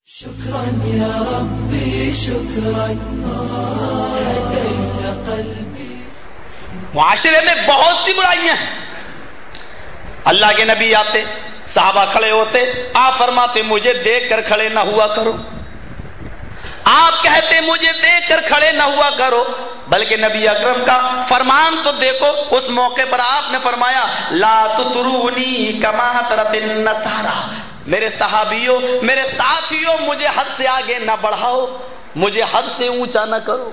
شكرا يا ربي شكرا هديت قلبي. معاشرے میں بہت سی برائیاں ہیں. اللہ کے نبی آتے، صحابہ کھڑے ہوتے، آپ فرماتے مجھے دیکھ کر کھڑے نہ ہوا کرو. آپ کہتے مجھے دیکھ کر کھڑے نہ ہوا کرو، بلکہ نبی اکرم کا فرمان تو دیکھو. اس موقع پر آپ نے فرمایا لا تطرونی کما طرت النصارى، میرے صحابیوں، میرے ساتھیوں، مجھے حد سے آگے نہ بڑھاؤ، مجھے حد سے اونچا نہ کرو.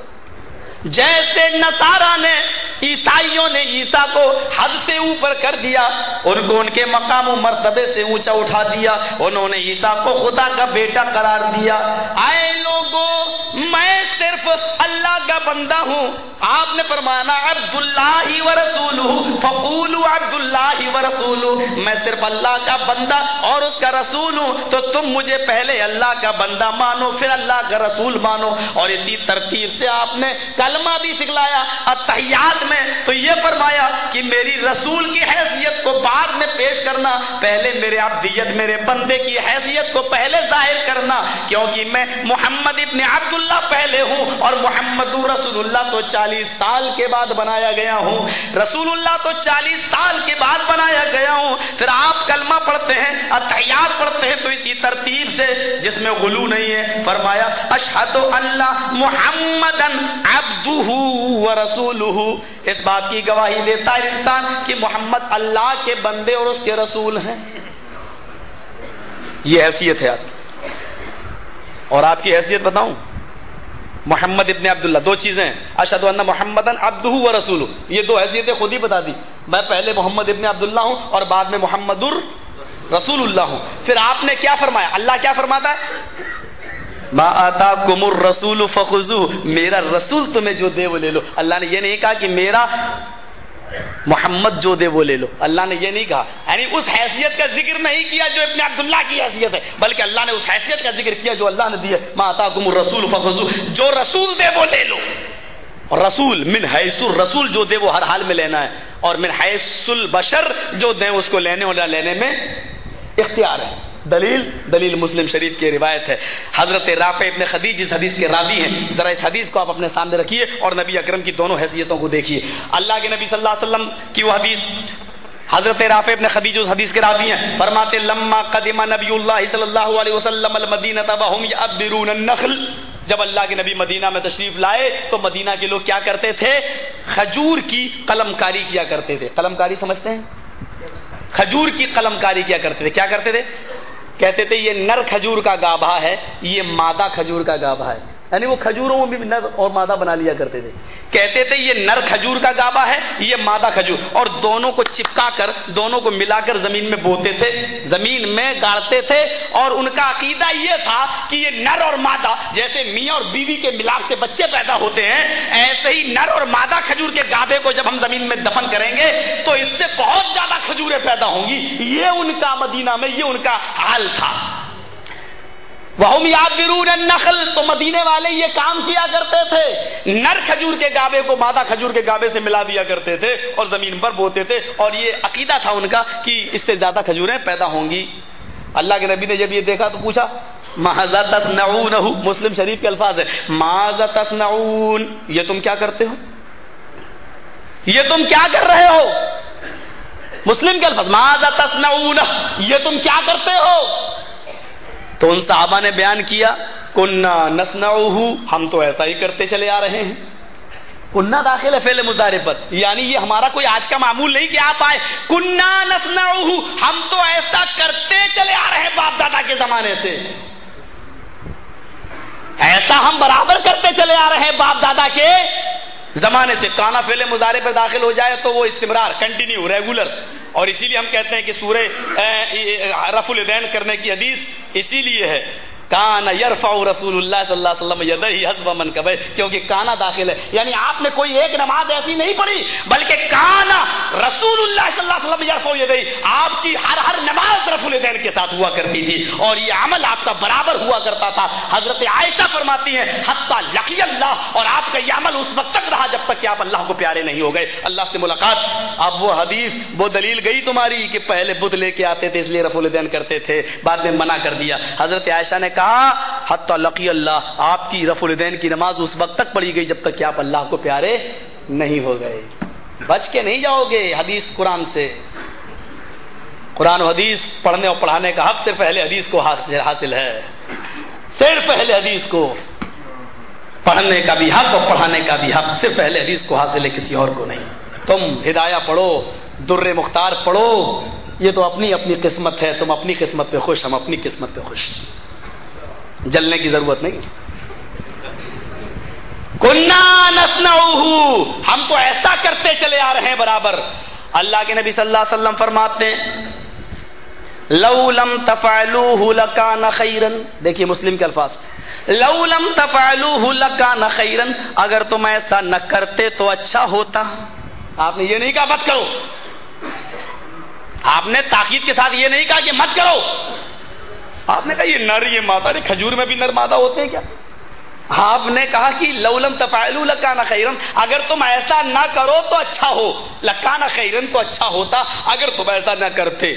جیسے نصارہ نے، عیسائیوں نے عیسیٰ کو حد سے اوپر کر دیا، ان کو ان کے مقام و مرتبے سے اونچا اٹھا دیا، انہوں نے عیسیٰ کو خدا کا بیٹا قرار دیا. آئے لوگوں، میں صرف اللہ کا بندہ ہوں. آپ نے فرمایا عبداللہ ورسولہ فقولوا عبداللہ ورسولہ، میں صرف اللہ کا بندہ اور اس کا رسول ہوں، تو تم مجھے پہلے اللہ کا بندہ مانو، پھر اللہ کا رسول مانو. اور اسی ترتیب سے آپ نے کلمہ بھی سکھلایا التحیات میں. تو یہ فرمایا کہ میری رسول کی حیثیت کو بعد میں پیش کرنا، پہلے میرے عبدیت، میرے بندے کی حیثیت کو پہلے ظاہر کرنا، کیونکہ میں محمد ابن عبداللہ پہلے ہوں اور محمد رسول اللہ تو 40 سال کے بعد بنایا گیا ہوں. رسول اللہ تو 40 سال کے بعد بنایا گیا ہوں. پھر آپ کلمہ پڑھتے ہیں، التحیات پڑھتے ہیں، تو اسی ترتیب سے جس میں غلو نہیں ہے فرمایا اشہد ان محمدًا عبدہ ورسولہ. اس بات کی گواہی دیتا ہے انسان کہ محمد اللہ کے بندے اور اس کے رسول ہیں. یہ حیثیت ہے آپ کی. اور آپ کی حیثیت بتاؤں، محمد ابن عبداللہ، دو چیزیں ہیں، اشہد ان محمدً عبدہ ورسولہ. یہ دو حیثیتیں خود ہی بتا دی. میں پہلے محمد ابن عبداللہ ہوں اور بعد میں محمد رسول اللہ ہوں. پھر آپ نے کیا فرمایا؟ اللہ کیا فرماتا ہے؟ ما آتاکم الرسول فخذوہ، میرا رسول تمہیں جو دے وہ لے لو. اللہ نے یہ نہیں کہا کہ میرا محمد جو دے وہ لے لو. اللہ نے یہ نہیں کہا، یعنی اس حیثیت کا ذکر نہیں کیا جو ابن عبداللہ کی حیثیت ہے، بلکہ اللہ نے اس حیثیت کا ذکر کیا جو اللہ نے دی ہے. ما آتاکم الرسول فخذوہ، جو رسول دے وہ لے لو. اور رسول من حیث الرسول، جو دے وہ ہر حال میں لینا ہے، اور من حیث البشر، جو دیں اس کو لینے اور نہ لینے میں اختیار ہے. دلیل مسلم شریف کی روایت ہے. حضرت رافع ابن خدیج اس حدیث کے راوی ہیں. ذرا اس حدیث کو آپ اپنے سامنے رکھیے اور نبی اکرم کی دونوں حیثیتوں کو دیکھیے. اللہ کے نبی صلی اللہ علیہ وسلم کی وہ حدیث، حضرت رافع ابن خدیج اس حدیث کے راوی ہیں، فرماتے لما قدم نبی اللہ صلی اللہ علیہ وسلم المدینہ وهم یعبرون النخل، جب اللہ کے نبی مدینہ میں تشریف لائے تو مدینہ کے لوگ کیا کرتے تھے؟ کھجور کی قلم کاری کیا کرتے تھے. قلم کاری سمجھتے ہیں؟ کھجور کی قلم کاری کیا کرتے تھے. کیا کرتے تھے؟ کہتے تھے یہ نر کھجور کا گابھا ہے، یہ مادہ کھجور کا گابھا ہے. یعنی وہ کھجوروں میں بھی نر اور مادہ بنا لیا کرتے تھے. کہتے تھے یہ نر کھجور کا گابھا ہے، یہ مادہ کھجور، اور دونوں کو چپکا کر، دونوں کو ملا کر زمین میں بوتے تھے، زمین میں گاڑتے تھے. اور ان کا عقیدہ یہ تھا کہ یہ نر اور مادہ، جیسے میاں اور بیوی کے ملاپ سے بچے پیدا ہوتے ہیں، ایسے ہی نر اور مادہ کھجور کے گابھے کو جب ہم زمین میں دفن کریں گے تو اس سے بہت زیادہ کھجوریں پیدا ہوں گی. یہ ان کا مدینہ میں یہ ان کا حال تھا. وَهُمْ يَعْبِرُونَ النَّخْلَ، تو مدینے والے یہ کام کیا کرتے تھے، نر کھجور کے گابے کو مادہ کھجور کے گابے سے ملا دیا کرتے تھے اور زمین پر بوتے تھے. اور یہ عقیدہ تھا ان کا کہ اس سے زیادہ کھجوریں پیدا ہوں گی. اللہ کے نبی نے جب یہ دیکھا تو پوچھا ماذا تصنعون، مسلم شریف کے الفاظ ہے ماذا تصنعون، یہ تم کیا کرتے ہو، یہ تم کیا کر رہے ہو. مسلم کے الفاظ ماذا تصنعون، یہ تم کیا کرتے ہو. تو ان صحابہ نے بیان کیا کننا نصنعہ، ہم تو ایسا ہی کرتے چلے آ رہے ہیں. کننا داخل ہے فعل مضارع پر، یعنی یہ ہمارا کوئی آج کا معمول نہیں کہ آپ آئے. کننا نصنعہ، ہم تو ایسا کرتے چلے آ رہے ہیں باپ دادا کے زمانے سے، ایسا ہم برابر کرتے چلے آ رہے ہیں باپ دادا کے زمانے سے. کانا فعل مضارع پر داخل ہو جائے تو وہ استمرار، کنٹینیو، ریگولر. اور اسی لیے ہم کہتے ہیں کہ سورہ رفع الیدین کرنے کی حدیث اسی لیے ہے کانا یرفع رسول اللہ صلی اللہ علیہ وسلم یدیہ حسب منکبیہ، کیونکہ کانا داخل ہے. یعنی آپ نے کوئی ایک نماز ایسی نہیں پڑھی بلکہ کانا رسول اللہ صلی اللہ علیہ وسلم یرفع یدیہ، آپ کی ہر نماز رفع الیدین کے ساتھ ہوا کرتی تھی اور یہ عمل آپ کا برابر ہوا کرتا تھا. حضرت عائشہ فرماتی ہیں حتی لقی اللہ، اور آپ کا یہ عمل اس وقت تک رہا جب تک کہ آپ اللہ کو پیارے نہیں ہو گئے، اللہ سے ملاقات. اب وہ حدیث، وہ دلیل گئی تمہاری کہ پہلے بت لے کے آتے تھے اس لیے رفع الیدین کرتے تھے، بعد میں منع کر دیا. حضرت عائشہ نے کہا حتی لقی اللہ، آپ کی رفع الیدین کی نماز اس وقت تک پڑھی گئی جب تک کہ آپ اللہ کو پیارے نہیں ہو گئے. بچ کے نہیں جاؤ گے حدیث قرآن سے. قرآن و حدیث پڑھنے اور پڑھانے کا حق صرف اہل حدیث کو حاصل ہے. صرف اہل حدیث کو پڑھنے کا بھی حق اور پڑھانے کا بھی حق صرف اہل حدیث کو حاصل ہے، کسی اور کو نہیں. تم ہدایہ پڑھو، در مختار پڑھو، یہ تو اپنی اپنی قسمت ہے. تم اپنی قسمت پہ خوش، ہم اپنی قسمت پہ خوش. جلنے کی ضرورت نہیں. کنا نصنعہ، ہم تو ایسا کرتے چلے آ رہے ہیں برابر. اللہ کے نبی صلی اللہ علیہ وسلم فرماتے ہیں لو لم تفعلوه لکان خیرا. دیکھیے مسلم کے الفاظ، لو لم تفعلوه لکان خیرا، اگر تم ایسا نہ کرتے تو اچھا ہوتا. آپ نے یہ نہیں کہا مت کرو، آپ نے تاکید کے ساتھ یہ نہیں کہا کہ مت کرو. آپ نے کہا یہ نر، یہ مادہ، کھجور میں بھی نر مادہ ہوتے ہیں کیا؟ آپ نے کہا کہ لو لم تفعلوا لکان خیرا، اگر تم ایسا نہ کرو تو اچھا ہو. لکان خیرا تو اچھا ہوتا اگر تم ایسا نہ کرتے.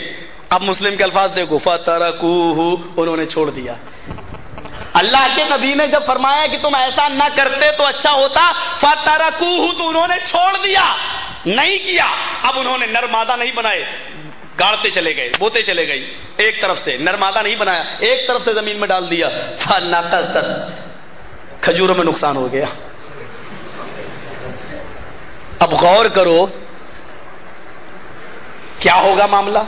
اب مسلم کے الفاظ دیکھو، فترکوہ، انہوں نے چھوڑ دیا. اللہ کے نبی نے جب فرمایا کہ تم ایسا نہ کرتے تو اچھا ہوتا، فترکوہ، تو انہوں نے چھوڑ دیا، نہیں کیا. اب انہوں نے نر مادہ نہیں بنائے، گاڑتے چلے گئے، بوتے چلے گئے. ایک طرف سے نر مادہ نہیں بنایا، ایک طرف سے زمین میں ڈال دیا. فنقصت، کھجوروں میں نقصان ہو گیا. اب غور کرو کیا ہوگا معاملہ.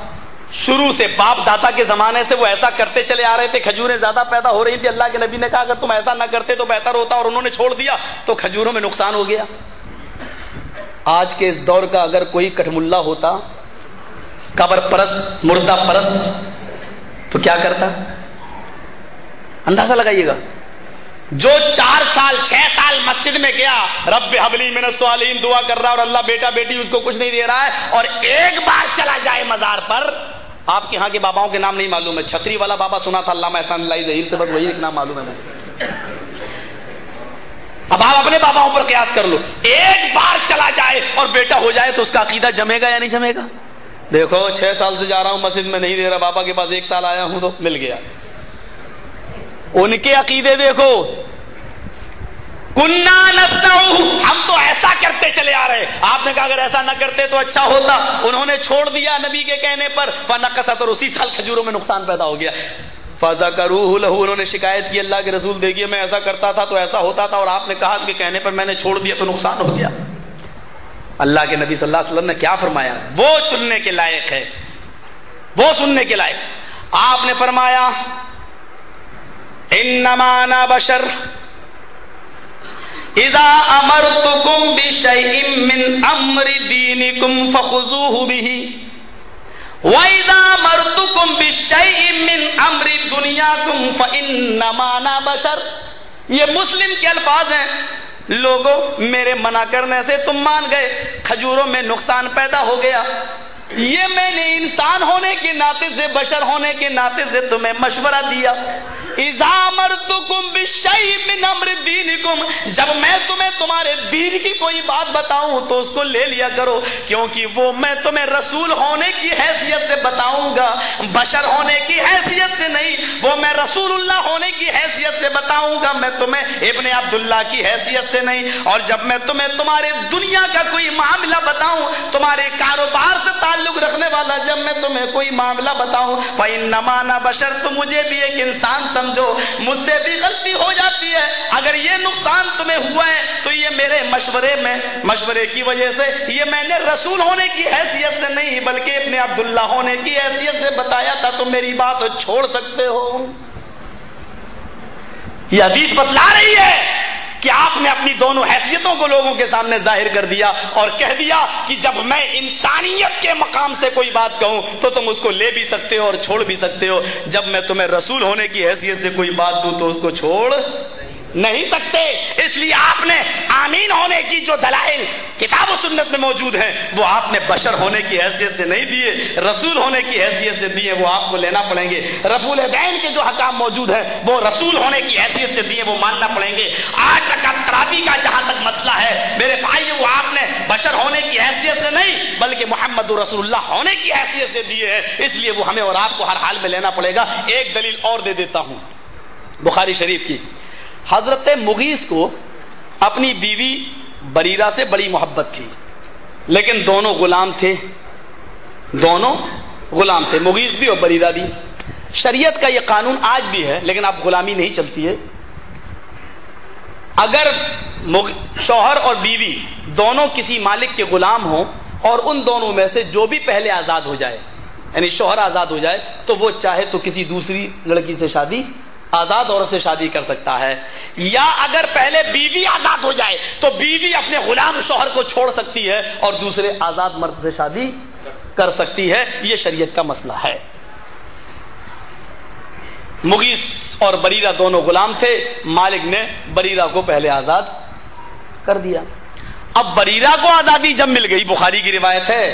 شروع سے باپ دادا کے زمانے سے وہ ایسا کرتے چلے آ رہے تھے، کھجوریں زیادہ پیدا ہو رہی تھی. اللہ کے نبی نے کہا اگر تم ایسا نہ کرتے تو بہتر ہوتا، اور انہوں نے چھوڑ دیا تو کھجوروں میں نقصان ہو گیا. آج کے اس دور کا اگر کوئی کٹھ ملا ہوتا، قبر پرست، مردہ پرست، تو کیا کرتا؟ اندازہ لگائیے گا. جو 4 سال 6 سال مسجد میں گیا، رب حبلی من الصالحین دعا کر رہا ہے، اور اللہ بیٹا بیٹی اس کو کچھ نہیں دے رہا ہے، اور ایک بار چلا جائے مزار پر. آپ کے ہاں کے باباؤں کے نام نہیں معلوم ہے. چھتری والا بابا سنا تھا علامہ احسان اللہ ظہیر سے، بس وہی ایک نام معلوم ہے مجھے. اب آپ اپنے باباؤں پر قیاس کر لو. ایک بار چلا جائے اور بیٹا ہو جائے تو اس کا عقیدہ جمے گا یا نہیں جمے گا؟ دیکھو 6 سال سے جا رہا ہوں مسجد میں نہیں دے رہا، بابا کے پاس 1 سال آیا ہوں تو مل گیا. ان کے عقیدے دیکھو. کنا نصنعہ، ہم تو ایسا کرتے چلے آ رہے. آپ نے کہا اگر ایسا نہ کرتے تو اچھا ہوتا، انہوں نے چھوڑ دیا نبی کے کہنے پر. فنقصت، اور اسی سال کھجوروں میں نقصان پیدا ہو گیا. فذکروہ لہ، انہوں نے شکایت کی اللہ کے رسول دیکھیے میں ایسا کرتا تھا تو ایسا ہوتا تھا، اور آپ نے کہا کہ کہنے پر میں نے چھوڑ دیا تو نقصان ہو گیا. اللہ کے نبی صلی اللہ علیہ وسلم نے کیا فرمایا؟ وہ سننے کے لائق ہے، وہ سننے کے لائق. آپ نے فرمایا انما انا بشر اذا امرتکم بشیء من امر دینکم فخذوہ بہ وَإِذَا مَرْتُكُمْ بِالشَّيْءٍ مِّنْ أَمْرِ دُنْيَاكُمْ فَإِنَّمَا أَنَا بَشَرٌ. یہ مسلم کے الفاظ ہیں. لوگوں میرے منع کرنے سے تم مان گئے، کھجوروں میں نقصان پیدا ہو گیا. یہ میں نے انسان ہونے کے ناطے سے، بشر ہونے کے ناطے سے تمہیں مشورہ دیا. اذا امرتکم بالشیء من امر دینکم، جب میں تمہیں تمہارے دین کی کوئی بات بتاؤں تو اس کو لے لیا کرو، کیونکہ وہ میں تمہیں رسول ہونے کی حیثیت سے بتاؤں گا، بشر ہونے کی حیثیت سے نہیں. وہ میں رسول اللہ ہونے کی حیثیت سے بتاؤں گا، میں تمہیں ابن عبداللہ کی حیثیت سے نہیں. اور جب میں تمہیں تمہارے دنیا کا کوئی معاملہ بتاؤں، تمہارے کاروبار سے تعلق رکھنے والا جب میں تمہیں کوئی معاملہ بتاؤں، فإنما أنا بشر، تو مجھے بھی ایک انسان سمجھو، مجھ سے بھی غلطی ہو جاتی ہے. اگر یہ نقصان تمہیں ہوا ہے تو یہ میرے مشورے کی وجہ سے، یہ میں نے رسول ہونے کی حیثیت سے نہیں بلکہ ابن عبداللہ ہونے کی حیثیت سے بتایا تھا، تو میری بات چھوڑ سکتے ہو. یہ حدیث بتلا رہی ہے کہ آپ نے اپنی دونوں حیثیتوں کو لوگوں کے سامنے ظاہر کر دیا اور کہہ دیا کہ جب میں انسانیت کے مقام سے کوئی بات کہوں تو تم اس کو لے بھی سکتے ہو اور چھوڑ بھی سکتے ہو، جب میں تمہیں رسول ہونے کی حیثیت سے کوئی بات دوں تو اس کو چھوڑ نہیں سکتے. اس لیے آپ نے آمین ہونے کی جو دلائل کتاب و سنت میں موجود ہیں وہ آپ نے بشر ہونے کی حیثیت سے نہیں دیے، رسول ہونے کی حیثیت سے دیے، وہ آپ کو لینا پڑیں گے. رفع الیدین کے جو حکام موجود ہیں وہ رسول ہونے کی حیثیت سے دیے، وہ ماننا پڑیں گے. آج تک ترابی کا جہاں تک مسئلہ ہے میرے بھائی، وہ آپ نے بشر ہونے کی حیثیت سے نہیں بلکہ محمد رسول اللہ ہونے کی حیثیت سے دیے ہیں، اس لیے وہ ہمیں اور آپ کو ہر حال میں لینا پڑے گا. ایک دلیل اور دے دیتا ہوں. بخاری شریف کی. حضرت مغیث کو اپنی بیوی بریرہ سے بڑی محبت تھی، لیکن دونوں غلام تھے، مغیث بھی اور بریرہ بھی. شریعت کا یہ قانون آج بھی ہے، لیکن اب غلامی نہیں چلتی ہے. اگر شوہر اور بیوی دونوں کسی مالک کے غلام ہوں اور ان دونوں میں سے جو بھی پہلے آزاد ہو جائے، یعنی شوہر آزاد ہو جائے، تو وہ چاہے تو کسی دوسری لڑکی سے شادی، آزاد عورت سے شادی کر سکتا ہے، یا اگر پہلے بیوی آزاد ہو جائے تو بیوی اپنے غلام شوہر کو چھوڑ سکتی ہے اور دوسرے آزاد مرد سے شادی کر سکتی ہے. یہ شریعت کا مسئلہ ہے. مغیث اور بریرہ دونوں غلام تھے، مالک نے بریرہ کو پہلے آزاد کر دیا. اب بریرہ کو آزادی جب مل گئی، بخاری کی روایت ہے،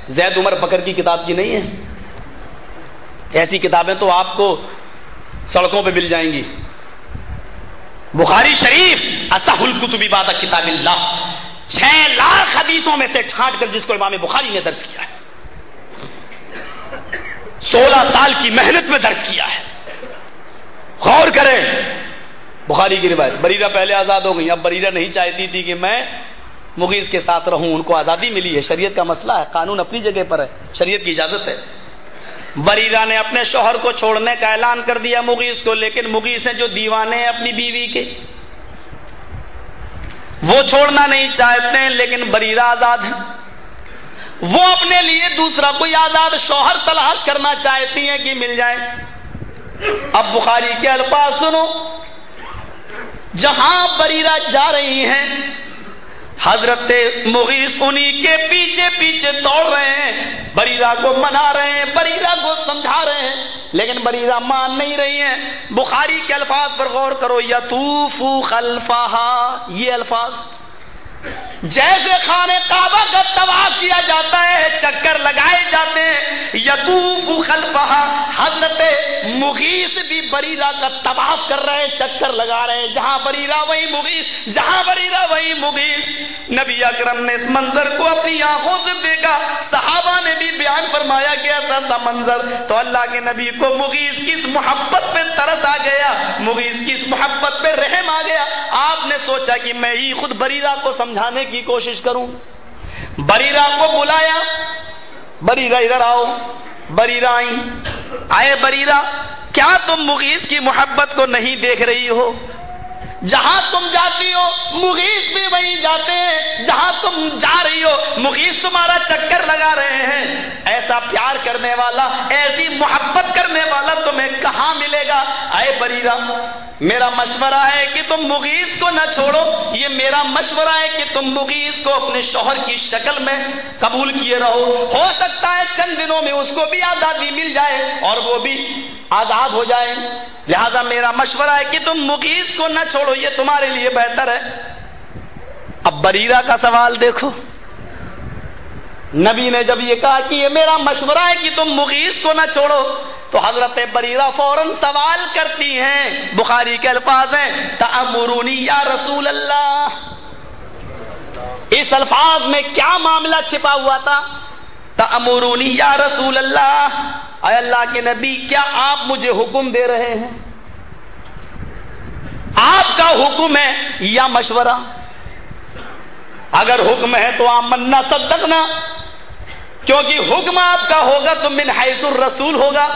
زید عمر بکر کی کتاب کی نہیں ہے، ایسی کتابیں تو آپ کو سڑکوں پہ مل جائیں گی. بخاری شریف اصح الکتب بعد کتاب اللہ، 6 لاکھ حدیثوں میں سے چھانٹ کر جس کو امام بخاری نے درج کیا ہے، 16 سال کی محنت میں درج کیا ہے. غور کریں، بخاری کی روایت. بریرہ پہلے آزاد ہو گئی. اب بریرہ نہیں چاہتی تھی کہ میں مغیث کے ساتھ رہوں، ان کو آزادی ملی ہے. شریعت کا مسئلہ ہے، قانون اپنی جگہ پر ہے، شریعت کی اجازت ہے. بریرہ نے اپنے شوہر کو چھوڑنے کا اعلان کر دیا مغیث کو، لیکن مغیث نے جو دیوانے ہیں اپنی بیوی کے، وہ چھوڑنا نہیں چاہتے ہیں. لیکن بریرہ آزاد ہے، وہ اپنے لیے دوسرا کوئی آزاد شوہر تلاش کرنا چاہتی ہیں کہ مل جائے. اب بخاری کے الفاظ سنو، جہاں بریرہ جا رہی ہیں حضرت مغیث انہی کے پیچھے پیچھے دوڑ رہے ہیں، بریرہ کو منا رہے ہیں، بریرہ کو سمجھا رہے ہیں، لیکن بریرہ مان نہیں رہی ہیں. بخاری کے الفاظ پر غور کرو، یطوف خلفہا، یہ الفاظ جیسے خانہ کعبہ کا طواف کیا جاتا ہے، چکر لگائے جاتے ہیں، یطوف خلفہا، حضرت مغیث بھی بریرہ کا طواف کر رہے ہیں، چکر لگا رہے ہیں، جہاں بریرہ وہی مغیث، جہاں بریرہ وہی مغیث. نبی اکرم نے اس منظر کو اپنی آنکھوں سے دیکھا، صحابہ نے بھی بیان فرمایا کہ ایسا منظر، تو اللہ کے نبی کو مغیث کی اس محبت پہ ترس آ گیا، مغیث کی اس محبت پہ رحم آ گیا. آپ نے سوچا کہ میں ہی خود بریرہ کو سمجھانے کی کوشش کروں. بریرہ کو بلایا، بریرہ ادھر آؤ. بریرہ آئی، آئے بریرہ، کیا تم مغیث کی محبت کو نہیں دیکھ رہی ہو؟ جہاں تم جاتی ہو مغیث بھی وہیں جاتے ہیں، جہاں تم جا رہی ہو مغیث تمہارا چکر لگا رہے ہیں. ایسا پیار کرنے والا، ایسی محبت کرنے والا تمہیں کہاں ملے گا؟ اے بریرہ، میرا مشورہ ہے کہ تم مغیث کو نہ چھوڑو، یہ میرا مشورہ ہے کہ تم مغیث کو اپنے شوہر کی شکل میں قبول کیے رہو. ہو سکتا ہے چند دنوں میں اس کو بھی آزادی مل جائے اور وہ بھی آزاد ہو جائے. لہذا میرا مشورہ ہے کہ تم مغیث کو نہ چھوڑو، یہ تمہارے لیے بہتر ہے. اب بریرہ کا سوال دیکھو، نبی نے جب یہ کہا کہ یہ میرا مشورہ ہے کہ تم مغیث کو نہ چھوڑو، تو حضرت بریرہ فوراً سوال کرتی ہیں. بخاری کے الفاظ ہیں، تأمرونی یا رسول اللہ. اس الفاظ میں کیا معاملہ چھپا ہوا تھا؟ تأمرونی یا رسول اللہ، اے اللہ کے نبی، کیا آپ مجھے حکم دے رہے ہیں؟ آپ کا حکم ہے یا مشورہ؟ اگر حکم ہے تو آمنا صدقنا، کیونکہ حکم آپ کا ہوگا تو من حیث الرسول ہوگا،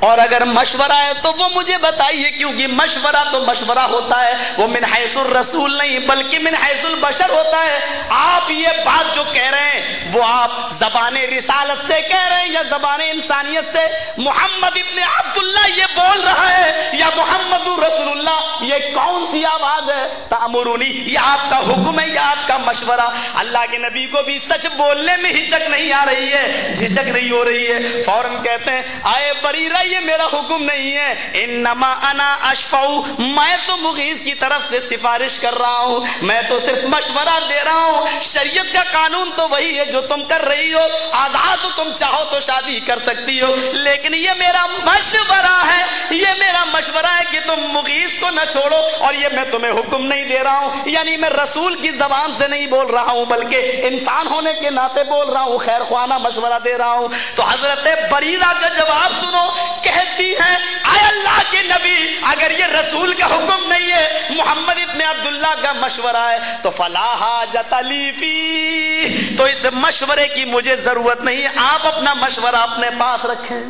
اور اگر مشورہ ہے تو وہ مجھے بتائیے، کیونکہ مشورہ تو مشورہ ہوتا ہے، وہ من حیث الرسول نہیں بلکہ من حیث البشر ہوتا ہے. آپ یہ بات جو کہہ رہے ہیں وہ آپ زبان رسالت سے کہہ رہے ہیں یا زبان انسانیت سے؟ محمد ابن عبداللہ یہ بول رہا ہے یا محمد رسول اللہ؟ یہ کون سی آواز ہے؟ تأمرونی، یہ آپ کا حکم ہے یا آپ کا مشورہ؟ اللہ کے نبی کو بھی سچ بولنے میں ہچک نہیں آ رہی ہے، جھجک نہیں ہو رہی ہے. فوراً کہتے ہیں، آئے بریرہ، یہ میرا حکم نہیں ہے، انما انا اشفع، میں تو مغیث کی طرف سے سفارش کر رہا ہوں، میں تو صرف مشورہ دے رہا ہوں. شریعت کا قانون تو وہی ہے جو تم کر رہی ہو، آزاد تم چاہو تو شادی کر سکتی ہو، لیکن یہ میرا مشورہ ہے، یہ میرا مشورہ ہے کہ تم مغیث کو نہ چھوڑو، اور یہ میں تمہیں حکم نہیں دے رہا ہوں، یعنی میں رسول کی زبان سے نہیں بول رہا ہوں بلکہ انسان ہونے کے ناطے بول رہا ہوں، خیر خواہانہ مشورہ دے رہا ہوں. تو حضرت بریرہ کا جواب سنو، کہتی ہیں اے اللہ کے نبی اگر یہ رسول کا حکم نہیں ہے محمد ابن عبداللہ کا مشورہ ہے تو فلا حاجت لی فی، تو اس مشورے کی مجھے ضرورت نہیں ہے، آپ اپنا مشورہ اپنے پاس رکھیں،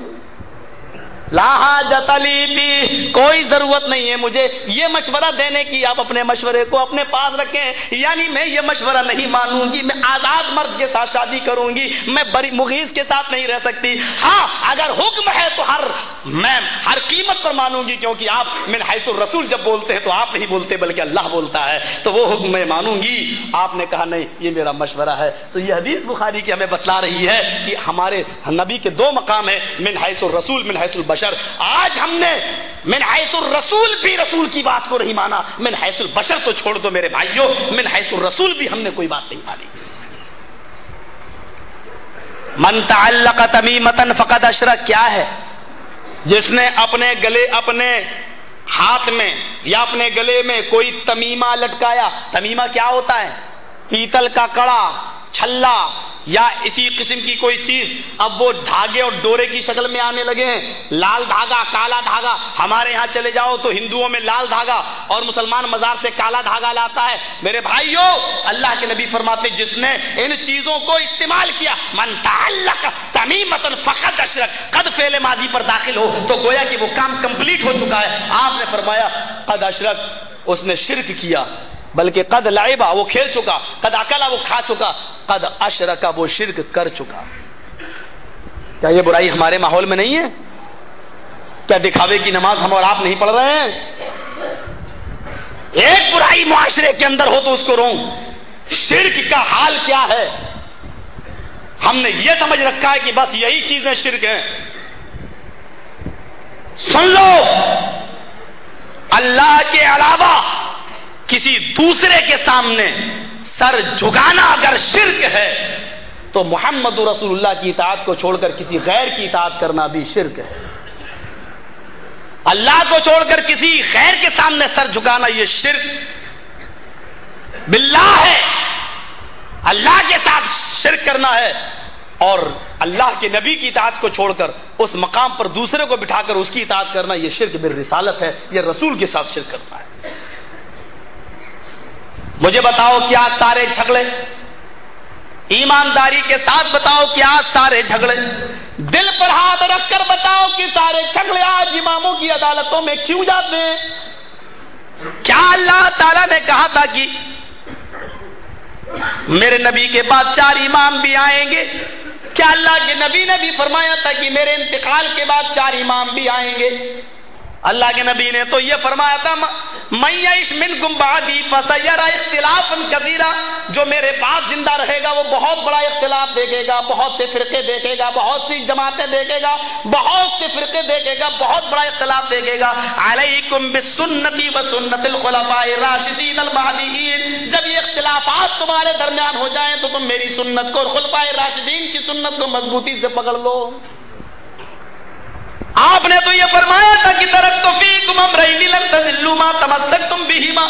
لا حاجت لی فی، کوئی ضرورت نہیں ہے مجھے یہ مشورہ دینے کی، آپ اپنے مشورے کو اپنے پاس رکھیں، یعنی میں یہ مشورہ نہیں مانوں گی، میں آزاد مرد کے ساتھ شادی کروں گی، میں بری مغیث کے ساتھ نہیں رہ سکتی، ہاں اگر حکم ہے تو میں ہر قیمت پر مانوں گی، کیونکہ آپ من حیث الرسول جب بولتے ہیں تو آپ نہیں بولتے بلکہ اللہ بولتا ہے، تو وہ حکم میں مانوں گی۔ آپ نے کہا نہیں یہ میرا مشورہ ہے، تو یہ حدیث بخاری کی ہمیں بتلا رہی ہے کہ ہمارے نبی کے دو مقام ہیں، من حیث الرسول من حیث البشر۔ آج ہم نے من حیث الرسول بھی رسول کی بات کو نہیں مانا، من حیث البشر تو چھوڑ دو میرے بھائیوں، من حیث الرسول بھی ہم نے کوئی بات نہیں مانی۔ من تعلق تمیمۃ فقد اشرک، کیا ہے؟ جس نے اپنے گلے اپنے ہاتھ میں یا اپنے گلے میں کوئی تمیمہ لٹکایا، تمیمہ کیا ہوتا ہے؟ پیتل کا کڑا، چھلا یا اسی قسم کی کوئی چیز، اب وہ دھاگے اور ڈورے کی شکل میں آنے لگے ہیں، لال دھاگا کالا دھاگا، ہمارے ہاں چلے جاؤ تو ہندوؤں میں لال دھاگا اور مسلمان مزار سے کالا دھاگا لاتا ہے۔ میرے بھائیوں اللہ کے نبی فرماتے جس نے ان چیزوں کو استعمال کیا، من تعلق تمیمۃ فقد اشرک، قد فعل ماضی پر داخل ہو تو گویا کہ وہ کام کمپلیٹ ہو چکا ہے۔ آپ نے فرمایا قد اشرک، اس نے شرک کیا، بلکہ قد لعبا وہ کھیل چکا، قد اکلا وہ کھا چکا، قد اشرک وہ شرک کر چکا۔ کیا یہ برائی ہمارے ماحول میں نہیں ہے؟ کیا دکھاوے کی نماز ہم اور آپ نہیں پڑھ رہے ہیں؟ ایک برائی معاشرے کے اندر ہو تو اس کو رو، شرک کا حال کیا ہے؟ ہم نے یہ سمجھ رکھا ہے کہ بس یہی چیزیں شرک ہیں۔ سن لو، اللہ کے علاوہ کسی دوسرے کے سامنے سر جھکانا اگر شرک ہے تو محمد رسول اللہ کی اطاعت کو چھوڑ کر کسی غیر کی اطاعت کرنا بھی شرک ہے۔ اللہ کو چھوڑ کر کسی غیر کے سامنے سر جھکانا یہ شرک باللہ ہے، اللہ کے ساتھ شرک کرنا ہے، اور اللہ کے نبی کی اطاعت کو چھوڑ کر اس مقام پر دوسرے کو بٹھا کر اس کی اطاعت کرنا یہ شرک بالرسالت ہے، یہ رسول کے ساتھ شرک کرنا ہے۔ مجھے بتاؤ کیا سارے جھگڑے، ایمانداری کے ساتھ بتاؤ کیا سارے جھگڑے، دل پر ہاتھ رکھ کر بتاؤ کہ سارے جھگڑے آج اماموں کی عدالتوں میں کیوں جاتے ہیں؟ کیا اللہ تعالیٰ نے کہا تھا کہ میرے نبی کے بعد 4 امام بھی آئیں گے؟ کیا اللہ کے نبی نے بھی فرمایا تھا کہ میرے انتقال کے بعد 4 امام بھی آئیں گے؟ اللہ کے نبی نے تو یہ فرمایا تھا من یعش منکم بعدی فسیری اختلافا کثیرا، جو میرے بعد زندہ رہے گا وہ بہت بڑا اختلاف دیکھے گا، بہت سے فرقے دیکھے گا، بہت سی جماعتیں دیکھے گا، بہت سے فرقے دیکھے گا، بہت بڑا اختلاف دیکھے گا۔ علیکم بسنتی وسنت الخلفاء الراشدین المہدیین، جب یہ اختلافات تمہارے درمیان ہو جائیں تو تم میری سنت کو اور خلفاء راشدین کی سنت کو مضبوطی سے پکڑ لو۔ آپ نے تو یہ فرمایا تھا کہ ترکت فیکم امرین لن تضلوا ما تمسکتم بہما،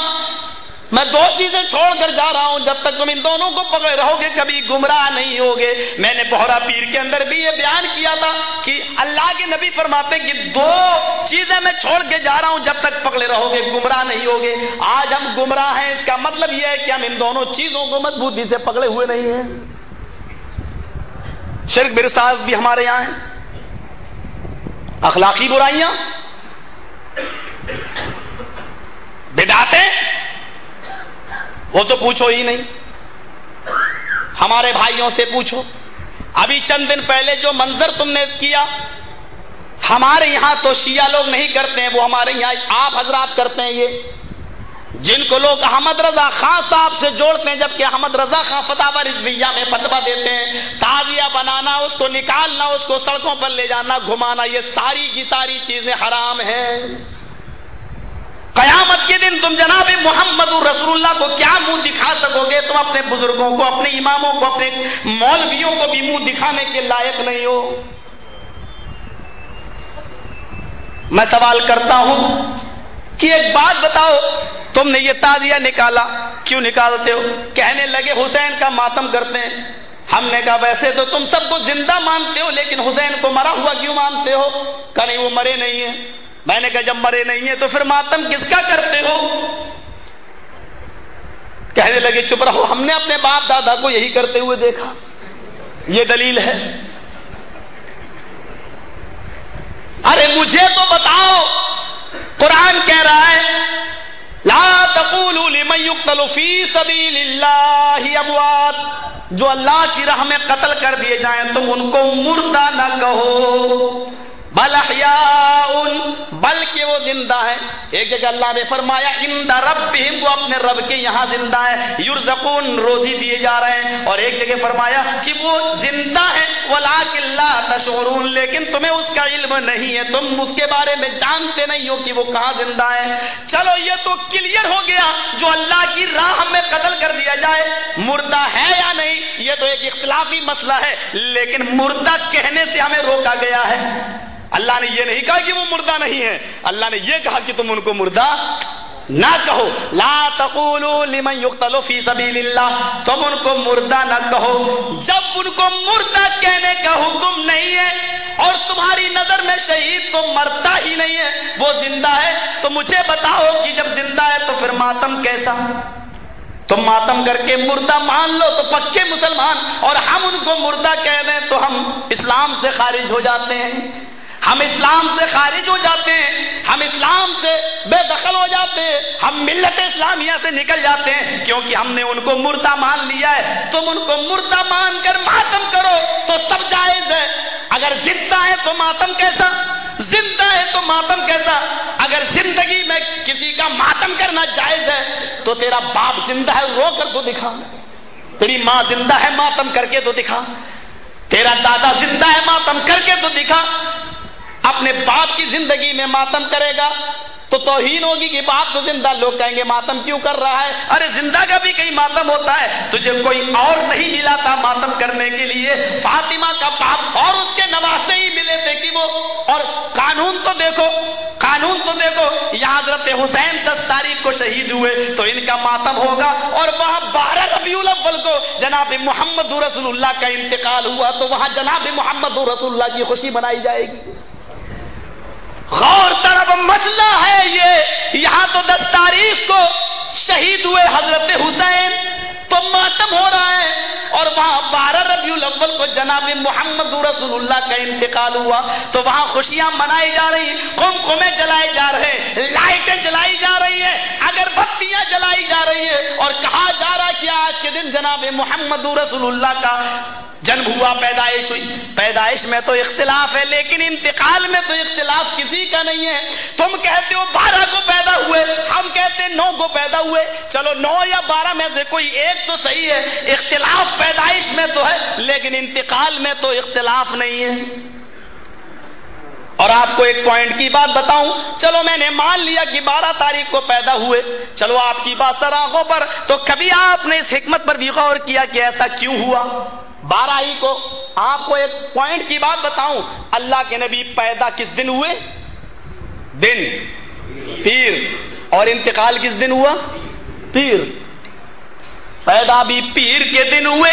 میں 2 چیزیں چھوڑ کر جا رہا ہوں، جب تک تم ان دونوں کو پکڑے رہو گے کبھی گمراہ نہیں ہوگے۔ میں نے بہرا پیر کے اندر بھی یہ بیان کیا تھا کہ اللہ کے نبی فرماتے ہیں کہ 2 چیزیں میں چھوڑ کے جا رہا ہوں، جب تک پکڑے رہو گے گمراہ نہیں ہوگے۔ آج ہم گمراہ ہیں، اس کا مطلب یہ ہے کہ ہم ان دونوں چیزوں کو مضبوطی سے پکڑے ہوئے نہیں ہیں۔ شرک برسالت بھی ہمارے یہاں ہے، اخلاقی برائیاں، بدعتیں، وہ تو پوچھو ہی نہیں۔ ہمارے بھائیوں سے پوچھو، ابھی چند دن پہلے جو منظر تم نے کیا، ہمارے یہاں تو شیعہ لوگ نہیں کرتے ہیں، وہ ہمارے یہاں آپ حضرات کرتے ہیں۔ یہ جن کو لوگ احمد رضا خان صاحب سے جوڑتے ہیں، جبکہ احمد رضا خان فتاوی رضویہ میں فتویٰ دیتے ہیں، تعزیہ بنانا، اس کو نکالنا، اس کو سڑکوں پر لے جانا، گھمانا، یہ ساری کی ساری چیزیں حرام ہیں۔ قیامت کے دن تم جناب محمد رسول اللہ کو کیا منہ دکھا سکو گے؟ تم اپنے بزرگوں کو، اپنے اماموں کو، اپنے مولویوں کو بھی منہ دکھانے کے لائق نہیں ہو۔ میں سوال کرتا ہوں کہ ایک بات بتاؤ، تم نے یہ تعزیہ نکالا، کیوں نکالتے ہو؟ کہنے لگے حسین کا ماتم کرتے ہیں۔ ہم نے کہا ویسے تو تم سب کو زندہ مانتے ہو، لیکن حسین کو مرا ہوا کیوں مانتے ہو؟ کہ نہیں وہ مرے نہیں ہیں۔ میں نے کہا جب مرے نہیں ہیں تو پھر ماتم کس کا کرتے ہو؟ کہنے لگے چپ رہو، ہم نے اپنے باپ دادا کو یہی کرتے ہوئے دیکھا، یہ دلیل ہے۔ ارے مجھے تو بتاؤ، قرآن کہہ رہا ہے لا تقولوا لمن يقتل في سبيل الله اموات، جو اللہ کی راہ میں قتل کر دیے جائیں تم ان کو مردہ نہ کہو، بل احیاء، بلکہ وہ زندہ ہے۔ ایک جگہ اللہ نے فرمایا عند ربہم، وہ اپنے رب کے یہاں زندہ ہے، یرزقون، روزی دیے جا رہے ہیں، اور ایک جگہ فرمایا کہ وہ زندہ ہے ولکن لا تشعرون، لیکن تمہیں اس کا علم نہیں ہے، تم اس کے بارے میں جانتے نہیں ہو کہ وہ کہاں زندہ ہے۔ چلو یہ تو کلیئر ہو گیا، جو اللہ کی راہ میں قتل کر دیا جائے مردہ ہے یا نہیں، یہ تو ایک اختلافی مسئلہ ہے، لیکن مردہ کہنے سے ہمیں روکا گیا ہے۔ اللہ نے یہ نہیں کہا کہ وہ مردہ نہیں ہے، اللہ نے یہ کہا کہ تم ان کو مردہ نہ کہو، لا تقولوا لمن يقتل في سبيل الله، تم ان کو مردہ نہ کہو۔ جب ان کو مردہ کہنے کا حکم نہیں ہے اور تمہاری نظر میں شہید تو مرتا ہی نہیں ہے، وہ زندہ ہے، تو مجھے بتاؤ کہ جب زندہ ہے تو پھر ماتم کیسا؟ تم ماتم کر کے مردہ مان لو تو پکے مسلمان، اور ہم ان کو مردہ کہہ دیں تو ہم اسلام سے خارج ہو جاتے ہیں، ہم اسلام سے خارج ہو جاتے ہیں، ہم اسلام سے بے دخل ہو جاتے ہیں، ہم ملت اسلامیہ سے نکل جاتے ہیں، کیونکہ ہم نے ان کو مردہ مان لیا ہے۔ تم ان کو مردہ مان کر ماتم کرو تو سب جائز ہے، اگر زندہ ہے تو ماتم کیسا؟ زندہ ہے تو ماتم کیسا؟ اگر زندگی میں کسی کا ماتم کرنا جائز ہے تو تیرا باپ زندہ ہے، رو کر تو دکھا، تیری ماں زندہ ہے، ماتم کر کے تو دکھا، تیرا دادا زندہ ہے، ماتم کر کے تو دکھا۔ اپنے باپ کی زندگی میں ماتم کرے گا تو توہین ہوگی کہ باپ تو زندہ، لوگ کہیں گے ماتم کیوں کر رہا ہے؟ ارے زندہ کا بھی کہیں ماتم ہوتا ہے، تجھے کوئی اور نہیں ملا تھا ماتم کرنے کے لیے؟ فاطمہ کا باپ اور اس کے نواسے ہی ملے تھے کہ وہ، اور قانون تو دیکھو، قانون تو دیکھو، یہاں حضرت حسین 10 تاریخ کو شہید ہوئے تو ان کا ماتم ہوگا، اور وہاں 12 ربیع الاول کو جناب محمد رسول اللہ کا انتقال ہوا تو وہاں جناب محمد رسول اللہ کی خوشی منائی جائے گی۔ غور طرف مسئلہ ہے یہ، یہاں تو 10 تاریخ کو شہید ہوئے حضرت حسین تو ماتم ہو رہا ہے، اور وہاں 12 ربیع الاول کو جناب محمد رسول اللہ کا انتقال ہوا تو وہاں خوشیاں منائی جا رہی ہیں، قمقمے جلائے جا رہے ہیں، لائٹیں جلائی جا رہی ہیں، اگربتیاں جلائی جا رہی ہیں، اور کہا جا رہا کہ آج کے دن جناب محمد رسول اللہ کا جنم ہوا، پیدائش ہوئی۔ پیدائش میں تو اختلاف ہے لیکن انتقال میں تو اختلاف کسی کا نہیں ہے۔ تم کہتے ہو 12 کو پیدا ہوئے، ہم کہتے ہیں 9 کو پیدا ہوئے، چلو 9 یا 12 میں سے کوئی ایک تو صحیح ہے، اختلاف پیدائش میں تو ہے لیکن انتقال میں تو اختلاف نہیں ہے۔ اور آپ کو ایک پوائنٹ کی بات بتاؤں، چلو میں نے مان لیا کہ 12 تاریخ کو پیدا ہوئے، چلو آپ کی بات سر آنکھوں پر، تو کبھی آپ نے اس حکمت پر بھی غور کیا کہ ایسا کیوں ہوا 12 ہی کو؟ آپ کو ایک پوائنٹ کی بات بتاؤں، اللہ کے نبی پیدا کس دن ہوئے؟ دن پیر، اور انتقال کس دن ہوا؟ پیر۔ پیدا بھی پیر کے دن ہوئے،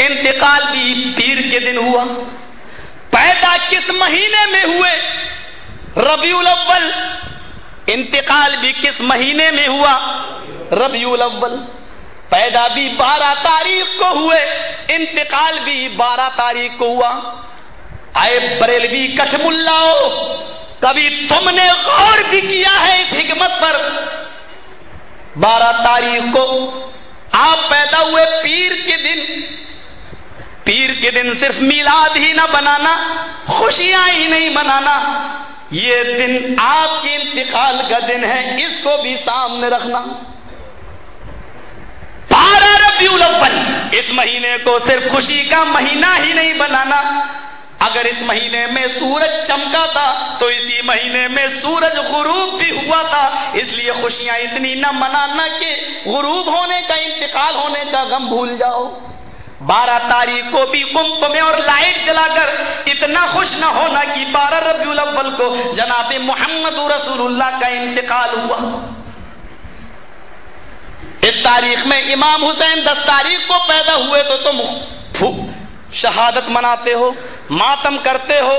انتقال بھی پیر کے دن ہوا۔ پیدا کس مہینے میں ہوئے؟ ربیع الاول۔ انتقال بھی کس مہینے میں ہوا؟ ربیع الاول۔ پیدا بھی 12 تاریخ کو ہوئے، انتقال بھی 12 تاریخ کو ہوا۔ آئے بریلوی کٹھ ملاؤ، کبھی تم نے غور بھی کیا ہے اس حکمت پر؟ 12 تاریخ کو آپ پیدا ہوئے پیر کے دن، پیر کے دن صرف میلاد ہی نہ بنانا، خوشیاں ہی نہیں منانا، یہ دن آپ کے انتقال کا دن ہے، اس کو بھی سامنے رکھنا۔ 12 ربیع الاول، اس مہینے کو صرف خوشی کا مہینہ ہی نہیں بنانا، اگر اس مہینے میں سورج چمکا تھا تو اسی مہینے میں سورج غروب بھی ہوا تھا، اس لیے خوشیاں اتنی نہ منانا کہ غروب ہونے کا، انتقال ہونے کا غم بھول جاؤ۔ 12 تاریخ کو بھی قمقمے اور لائٹ جلا کر اتنا خوش نہ ہونا کہ 12 ربیع الاول کو جناب محمد رسول اللہ کا انتقال ہوا۔ اس تاریخ میں امام حسین 10 تاریخ کو پیدا ہوئے تو تم شہادت مناتے ہو، ماتم کرتے ہو،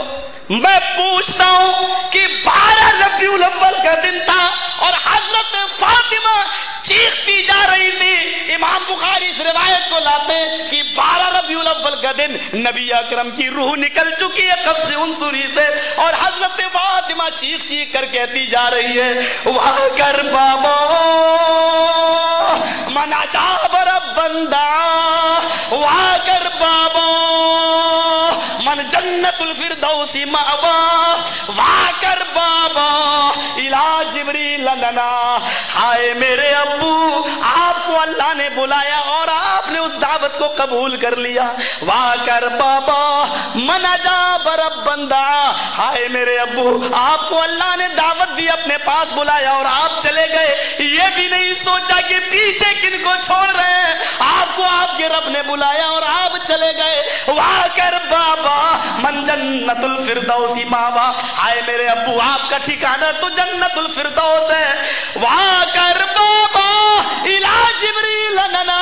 میں پوچھتا ہوں کہ 12 ربیع الاول کا دن تھا اور حضرت فاطمہ چیختی جا رہی تھی. امام بخاری اس روایت کو لاتے ہیں کہ 12 ربیع الاول کا دن نبی اکرم کی روح نکل چکی ہے قبض عنصری سے, اور حضرت فاطمہ چیخ چیخ کر کہتی جا رہی ہے واہ کر بابا من عجاب ربندہ, واہ کر بابا من جنت الفردوس مأوا, واہ کر بابا الا جبریل لنا. ہائے میرے ابو, آپ کو اللہ نے بلایا اور آپ نے اس دعوت کو قبول کر لیا. واہ کر بابا من عجاب ربندہ, ہائے میرے ابو, آپ کو اللہ نے دعوت دی, اپنے پاس بلایا اور آپ چلے گئے. یہ بھی نہیں سوچا کہ پیچھے کن کو چھوڑ رہے ہیں, آپ کو آپ کے رب نے بلایا اور آپ چلے گئے. واہ کر بابا من جنت الفردوس ماوا, ہائے میرے ابو, آپ کا ٹھکانہ تو جنت الفردوس ہے. واہ کر بابا الا جبریل لنا,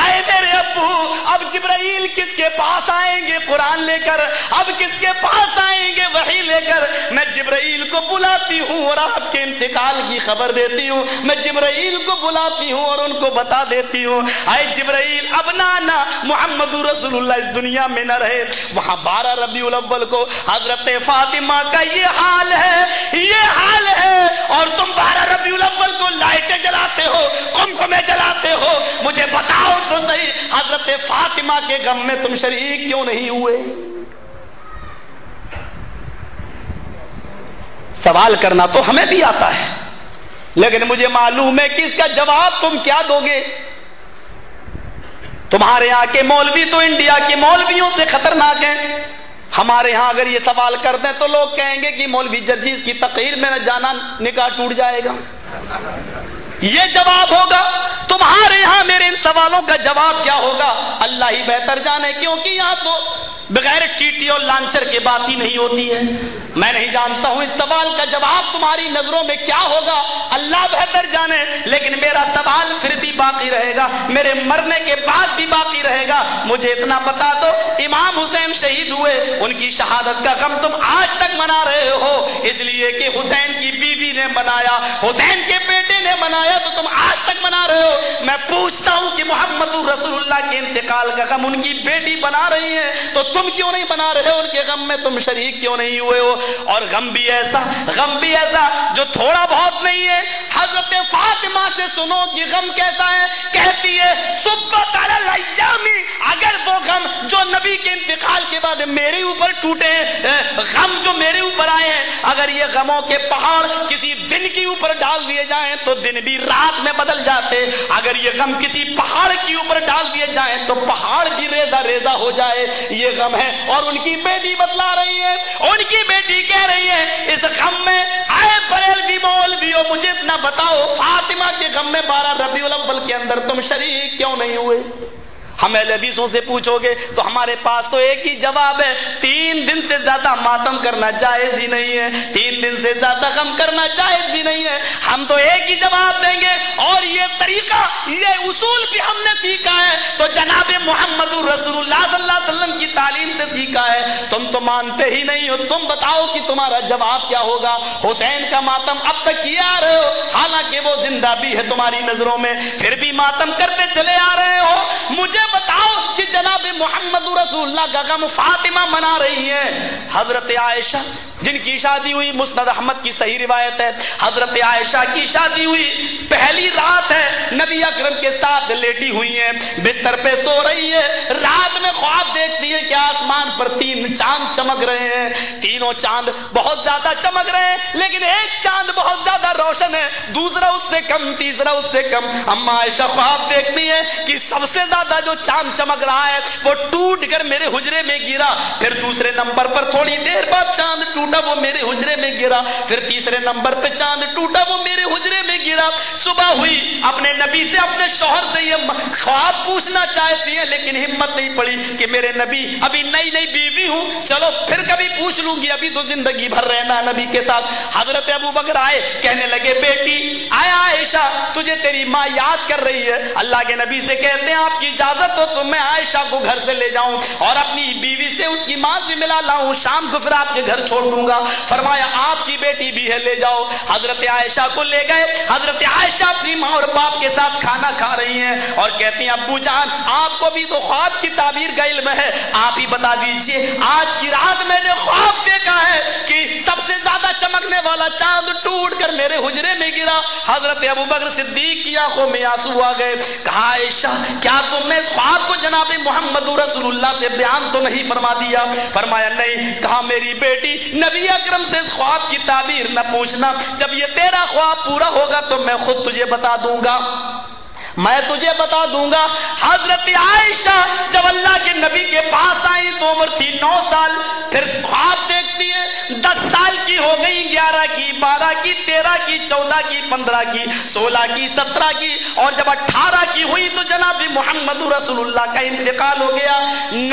آئے میرے ابو, اب جبرائیل کس کے پاس آئیں گے قرآن لے کر, اب کس کے پاس آئیں گے وحی لے کر. میں جبرائیل کو بلاتی ہوں اور آپ کے انتقال کی خبر دیتی ہوں, میں جبرائیل کو بلاتی ہوں اور ان کو بتا دیتی ہوں آئے جبرائیل اب نانا محمد رسول اللہ اس دنیا میں نہ رہے. وہاں 12 ربیع الاول کو حضرت فاطمہ کا یہ حال ہے, یہ حال ہے, اور تم 12 ربیع الاول کو لائٹیں جلاتے ہو, قمقمے جلاتے ہو. مجھے بتاؤ تو صحیح, حضرت فاطمہ کے غم میں تم شریک کیوں نہیں ہوئے؟ سوال کرنا تو ہمیں بھی آتا ہے, لیکن مجھے معلوم ہے کہ اس کا جواب تم کیا دو گے. تمہارے یہاں کے مولوی تو انڈیا کے مولویوں سے خطرناک ہیں. ہمارے یہاں اگر یہ سوال کر دیں تو لوگ کہیں گے کہ مولوی جرجیز کی تقریر میں نہ جانا نکاح ٹوٹ جائے گا. یہ جواب ہوگا. تمہارے یہاں میرے ان سوالوں کا جواب کیا ہوگا اللہ ہی بہتر جانے, کیونکہ یہاں تو بغیر ٹیٹی اور لانچر کے بات ہی نہیں ہوتی ہے. میں نہیں جانتا ہوں اس سوال کا جواب تمہاری نظروں میں کیا ہوگا, اللہ بہتر جانے. لیکن میرا سوال پھر بھی باقی رہے گا, میرے مرنے کے بعد بھی باقی رہے گا. مجھے اتنا بتا دو, امام حسین شہید ہوئے, ان کی شہادت کا غم تم آج تک منا رہے ہو اس لیے کہ حسین کی بیوی نے منایا, حسین کے بیٹے نے منایا, تو تم آج تک منا رہے ہو. میں پوچھتا ہوں کہ محمد رسول اللہ کے انتقال کا غم ان کی بیٹی بنا رہی ہے, تو تم کیوں نہیں بنا رہے ہو, ان کے غم میں تم شریک کیوں نہیں ہوئے ہو؟ اور غم بھی ایسا جو تھوڑا بہت نہیں ہے. حضرت فاطمہ سے سنو کہ غم کیسا ہے. کہتی ہے صبت علی الایام, اگر وہ غم جو نبی کے انتقال کے بعد میرے اوپر ٹوٹے ہیں, غم جو میرے اوپر آئے ہیں, اگر یہ غموں کے پہاڑ کسی دن کے اوپر ڈال دیے جائیں تو دن بھی رات میں بدل جاتے. اگر یہ غم کسی پہاڑ کے اوپر ڈال دیے جائیں تو پہاڑ بھی ریزہ ریزہ ہو جائے. یہ غم ہے. اور ان کی بیٹی بتلا رہی ہے, ان کی بیٹی کہہ رہی ہے اس غم میں آئے بریلوی مولویو, مجھے اتنا بتاؤ فاطمہ کے غم میں 12 ربیع الاول کے اندر تم شریک کیوں نہیں ہوئے؟ ہم اہل حدیثوں سے پوچھو گے تو ہمارے پاس تو ایک ہی جواب ہے, 3 دن سے زیادہ ماتم کرنا جائز ہی نہیں ہے, 3 دن سے زیادہ غم کرنا جائز بھی نہیں ہے. ہم تو ایک ہی جواب دیں گے, اور یہ طریقہ, یہ اصول بھی ہم نے سیکھا ہے تو جناب محمد رسول اللہ صلی اللہ علیہ وسلم کی تعلیم سے سیکھا ہے. تم تو مانتے ہی نہیں ہو. تم بتاؤ کہ تمہارا جواب کیا ہوگا. حسین کا ماتم اب تک کیے آ رہے ہو, حالانکہ وہ زندہ بھی ہے تمہاری نظروں میں, پھر بھی ماتم کرتے چلے آ رہے ہو. مجھے بتاؤ کہ جناب محمد رسول اللہ کا غم فاطمہ منا رہی ہے. حضرت عائشہ جن کی شادی ہوئی, مسند احمد کی صحیح روایت ہے, حضرت عائشہ کی شادی ہوئی, پہلی رات ہے, نبی اکرم کے ساتھ لیٹی ہوئی ہیں, بستر پہ سو رہی ہے. رات میں خواب دیکھتی ہے کہ آسمان پر 3 چاند چمک رہے ہیں. تینوں چاند بہت زیادہ چمک رہے ہیں, لیکن ایک چاند بہت زیادہ روشن ہے, دوسرا اس سے کم, تیسرا اس سے کم. اما عائشہ خواب دیکھتی ہے کہ سب سے زیادہ جو چاند چمک رہا ہے وہ ٹوٹ کر میرے حجرے میں گرا, پھر دوسرے نمبر پر تھوڑی دیر بعد چاند ٹوٹا, وہ میرے حجرے میں گرا, پھر تیسرے نمبر پہ چاند ٹوٹا, وہ میرے حجرے میں گرا. صبح ہوئی, اپنے نبی سے, اپنے شوہر سے یہ خواب پوچھنا چاہتی ہے, لیکن ہمت نہیں پڑی کہ میرے نبی, ابھی نئی نئی بیوی ہوں, چلو پھر کبھی پوچھ لوں گی, ابھی تو زندگی بھر رہنا نبی کے ساتھ. حضرت ابو بکر آئے, کہنے لگے بیٹی, آیا عائشہ عائشہ تجھے تیری ماں یاد کر رہی ہے. اللہ کے نبی سے کہتے ہیں آپ کی اجازت ہو تو میں عائشہ کو گھر سے لے جاؤں اور اپنی بیوی سے اس کی ماں سے ملا لاؤں, شام کو پھر آپ کے گھر چھوڑ دوں گا. فرمایا آپ کی بیٹی بھی ہے, لے جاؤ. حضرت عائشہ کو لے گئے. حضرت عائشہ اپنی ماں اور باپ کے ساتھ کھانا کھا رہی ہیں اور کہتی ہیں ابو جان آپ کو بھی تو خواب کی تعبیر کا علم ہے, آپ ہی بتا دیجئے آج کی رات میں نے خواب دیکھا ہے کہ سب سے زیادہ چمکنے والا چاند ٹوٹ کر میرے حجرے میں گرا. حضرت ابو بکر صدیق کی آنکھوں میں آنسو آ گئے. کہا عائشہ کیا تم نے اس خواب کو جناب محمد رسول اللہ سے بیان تو نہیں فرما دیا؟ فرمایا نہیں. کہا میری بیٹی نبی اکرم سے اس خواب کی تعبیر نہ پوچھنا, جب یہ تیرا خواب پورا ہوگا تو میں خود تجھے بتا دوں گا, میں تجھے بتا دوں گا. حضرت عائشہ جب اللہ کے نبی کے پاس آئی تو عمر تھی 9 سال. پھر خواب دیکھتی ہے 10 سال کی ہو گئی, 11 کی, 12 کی, 13 کی, 14 کی, 15 کی, 16 کی, 17 کی, اور جب 18 کی ہوئی تو جناب محمد رسول اللہ کا انتقال ہو گیا.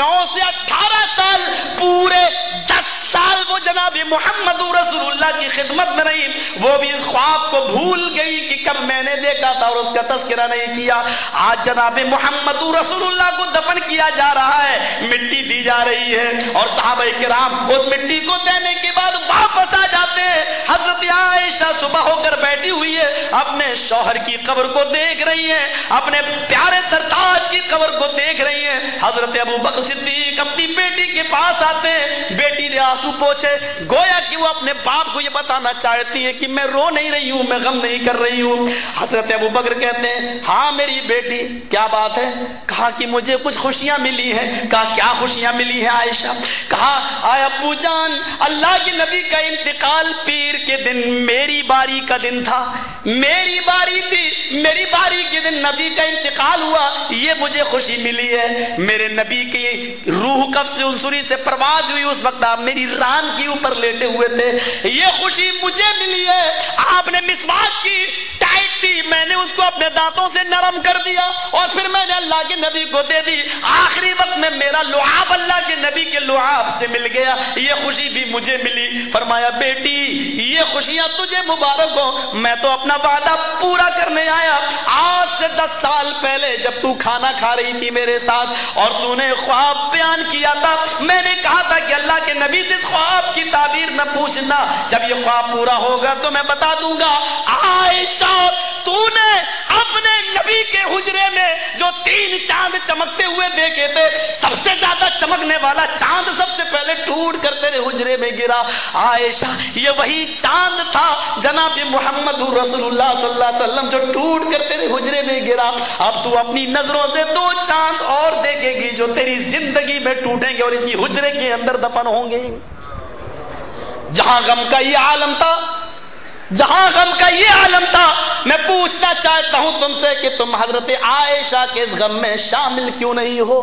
9 سے 18 سال پورے 10 سال وہ جناب محمد رسول اللہ کی خدمت میں رہی. وہ بھی اس خواب کو بھول گئی کہ کب میں نے دیکھا تھا اور اس کا تذکرہ نہیں کیا. آج جناب محمد رسول اللہ کو دفن کیا جا رہا ہے, مٹی دی جا رہی ہے اور صحابہ کرام اس مٹی کو دینے کے بعد واپس آ جاتے ہیں. حضرت عائشہ صبح ہو کر بیٹھی ہوئی ہے, اپنے شوہر کی قبر کو دیکھ رہی ہیں, اپنے پیارے سرتاج کی قبر کو دیکھ رہی ہیں. حضرت ابو بکر صدیق اپنی بیٹی کے پاس آتے ہیں, بیٹی نے آنسو پوچھے, گویا کہ وہ اپنے باپ کو یہ بتانا چاہتی ہیں کہ میں رو نہیں رہی ہوں, میں غم نہیں کر رہی ہوں. حضرت ابو بکر کہتے ہیں ہاں میری بیٹی کیا بات ہے؟ کہا کہ مجھے کچھ خوشیاں ملی ہیں. کہا کیا خوشیاں ملی ہیں عائشہ؟ کہا آئے ابو جان اللہ کے نبی کا انتقال پیر کے دن میری باری کا دن تھا, میری باری تھی, میری باری کے دن نبی کا انتقال ہوا, یہ مجھے خوشی ملی ہے. میرے نبی کی روح قبض سے انصری سے پرواز ہوئی, اس وقت آپ میری ران کے اوپر لیٹے ہوئے تھے, یہ خوشی مجھے ملی ہے. آپ نے مسواک کی ٹائٹ تھی, میں نے اس کو اپنے دانتوں سے نرم کر دیا اور پھر میں نے اللہ کے نبی کو دے دی. آخری وقت میں میرا لعاب اللہ کے نبی کے لعاب سے مل گیا, یہ خوشی بھی مجھے ملی. فرمایا بیٹی یہ خوشیاں تجھے مبارک ہو, میں تو اپنا وعدہ پورا کرنے آیا. آج سے 10 سال پہلے جب تو کھانا کھا رہی تھی میرے ساتھ اور تو نے خواب بیان کیا تھا, میں نے کہا تھا کہ اللہ کے نبی سے خواب کی تعبیر نہ پوچھنا, جب یہ خواب پورا ہوگا تو میں بتا دوں گا. عائشہ تو نے اپنے نبی کے حجرے میں جو 3 چاند چمکتے ہوئے دیکھے تھے, سب سے زیادہ چمکنے والا چاند سب سے پہلے ٹوٹ کر تیرے حجرے میں گرا. عائشہ یہ وہی چاند تھا جناب محمد رسول اللہ صلی اللہ علیہ وسلم جو ٹوٹ کر تیرے حجرے میں گرا. اب تو اپنی نظروں سے 2 چاند اور دیکھے گی جو تیری زندگی میں ٹوٹیں گے اور اسی حجرے کے اندر دفن ہوں گے. جہاں غم کا یہ عالم تھا, جہاں غم کا یہ عالم تھا, میں پوچھنا چاہتا ہوں تم سے کہ تم حضرت عائشہ کے اس غم میں شامل کیوں نہیں ہو؟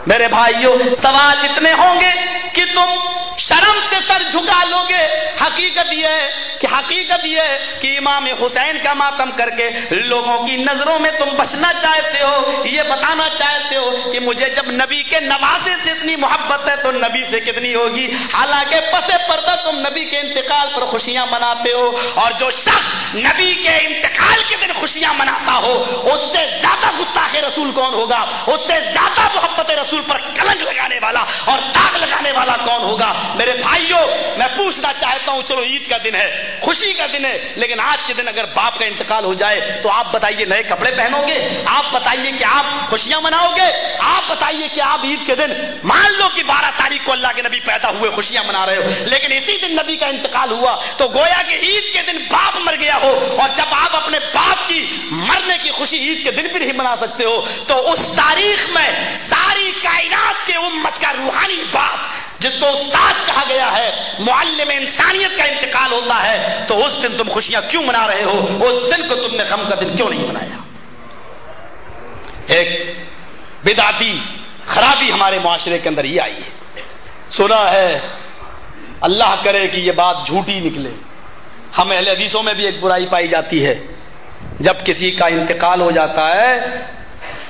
میرے بھائیوں سوال اتنے ہوں گے کہ تم شرم سے سر جھکا لو گے. حقیقت یہ ہے کہ امام حسین کا ماتم کر کے لوگوں کی نظروں میں تم بچنا چاہتے ہو, یہ بتانا چاہتے ہو کہ مجھے جب نبی کے نوازے سے اتنی محبت ہے تو نبی سے کتنی ہوگی. حالانکہ پس پردہ تم نبی کے انتقال پر خوشیاں مناتے ہو, اور جو شخص نبی کے انتقال کے دن خوشیاں مناتا ہو اس سے زیادہ گستاخ رسول کون ہوگا؟ اس سے زیادہ محبت رسول پر کلنک لگانے والا اور داغ لگانے والا کون ہوگا؟ میرے بھائیوں میں پوچھنا چاہتا ہوں, چلو عید کا دن ہے, خوشی کا دن ہے, لیکن آج کے دن اگر باپ کا انتقال ہو جائے تو آپ بتائیے نئے کپڑے پہنو گے؟ آپ بتائیے کہ آپ خوشیاں مناؤ گے؟ آپ بتائیے کہ آپ عید کے دن, مان لو کہ 12 تاریخ کو اللہ کے نبی پیدا ہوئے, خوشیاں منا رہے ہو, لیکن اسی دن نبی کا انتقال ہوا تو گویا کہ عید کے دن باپ مر گیا ہو, اور جب آپ اپنے باپ کی مرنے کی خوشی عید کے دن بھی نہیں منا سکتے ہو تو اس تاریخ میں ساری کائنات کے امت کا روحانی باپ جس کو استاد کہا گیا ہے, معلم انسانیت کا انتقال ہوتا ہے, تو اس دن تم خوشیاں کیوں منا رہے ہو؟ اس دن کو تم نے غم کا دن کیوں نہیں منایا؟ ایک بدعتی خرابی ہمارے معاشرے کے اندر یہ آئی ہے, سنا ہے, اللہ کرے کہ یہ بات جھوٹی نکلے, ہم اہل حدیثوں میں بھی ایک برائی پائی جاتی ہے, جب کسی کا انتقال ہو جاتا ہے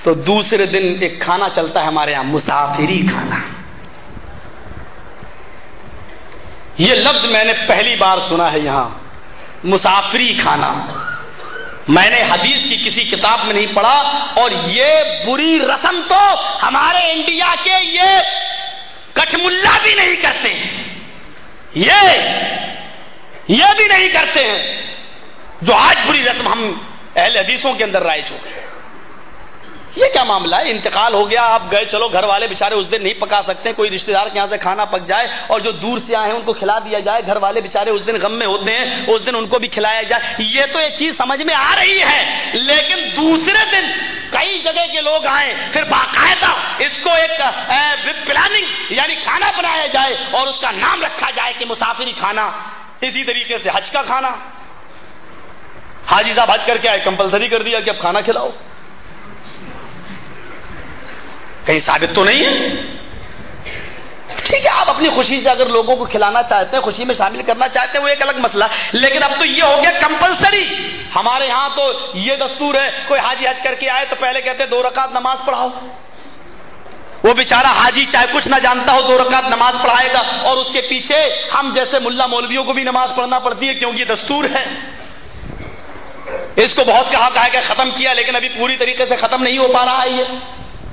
تو دوسرے دن ایک کھانا چلتا ہے ہمارے یہاں, مسافری کھانا. یہ لفظ میں نے پہلی بار سنا ہے یہاں, مسافری کھانا. میں نے حدیث کی کسی کتاب میں نہیں پڑھا. اور یہ بری رسم تو ہمارے انڈیا کے یہ کٹھ ملا بھی نہیں کرتے ہیں, یہ بھی نہیں کرتے ہیں, جو آج بری رسم ہم اہل حدیثوں کے اندر رائج ہو گئے. یہ کیا معاملہ ہے؟ انتقال ہو گیا, آپ گئے, چلو گھر والے بےچارے اس دن نہیں پکا سکتے, کوئی رشتہ دار کے یہاں سے کھانا پک جائے اور جو دور سے آئے ہیں ان کو کھلا دیا جائے. گھر والے بےچارے اس دن غم میں ہوتے ہیں, اس دن ان کو بھی کھلایا جائے. یہ تو ایک چیز سمجھ میں آ رہی ہے, لیکن دوسرے دن کئی جگہ کے لوگ آئیں, پھر باقاعدہ اس کو ایک وتھ پلاننگ یعنی کھانا بنایا جائے اور اس کا نام رکھا جائے کہ مسافری کھانا. اسی طریقے سے حج کا کھانا, حاجی صاحب حج کر کے آئے, کمپلسری کر دیا کہ اب کھانا کھلاؤ. کہیں ثابت تو نہیں ہے. ٹھیک ہے, آپ اپنی خوشی سے اگر لوگوں کو کھلانا چاہتے ہیں, خوشی میں شامل کرنا چاہتے ہیں, وہ ایک الگ مسئلہ. لیکن اب تو یہ ہو گیا کمپلسری. ہمارے ہاں تو یہ دستور ہے, کوئی حاجی حج کر کے آئے تو پہلے کہتے ہیں 2 رکعت نماز پڑھاؤ. وہ بیچارہ حاجی چاہے کچھ نہ جانتا ہو 2 رکعت نماز پڑھائے گا, اور اس کے پیچھے ہم جیسے ملا مولویوں کو بھی نماز پڑھنا پڑتی ہے کیونکہ یہ دستور ہے. اس کو بہت کہا کہ ختم کیا, لیکن ابھی پوری طریقے سے ختم نہیں ہو پا رہا ہے.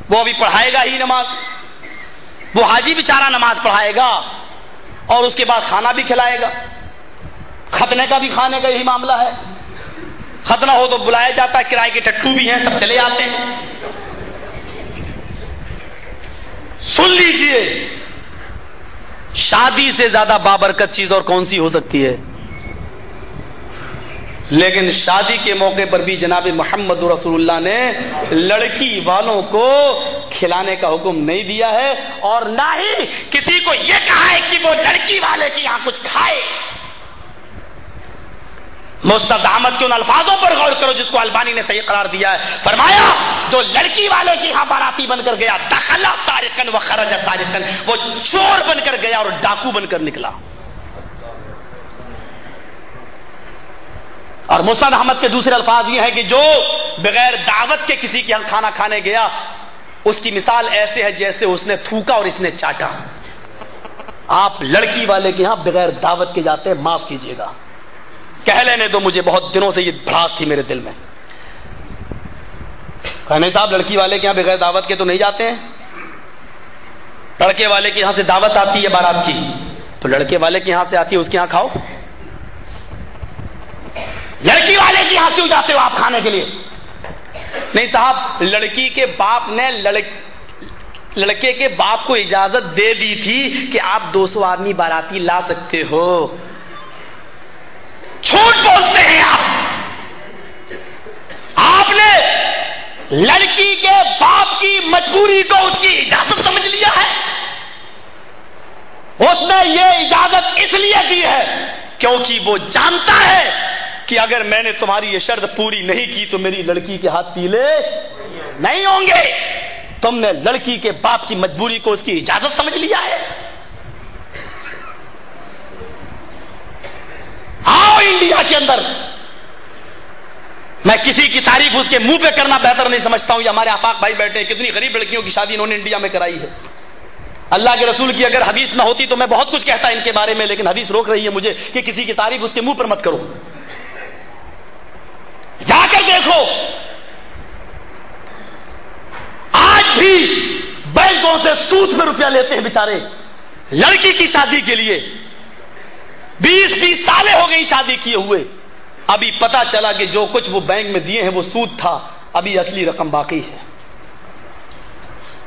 وہ ابھی پڑھائے گا ہی نماز. وہ حاجی بیچارہ نماز پڑھائے گا اور اس کے بعد کھانا بھی کھلائے گا. ختنے کا بھی کھانے کا یہی معاملہ ہے. ختنہ ہو تو بلایا جاتا ہے, کرائے کے ٹٹو بھی ہیں, سب چلے آتے ہیں. سن لیجئے, شادی سے زیادہ بابرکت چیز اور کون سی ہو سکتی ہے؟ لیکن شادی کے موقع پر بھی جناب محمد رسول اللہ نے لڑکی والوں کو کھلانے کا حکم نہیں دیا ہے, اور نہ ہی کسی کو یہ کہا ہے کہ وہ لڑکی والے کے یہاں کچھ کھائے. مستد احمد کے ان الفاظوں پر غور کرو جس کو البانی نے صحیح قرار دیا ہے. فرمایا جو لڑکی والے کے یہاں باراتی بن کر گیا, دخل سارقا وخرج سارقا, وہ چور بن کر گیا اور ڈاکو بن کر نکلا. اور مسند احمد کے دوسرے الفاظ یہ ہے کہ جو بغیر دعوت کے کسی کے یہاں کھانا کھانے گیا, اس کی مثال ایسے ہے جیسے اس نے تھوکا اور اس نے چاٹا. آپ لڑکی والے کے یہاں بغیر دعوت کے جاتے ہیں, معاف کیجیے گا, کہہ لینے دو, مجھے بہت دنوں سے یہ بھڑاس تھی میرے دل میں. کہنے صاحب لڑکی والے کے یہاں بغیر دعوت کے تو نہیں جاتے ہیں, لڑکے والے کے یہاں سے دعوت آتی ہے بارات کی, تو لڑکے والے کے یہاں سے آتی ہے اس کے یہاں کھاؤ. لڑکی والے کے یہاں کیوں جاتے ہو آپ کھانے کے لیے؟ نہیں صاحب, لڑکی کے باپ نے لڑکے کے باپ کو اجازت دے دی تھی کہ آپ 200 آدمی باراتی لا سکتے ہو. جھوٹ بولتے ہیں آپ نے لڑکی کے باپ کی مجبوری کو اس کی اجازت سمجھ لیا ہے. اس نے یہ اجازت اس لیے دی ہے کیونکہ وہ جانتا ہے کہ اگر میں نے تمہاری یہ شرط پوری نہیں کی تو میری لڑکی کے ہاتھ پیلے نہیں ہوں گے. تم نے لڑکی کے باپ کی مجبوری کو اس کی اجازت سمجھ لیا ہے. آؤ انڈیا کے اندر, میں کسی کی تعریف اس کے منہ پہ کرنا بہتر نہیں سمجھتا ہوں. یہ ہمارے آفاق بھائی بیٹھے ہیں, کتنی غریب لڑکیوں کی شادی انہوں نے انڈیا میں کرائی ہے. اللہ کے رسول کی اگر حدیث نہ ہوتی تو میں بہت کچھ کہتا ان کے بارے میں, لیکن حدیث روک رہی ہے مجھے کہ کسی کی تعریف اس کے منہ پر مت کرو. جا کر دیکھو, آج بھی بینکوں سے سود میں روپیہ لیتے ہیں بیچارے لڑکی کی شادی کے لیے. 20 سالیں ہو گئی شادی کیے ہوئے, ابھی پتا چلا کہ جو کچھ وہ بینک میں دیے ہیں وہ سود تھا, ابھی اصلی رقم باقی ہے.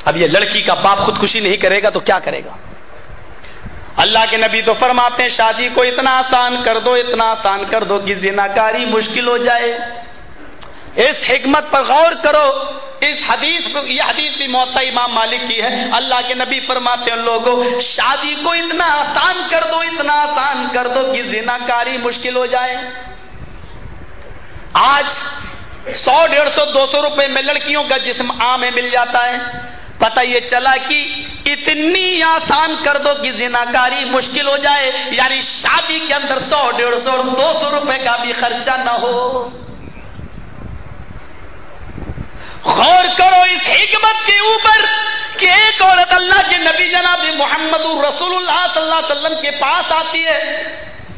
اب یہ لڑکی کا باپ خودکشی نہیں کرے گا تو کیا کرے گا؟ اللہ کے نبی تو فرماتے ہیں شادی کو اتنا آسان کر دو, اتنا آسان کر دو کہ زناکاری مشکل ہو جائے. اس حکمت پر غور کرو. اس حدیث کو, یہ حدیث بھی موطا امام مالک کی ہے. اللہ کے نبی فرماتے ہیں لوگوں شادی کو اتنا آسان کر دو, اتنا آسان کر دو کہ زناکاری مشکل ہو جائے. آج 100, 150, 200 روپے میں لڑکیوں کا جسم عام مل جاتا ہے. پتہ یہ چلا کہ اتنی آسان کر دو کہ زناکاری مشکل ہو جائے, یعنی شادی کے اندر 100, 150, 200 روپے کا بھی خرچہ نہ ہو. غور کرو اس حکمت کے اوپر کہ ایک عورت اللہ کے نبی جناب محمد رسول اللہ صلی اللہ علیہ وسلم کے پاس آتی ہے,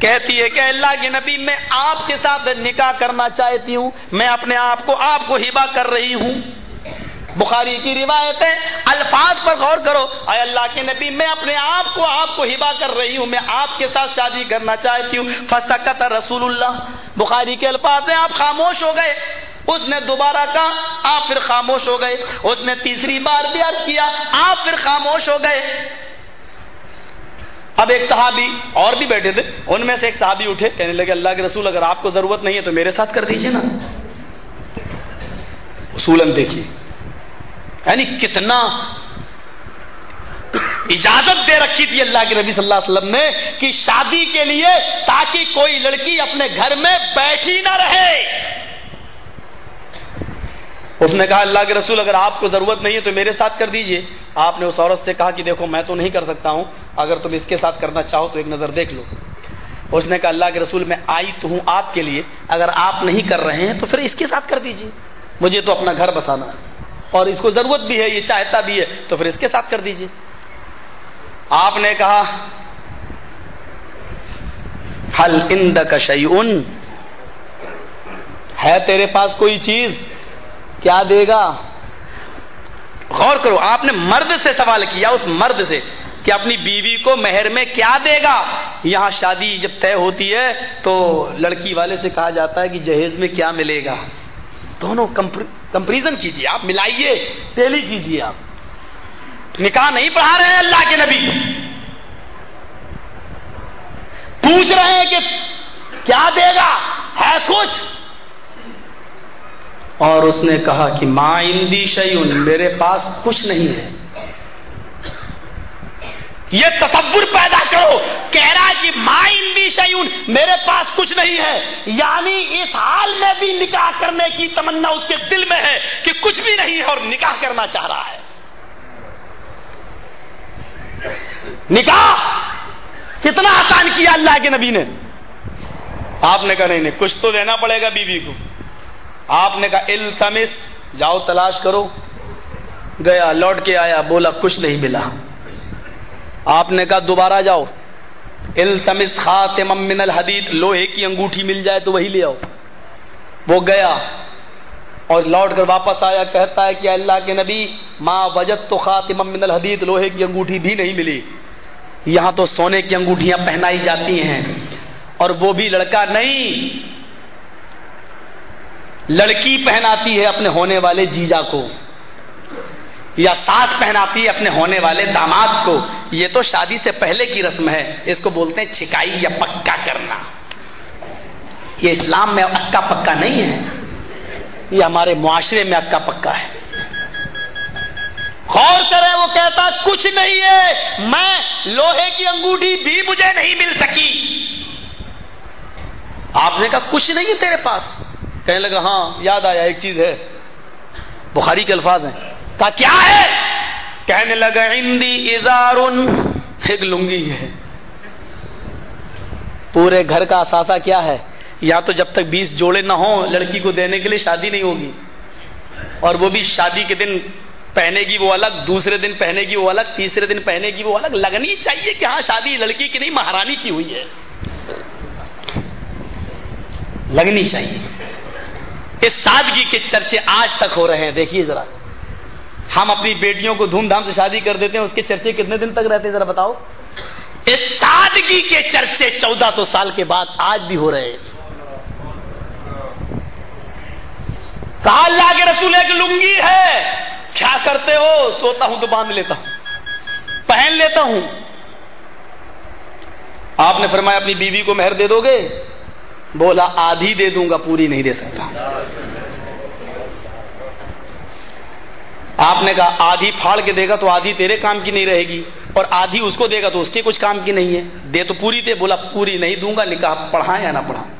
کہتی ہے کہ اللہ کے نبی میں آپ کے ساتھ نکاح کرنا چاہتی ہوں، میں اپنے آپ کو ہبہ کر رہی ہوں۔ بخاری کی روایت ہے، الفاظ پر غور کرو، اے اللہ کے نبی میں اپنے آپ کو ہبہ کر رہی ہوں، میں آپ کے ساتھ شادی کرنا چاہتی ہوں۔ فسکت رسول اللہ، بخاری کے الفاظ ہیں آپ خاموش ہو گئے۔ اس نے دوبارہ کہا، آپ پھر خاموش ہو گئے۔ اس نے تیسری بار بھی عرض کیا، آپ پھر خاموش ہو گئے۔ اب ایک صحابی اور بھی بیٹھے تھے، ان میں سے ایک صحابی اٹھے، کہنے لگے اللہ کے رسول اگر آپ کو ضرورت نہیں ہے تو میرے ساتھ کر دیجئے نا۔ اصولاً دیکھیے یعنی کتنا اجازت دے رکھی تھی اللہ کے نبی صلی اللہ علیہ وسلم نے کہ شادی کے لیے تاکہ کوئی لڑکی اپنے گھر میں بیٹھی نہ رہے۔ اس نے کہا اللہ کے رسول اگر آپ کو ضرورت نہیں ہے تو میرے ساتھ کر دیجئے۔ آپ نے اس عورت سے کہا کہ دیکھو میں تو نہیں کر سکتا ہوں، اگر تم اس کے ساتھ کرنا چاہو تو ایک نظر دیکھ لو۔ اس نے کہا اللہ کے رسول میں آئی تو ہوں آپ کے لیے، اگر آپ نہیں کر رہے ہیں تو پھر اس کے ساتھ کر دیجئے، مجھے تو اپنا گھر بسانا ہے اور اس کو ضرورت بھی ہے، یہ چاہتا بھی ہے، تو پھر اس کے ساتھ کر دیجئے۔ آپ نے کہا حل عندک شیء، ہے تیرے پاس کوئی چیز، کیا دے گا؟ غور کرو، آپ نے مرد سے سوال کیا، اس مرد سے کہ اپنی بیوی کو مہر میں کیا دے گا۔ یہاں شادی جب طے ہوتی ہے تو لڑکی والے سے کہا جاتا ہے کہ جہیز میں کیا ملے گا۔ دونوں کمپریزن کیجئے، آپ ملائیے، ٹیلی کیجئے۔ آپ نکاح نہیں پڑھا رہے ہیں اللہ کے نبی، پوچھ رہے ہیں کہ کیا دے گا، ہے کچھ؟ اور اس نے کہا کہ ما عندی شیء، میرے پاس کچھ نہیں ہے۔ یہ تصور پیدا کرو، کہہ رہا ہے کہ ما عندی شیء، میرے پاس کچھ نہیں ہے، یعنی اس حال میں بھی نکاح کرنے کی تمنا اس کے دل میں ہے کہ کچھ بھی نہیں ہے اور نکاح کرنا چاہ رہا ہے۔ نکاح کتنا آسان کیا اللہ کے نبی نے۔ آپ نے کہا نہیں نہیں کچھ تو دینا پڑے گا بیوی کو۔ آپ نے کہا التمس، جاؤ تلاش کرو۔ گیا، لوٹ کے آیا، بولا کچھ نہیں ملا۔ آپ نے کہا دوبارہ جاؤ، التمس خاتما من الحدید، لوہے کی انگوٹھی مل جائے تو وہی لے آؤ۔ وہ گیا اور لوٹ کر واپس آیا، کہتا ہے کہ اللہ کے نبی ما وجدت خاتما من الحدید، لوہے کی انگوٹھی بھی نہیں ملی، یہاں تو سونے کی انگوٹھیاں پہنائی جاتی ہیں، اور وہ بھی لڑکا نہیں لڑکی پہناتی ہے اپنے ہونے والے جیجا کو، یا ساس پہناتی ہے اپنے ہونے والے داماد کو۔ یہ تو شادی سے پہلے کی رسم ہے، اس کو بولتے ہیں چھکائی یا پکا کرنا۔ یہ اسلام میں اکا پکا نہیں ہے، یہ ہمارے معاشرے میں اکا پکا ہے۔ غور کریں، وہ کہتا کچھ نہیں ہے، میں لوہے کی انگوٹھی بھی مجھے نہیں مل سکی۔ آپ نے کہا کچھ نہیں ہے تیرے پاس؟ کہنے لگا ہاں یاد آیا ایک چیز ہے، بخاری کے الفاظ ہیں۔ کہا کیا ہے؟ کہنے لگا عندی ازار، ایک لنگی ہے۔ پورے گھر کا اثاثہ کیا ہے؟ یا تو جب تک 20 جوڑے نہ ہوں لڑکی کو دینے کے لیے شادی نہیں ہوگی، اور وہ بھی شادی کے دن پہنے گی وہ الگ، دوسرے دن پہنے گی وہ الگ، تیسرے دن پہنے گی وہ الگ۔ لگنی چاہیے کہ ہاں شادی لڑکی کی نہیں مہارانی کی ہوئی ہے، لگنی چاہیے۔ اس سادگی کے چرچے آج تک ہو رہے ہیں۔ دیکھیے ذرا، ہم اپنی بیٹیوں کو دھوم دھام سے شادی کر دیتے ہیں، اس کے چرچے کتنے دن تک رہتے ہیں ذرا بتاؤ؟ اس سادگی کے چرچے 1400 سال کے بعد آج بھی ہو رہے ہیں۔ کہا اللہ کے رسول ایک لنگی ہے، کیا کرتے ہو؟ سوتا ہوں تو باندھ لیتا ہوں، پہن لیتا ہوں۔ آپ نے فرمایا اپنی بیوی کو مہر دے دو گے؟ بولا آدھی دے دوں گا، پوری نہیں دے سکتا۔ آپ نے کہا آدھی پھاڑ کے دے گا تو آدھی تیرے کام کی نہیں رہے گی، اور آدھی اس کو دے گا تو اس کے کچھ کام کی نہیں ہے، دے تو پوری دے۔ بولا پوری نہیں دوں گا، نکاح پڑھائیں یا نہ پڑھائیں،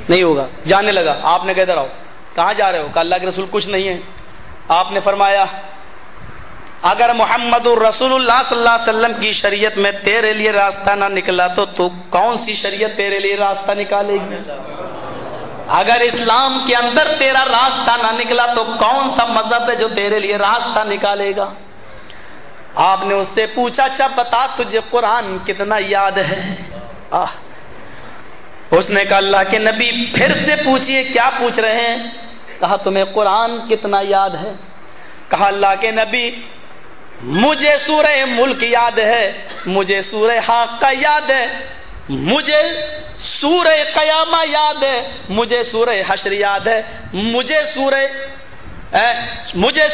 نہیں ہوگا۔ جانے لگا۔ آپ نے کہا ادھر آؤ، کہاں جا رہے ہو؟ کہا اللہ کے رسول کچھ نہیں ہے۔ آپ نے فرمایا اگر محمد الرسول اللہ صلی اللہ علیہ وسلم کی شریعت میں تیرے لیے راستہ نہ نکلا تو کون سی شریعت تیرے لیے راستہ نکالے گی؟ اگر اسلام کے اندر تیرا راستہ نہ نکلا تو کون سا مذہب ہے جو تیرے لیے راستہ نکالے گا؟ آپ نے اس سے پوچھا اچھا بتا تجھے قرآن کتنا یاد ہے؟ اس نے کہا اللہ کے نبی پھر سے پوچھئے کیا پوچھ رہے ہیں؟ کہا تمہیں قرآن کتنا یاد ہے؟ کہا اللہ کے نبی مجھے سورہ ملک یاد ہے، مجھے سورہ حاقہ یاد ہے، مجھے سورہ قیامہ یاد ہے، مجھے سورہ حشر یاد ہے، مجھے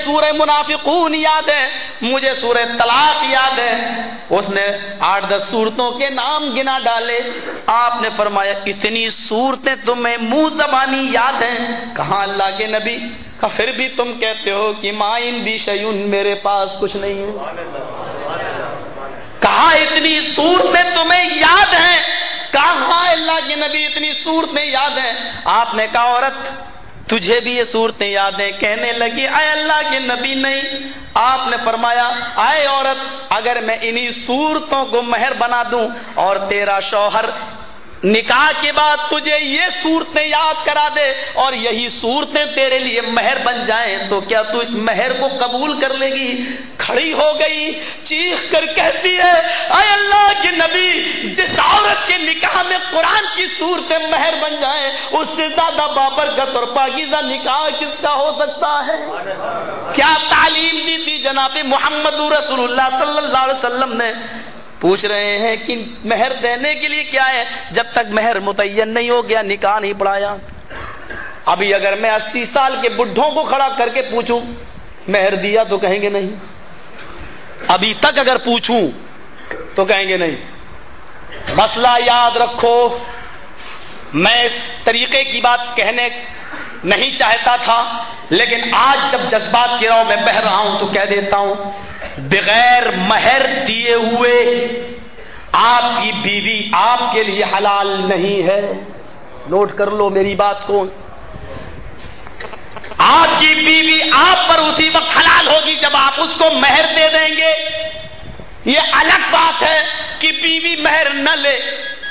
سورہ منافقون یاد ہے، مجھے سورہ طلاق یاد ہے۔ اس نے 8-10 سورتوں کے نام گنا ڈالے۔ آپ نے فرمایا اتنی سورتیں تمہیں منہ زبانی یاد ہیں؟ کہاں اللہ کے نبی؟ کہ پھر بھی تم کہتے ہو کہ ما عندی شیء، میرے پاس کچھ نہیں ہے۔ کہاں اتنی صورتیں تمہیں یاد ہیں؟ کہاں اللہ کے نبی اتنی صورتیں یاد ہیں؟ آپ نے کہا عورت تجھے بھی یہ صورتیں یاد ہیں؟ کہنے لگی اے اللہ کے نبی نہیں۔ آپ نے فرمایا اے عورت اگر میں انہی صورتوں کو مہر بنا دوں اور تیرا شوہر نکاح کے بعد تجھے یہ صورتیں یاد کرا دے اور یہی صورتیں تیرے لیے مہر بن جائیں تو کیا تو اس مہر کو قبول کر لے گی؟ کھڑی ہو گئی، چیخ کر کہتی ہے اے اللہ کے نبی جس عورت کے نکاح میں قرآن کی صورتیں مہر بن جائیں اس سے زیادہ بابرکت اور پاکیزہ نکاح کس کا ہو سکتا ہے؟ کیا تعلیم دی تھی جناب محمد رسول اللہ صلی اللہ علیہ وسلم نے؟ پوچھ رہے ہیں کہ مہر دینے کے لیے کیا ہے؟ جب تک مہر متعین نہیں ہو گیا نکاح نہیں پڑھایا۔ ابھی اگر میں 80 سال کے بڈھوں کو کھڑا کر کے پوچھوں مہر دیا تو کہیں گے نہیں، ابھی تک اگر پوچھوں تو کہیں گے نہیں۔ مسئلہ یاد رکھو، میں اس طریقے کی بات کہنے نہیں چاہتا تھا لیکن آج جب جذبات کی راہ میں بہہ رہا ہوں تو کہہ دیتا ہوں، بغیر مہر دیے ہوئے آپ کی بیوی آپ کے لیے حلال نہیں ہے۔ نوٹ کر لو میری بات کو، آپ کی بیوی آپ پر اسی وقت حلال ہوگی جب آپ اس کو مہر دے دیں گے۔ یہ الگ بات ہے کہ بیوی مہر نہ لے،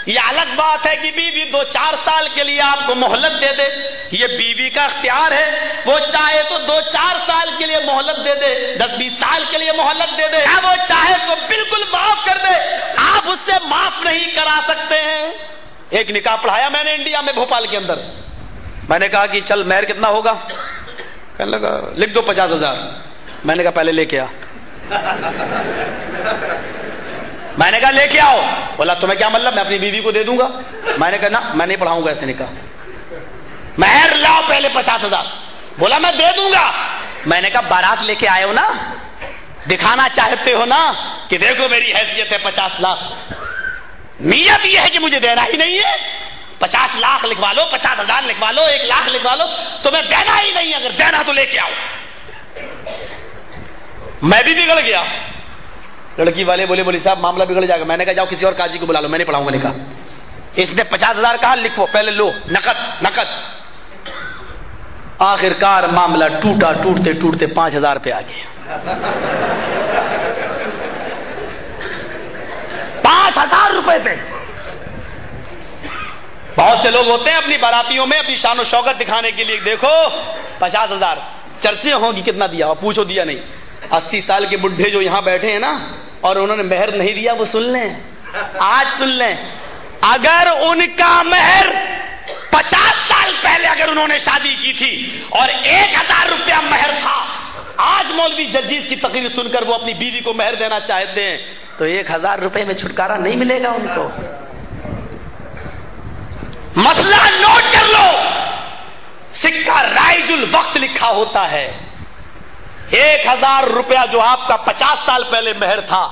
یہ الگ بات ہے کہ بیوی 2-4 سال کے لیے آپ کو مہلت دے دے، یہ بیوی کا اختیار ہے، وہ چاہے تو 2-4 سال کے لیے مہلت دے دے، 10-20 سال کے لیے مہلت دے دے، وہ چاہے تو بالکل معاف کر دے، آپ اس سے معاف نہیں کرا سکتے ہیں۔ ایک نکاح پڑھایا میں نے انڈیا میں بھوپال کے اندر، میں نے کہا کہ چل مہر کتنا ہوگا؟ کہنے لگا لکھ دو 50,000۔ میں نے کہا پہلے لے کے آ۔ میں نے کہا لے کے آؤ۔ بولا تمہیں کیا مطلب میں اپنی بیوی کو دے دوں گا؟ میں نے کہا نا میں نہیں پڑھاؤں گا ایسے نکاح، مہر لاؤ پہلے 50,000۔ بولا میں دے دوں گا۔ میں نے کہا بارات لے کے آئے ہو نا، دکھانا چاہتے ہو نا کہ دیکھو میری حیثیت ہے 50 لاکھ، نیت یہ ہے کہ مجھے دینا ہی نہیں ہے، 50 لاکھ لکھوا لو، 50,000 لکھوا لو، 1 لاکھ لکھوا لو، تمہیں دینا ہی نہیں، اگر دینا تو لے کے آؤ۔ میں بھی بگڑ گیا۔ لڑکی والے بولے صاحب معاملہ بگڑ جائے گا۔ میں نے کہا جاؤ کسی اور قاضی کو بلا لو، میں نہیں پڑھاؤں گا نکاح۔ اس نے 50,000 کہا لکھو پہلے، لو نقد۔ آخر کار معاملہ ٹوٹا، ٹوٹتے ٹوٹتے 5,000 پہ آ گیا۔ 5,000 روپے پہ۔ بہت سے لوگ ہوتے ہیں اپنی باراتیوں میں اپنی شان و شوکت دکھانے کے لیے، دیکھو 50,000 چرچے ہوں گی کتنا دیا، پوچھو دیا نہیں۔ 80 سال کے بڈھے جو یہاں بیٹھے ہیں نا اور انہوں نے مہر نہیں دیا، وہ سن لیں، آج سن لیں، اگر ان کا مہر 50 سال پہلے اگر انہوں نے شادی کی تھی اور 1,000 روپیہ مہر تھا، آج مولوی جرجیز کی تقریر سن کر وہ اپنی بیوی کو مہر دینا چاہتے ہیں تو 1,000 روپے میں چھٹکارا نہیں ملے گا ان کو۔ مسئلہ نوٹ کر لو، سکہ رائج الوقت لکھا ہوتا ہے۔ 1,000 روپیہ جو آپ کا 50 سال پہلے مہر تھا،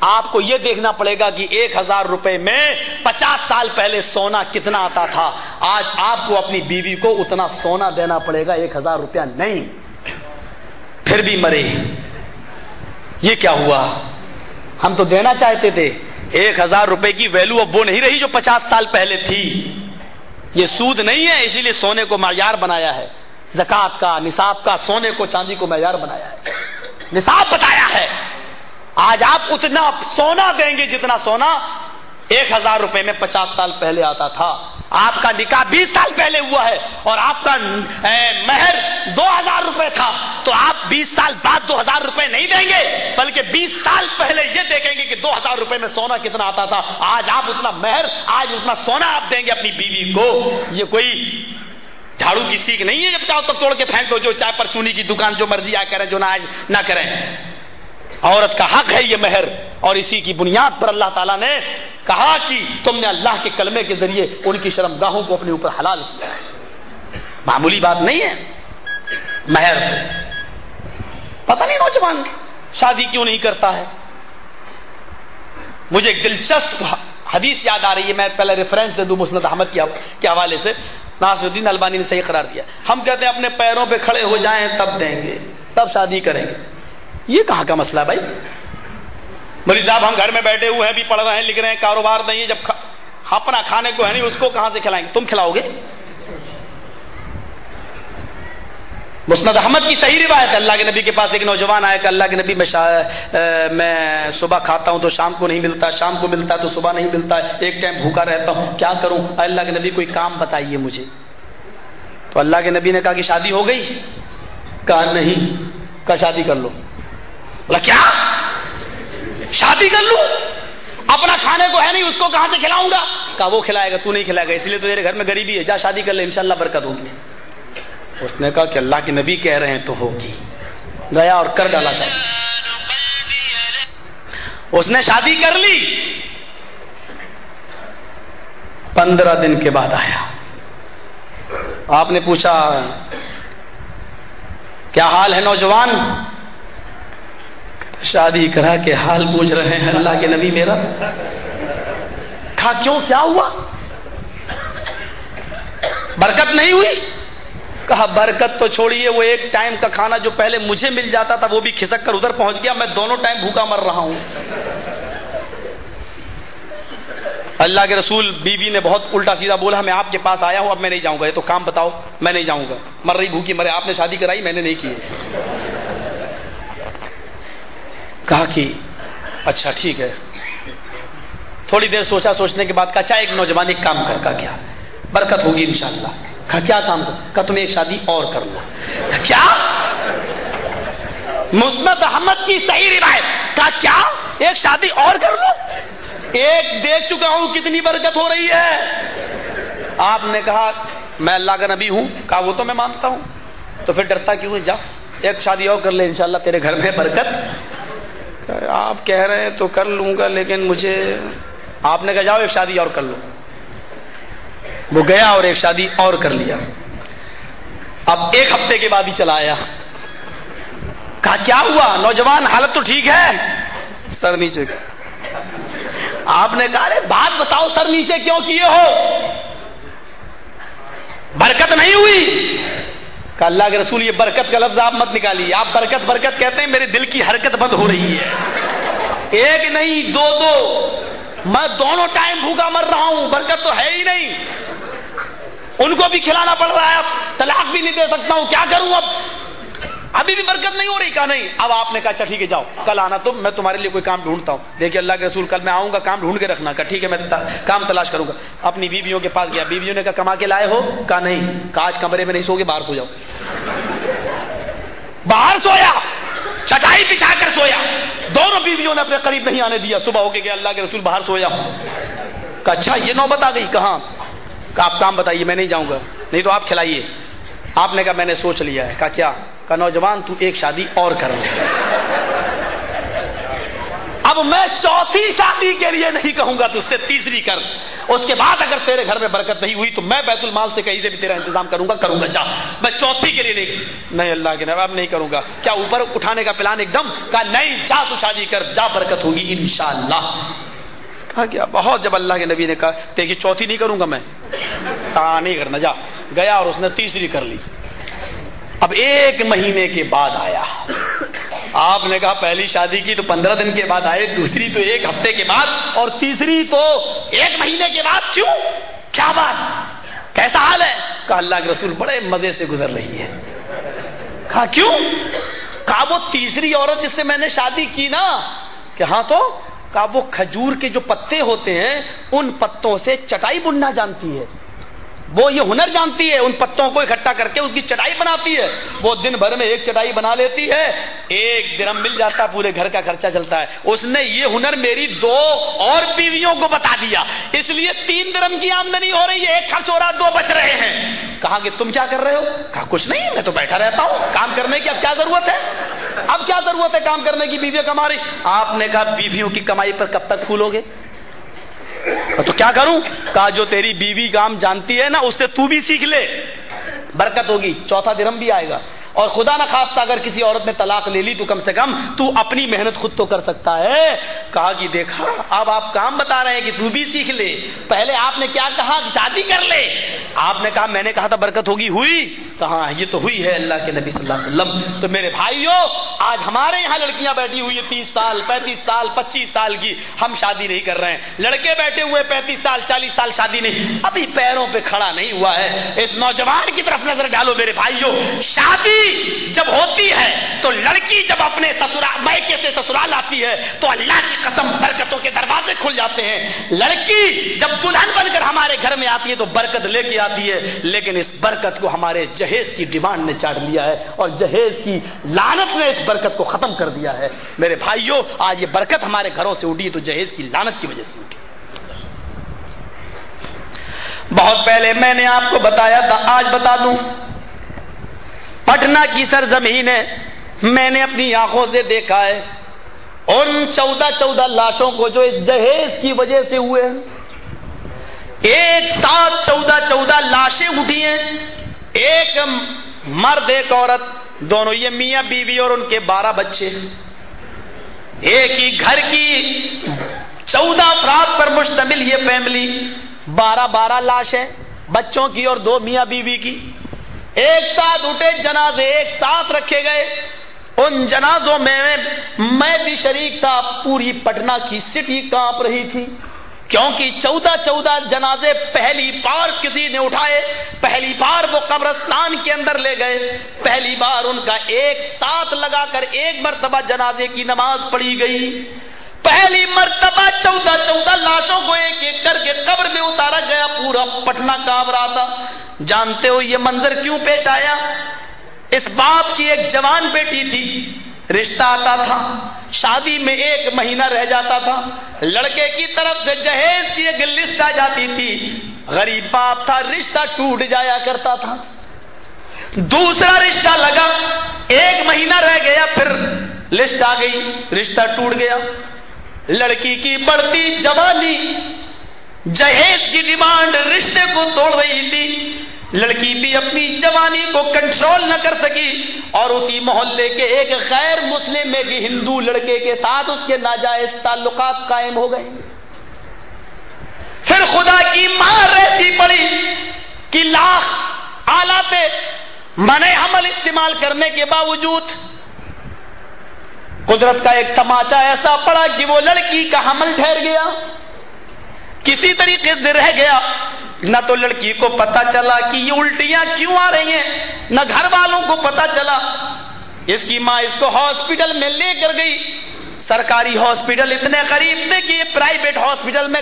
آپ کو یہ دیکھنا پڑے گا کہ 1,000 روپے میں 50 سال پہلے سونا کتنا آتا تھا۔ آج آپ کو اپنی بیوی کو اتنا سونا دینا پڑے گا، 1,000 روپیہ نہیں، پھر بھی مرے۔ یہ کیا ہوا؟ ہم تو دینا چاہتے تھے، 1,000 روپے کی ویلو اب وہ نہیں رہی جو 50 سال پہلے تھی۔ یہ سود نہیں ہے، اسی لیے سونے کو معیار بنایا ہے، زکات کا، نصاب کا، سونے کو چاندی کو معیار بنایا ہے، نصاب بتایا ہے۔ آج آپ اتنا سونا دیں گے جتنا سونا 1,000 روپے میں 50 سال پہلے آتا تھا۔ آپ کا نکاح 20 سال پہلے ہوا ہے اور آپ کا مہر 2000 روپے تھا، تو آپ 20 سال بعد 2000 روپے نہیں دیں گے، بلکہ 20 سال پہلے یہ دیکھیں گے کہ 2000 روپے میں سونا کتنا آتا تھا، آج آپ اتنا مہر، آج اتنا سونا آپ دیں گے اپنی بیوی کو۔ یہ کوئی جھاڑو کی سیکھ نہیں ہے جب چاہو تب توڑ کے پھینک دو، جو چائے پرچونی کی دکان جو مرضی آ کریں، جو نہ کریں۔ عورت کا حق ہے یہ مہر، اور اسی کی بنیاد پر اللہ تعالیٰ نے کہا کہ تم نے اللہ کے کلمے کے ذریعے ان کی شرمگاہوں کو اپنے اوپر حلال کیا ہے۔ معمولی بات نہیں ہے مہر۔ پتہ نہیں نوجوان شادی کیوں نہیں کرتا ہے۔ مجھے ایک دلچسپ حدیث یاد آ رہی ہے، میں پہلے ریفرنس دے دوں مسند احمد کے حوالے سے، ناصر الدین البانی نے صحیح قرار دیا۔ ہم کہتے ہیں اپنے پیروں پہ کھڑے ہو جائیں تب دیں گے، تب شادی کریں گے۔ یہ کہاں کا مسئلہ بھائی؟ مولوی صاحب ہم گھر میں بیٹھے ہوئے ہیں، بھی پڑھ رہے ہیں، لکھ رہے ہیں، کاروبار نہیں ہے، جب اپنا کھانے کو ہے نہیں، اس کو کہاں سے کھلائیں گے؟ تم کھلاؤ گے؟ مسند احمد کی صحیح روایت ہے، اللہ کے نبی کے پاس ایک نوجوان آیا کہ اللہ کے نبی میں صبح کھاتا ہوں تو شام کو نہیں ملتا، شام کو ملتا ہے تو صبح نہیں ملتا ہے، ایک ٹائم بھوکا رہتا ہوں، کیا کروں؟ اللہ کے نبی کوئی کام بتائیے مجھے۔ تو اللہ کے نبی نے کہا کہ شادی ہو گئی؟ کہا نہیں۔ کہا شادی کر لو۔ بولا کیا شادی کر لوں؟ اپنا کھانے کو ہے نہیں، اس کو کہاں سے کھلاؤں گا؟ کہا وہ کھلائے گا، تو نہیں کھلائے گا، اس لیے تو تیرے گھر میں غریبی ہے، جا شادی کر لے، انشاءاللہ برکت ہوگی۔ اس نے کہا کہ اللہ کے نبی کہہ رہے ہیں تو ہوگی، گیا اور کر ڈالا شادی۔ اس نے شادی کر لی، 15 دن کے بعد آیا۔ آپ نے پوچھا کیا حال ہے نوجوان؟ شادی کرا کے حال پوچھ رہے ہیں اللہ کے نبی میرا؟ کہا کیوں، کیا ہوا؟ برکت نہیں ہوئی؟ کہا برکت تو چھوڑیے، وہ ایک ٹائم کا کھانا جو پہلے مجھے مل جاتا تھا وہ بھی کھسک کر ادھر پہنچ گیا، میں دونوں ٹائم بھوکا مر رہا ہوں۔ اللہ کے رسول بیوی نے بہت الٹا سیدھا بولا، میں آپ کے پاس آیا ہوں، اب میں نہیں جاؤں گا، یہ تو کام بتاؤ۔ میں نہیں جاؤں گا، مر رہی بھوکی مرے، آپ نے شادی کرائی، میں نے نہیں کی۔ کہا کہ اچھا ٹھیک ہے۔ تھوڑی دیر سوچا، سوچنے کے بعد کہا اچھا ایک نوجوان ایک کام کر۔ کہا کیا؟ برکت ہوگی انشاءاللہ۔ کہا کیا کام کر؟ کہا تمہیں ایک شادی اور کر لو۔ کیا؟ مسند احمد کی صحیح روایت۔ کہا کیا ایک شادی اور کر لو؟ ایک دیکھ چکا ہوں کتنی برکت ہو رہی ہے۔ آپ نے کہا میں اللہ کا نبی ہوں؟ کہا وہ تو میں مانتا ہوں، تو پھر ڈرتا کیوں ہے؟ جا ایک شادی اور کر لے، انشاءاللہ تیرے گھر میں برکت۔ آپ کہہ رہے ہیں تو کر لوں گا، لیکن مجھے، آپ نے کہا جاؤ ایک شادی اور کر لو۔ وہ گیا اور ایک شادی اور کر لیا۔ اب ایک ہفتے کے بعد ہی چلا آیا۔ کہا کیا ہوا نوجوان، حالت تو ٹھیک ہے؟ سر نیچے۔ آپ نے کہا ارے بات بتاؤ، سر نیچے کیوں کیے ہو؟ برکت نہیں ہوئی؟ کہ اللہ کے رسول یہ برکت کا لفظ آپ مت نکالیے، آپ برکت برکت کہتے ہیں، میرے دل کی حرکت بند ہو رہی ہے۔ ایک نہیں دو، میں دونوں ٹائم بھوکا مر رہا ہوں، برکت تو ہے ہی نہیں، ان کو بھی کھلانا پڑ رہا ہے، اب طلاق بھی نہیں دے سکتا ہوں، کیا کروں اب؟ ابھی بھی برکت نہیں ہو رہی؟ کہا نہیں۔ اب آپ نے کہا اچھا ٹھیک ہے جاؤ، کل آنا تم، میں تمہارے لیے کوئی کام ڈھونڈتا ہوں۔ دیکھیے اللہ کے رسول کل میں آؤں گا، کام ڈھونڈ کے رکھنا۔ کہا ٹھیک ہے میں کام تلاش کروں گا۔ اپنی بیویوں کے پاس گیا، بیویوں نے کہا کما کے لائے ہو؟ کہا نہیں۔ کہا آج کمرے میں نہیں سو گے، باہر سو جاؤ۔ باہر سویا، چٹائی بچھا کر سویا، دونوں بیویوں نے اپنے قریب نہیں آنے دیا۔ صبح ہو کے گیا، اللہ کے رسول باہر سویا ہوں۔ کہا اچھا یہ نوبت آ گئی؟ کہاں؟ کہا آپ کام بتائیے، میں نہیں جاؤں گا، نہیں تو آپ کھلائیے۔ آپ نے کہا میں نے سوچ لیا ہے۔ کہا کیا؟ کہا نوجوان تو ایک شادی اور کر لے۔ اب میں چوتھی شادی کے لیے نہیں کہوں گا تجھ سے، تیسری کر، اس کے بعد اگر تیرے گھر میں برکت نہیں ہوئی تو میں بیت المال سے کہیں سے بھی تیرا انتظام کروں گا جا، میں چوتھی کے لیے نہیں اللہ کے نبی اب نہیں کروں گا۔ کیا اوپر اٹھانے کا پلان ایک دم؟ کہا نہیں، جا تو شادی کر، جا برکت ہوگی انشاءاللہ۔ کہا کیا بہت، جب اللہ کے نبی نے کہا دیکھیے چوتھی نہیں کروں گا میں، کہا نہیں کرنا، جا۔ گیا اور اس نے تیسری کر لی۔ اب ایک مہینے کے بعد آیا۔ آپ نے کہا پہلی شادی کی تو 15 دن کے بعد آئے، دوسری تو ایک ہفتے کے بعد، اور تیسری تو ایک مہینے کے بعد، کیوں؟ کیا بات، کیسا حال ہے؟ کہا اللہ کے رسول بڑے مزے سے گزر رہی ہے۔ کہا کیوں؟ کہا وہ تیسری عورت جس سے میں نے شادی کی نا، کہ ہاں تو، کہا وہ کھجور کے جو پتے ہوتے ہیں ان پتوں سے چٹائی بننا جانتی ہے۔ وہ یہ ہنر جانتی ہے، ان پتوں کو اکٹھا کر کے اس کی چٹائی بناتی ہے. وہ دن بھر میں ایک چٹائی بنا لیتی ہے، 1 درہم مل جاتا، پورے گھر کا خرچہ چلتا ہے. اس نے یہ ہنر میری 2 اور بیویوں کو بتا دیا، اس لیے 3 درہم کی آمدنی ہو رہی ہے، 1 خرچ ہو رہا، 2 بچ رہے ہیں. کہا کہ تم کیا کر رہے ہو؟ کہا کچھ نہیں، میں تو بیٹھا رہتا ہوں، کام کرنے کی اب کیا ضرورت ہے؟ اب کیا ضرورت ہے کام کرنے کی؟ بیویاں کما رہی. آپ نے کہا بیویوں کی کمائی پر کب تک پھولو گے؟ تو کیا کروں؟ کہا جو تیری بیوی کام جانتی ہے نا، اس سے تو بھی سیکھ لے، برکت ہوگی، 4تھا درہم بھی آئے گا. اور خدا نہ خواستہ اگر کسی عورت نے طلاق لے لی تو کم سے کم تو اپنی محنت خود تو کر سکتا ہے. کہا کہ دیکھا اب آپ کام بتا رہے ہیں کہ تو بھی سیکھ لے، پہلے آپ نے کیا کہا؟ شادی کر لے. آپ نے کہا میں نے کہا تھا برکت ہوگی، ہوئی؟ کہا یہ تو ہوئی ہے اللہ کے نبی صلی اللہ علیہ وسلم. تو میرے بھائیوں، آج ہمارے یہاں لڑکیاں بیٹھی ہوئی ہیں 30 سال 35 سال 25 سال کی، ہم شادی نہیں کر رہے ہیں. لڑکے بیٹھے ہوئے 35 سال 40 سال، شادی نہیں، ابھی پیروں پہ کھڑا نہیں ہوا ہے. اس نوجوان کی طرف نظر ڈالو میرے بھائیوں. شادی جب ہوتی ہے تو لڑکی جب اپنے سسرال مائکے سے سسرال آتی ہے تو اللہ کی قسم برکتوں کے دروازے کھل جاتے ہیں. لڑکی جب دلہن بن کر ہمارے گھر میں آتی ہے تو برکت لے کے آتی ہے، لیکن اس برکت کو ہمارے جہیز کی ڈیمانڈ نے چاٹ لیا ہے اور جہیز کی لعنت نے اس برکت کو ختم کر دیا ہے. میرے بھائیوں، آج یہ برکت ہمارے گھروں سے اٹھی تو جہیز کی لعنت کی وجہ سے اٹھی. بہت پہلے میں نے آپ کو بتایا تھا، آج بتا دوں. پٹنہ کی سرزمین ہے، میں نے اپنی آنکھوں سے دیکھا ہے ان 14 لاشوں کو جو اس جہیز کی وجہ سے ہوئے ہیں. ایک ساتھ 14 لاشیں اٹھی ہیں، ایک مرد ایک عورت، دونوں یہ میاں بیوی اور ان کے 12 بچے. ایک ہی گھر کی 14 افراد پر مشتمل یہ فیملی، 12 لاشیں بچوں کی اور 2 میاں بیوی کی. ایک ساتھ اٹھے جنازے، ایک ساتھ رکھے گئے. ان جنازوں میں بھی شریک تھا. پوری پٹنہ کی سٹی کانپ رہی تھی، کیونکہ 14 جنازے پہلی بار کسی نے اٹھائے، پہلی بار وہ قبرستان کے اندر لے گئے، پہلی بار ان کا ایک ساتھ لگا کر ایک مرتبہ جنازے کی نماز پڑھی گئی. پہلی مرتبہ 14 لاشوں کو ایک ایک کر کے قبر میں اتارا گیا. پورا پٹنہ کانپ رہا تھا. جانتے ہو یہ منظر کیوں پیش آیا؟ اس باپ کی ایک جوان بیٹی تھی، رشتہ آتا تھا، شادی میں 1 مہینہ رہ جاتا تھا، لڑکے کی طرف سے جہیز کی ایک لسٹ آ جاتی تھی. غریب باپ تھا، رشتہ ٹوٹ جایا کرتا تھا. دوسرا رشتہ لگا، 1 مہینہ رہ گیا، پھر لسٹ آ گئی، رشتہ ٹوٹ گیا. لڑکی کی بڑھتی جوانی جہیز کی ڈیمانڈ رشتے کو توڑ رہی تھی. لڑکی بھی اپنی جوانی کو کنٹرول نہ کر سکی اور اسی محلے کے ایک غیر مسلم ایک ہندو لڑکے کے ساتھ اس کے ناجائز تعلقات قائم ہو گئے. پھر خدا کی مار ایسی پڑی کہ لاکھ آلات منع حمل استعمال کرنے کے باوجود قدرت کا ایک تماچا ایسا پڑا کہ وہ لڑکی کا حمل ٹھہر گیا، کسی طریقے سے رہ گیا. نہ تو لڑکی کو پتا چلا کہ یہ الٹیاں کیوں آ رہی ہیں، نہ گھر والوں کو پتا چلا. اس کی ماں اس کو ہاسپٹل میں لے کر گئی. سرکاری ہاسپٹل اتنے قریب تھے کہ یہ پرائیویٹ ہاسپٹل میں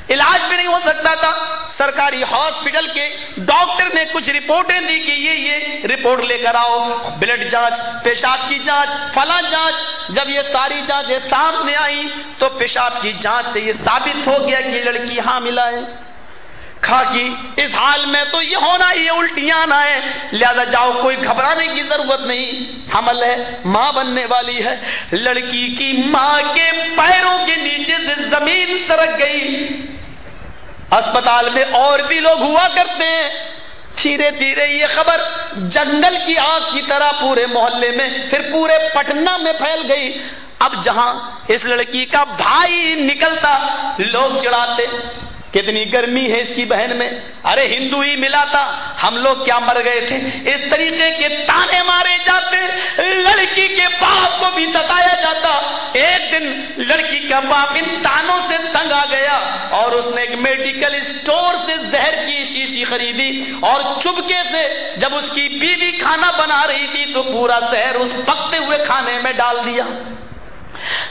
علاج بھی نہیں ہو سکتا تھا. سرکاری ہاسپٹل کے ڈاکٹر نے کچھ رپورٹیں دی کہ یہ رپورٹ لے کر آؤ، بلڈ جانچ، پیشاب کی جانچ، فلاں جانچ. جب یہ ساری جانچیں سامنے آئی تو پیشاب کی جانچ سے یہ ثابت ہو گیا کہ لڑکی حاملہ ہے. کہا کہ اس حال میں تو یہ ہونا ہی ہے، الٹیاں آنا ہے، لہذا جاؤ، کوئی گھبرانے کی ضرورت نہیں، حمل ہے، ماں بننے والی ہے. لڑکی کی ماں کے پیروں کے نیچے سے زمین سرک گئی. اسپتال میں اور بھی لوگ ہوا کرتے ہیں. دھیرے دھیرے یہ خبر جنگل کی آگ کی طرح پورے محلے میں، پھر پورے پٹنہ میں پھیل گئی. اب جہاں اس لڑکی کا بھائی نکلتا لوگ چڑھاتے، کتنی گرمی ہے اس کی بہن میں، ارے ہندو ہی ملا تھا، ہم لوگ کیا مر گئے تھے. اس طریقے کے تانے مارے جاتے. لڑکی کے باپ کو بھی ستایا جاتا. ایک دن لڑکی کا باپ ان تانوں سے تنگ آ گیا اور اس نے ایک میڈیکل اسٹور سے زہر کی شیشی خریدی اور چپکے سے جب اس کی بیوی کھانا بنا رہی تھی تو پورا زہر اس پکتے ہوئے کھانے میں ڈال دیا.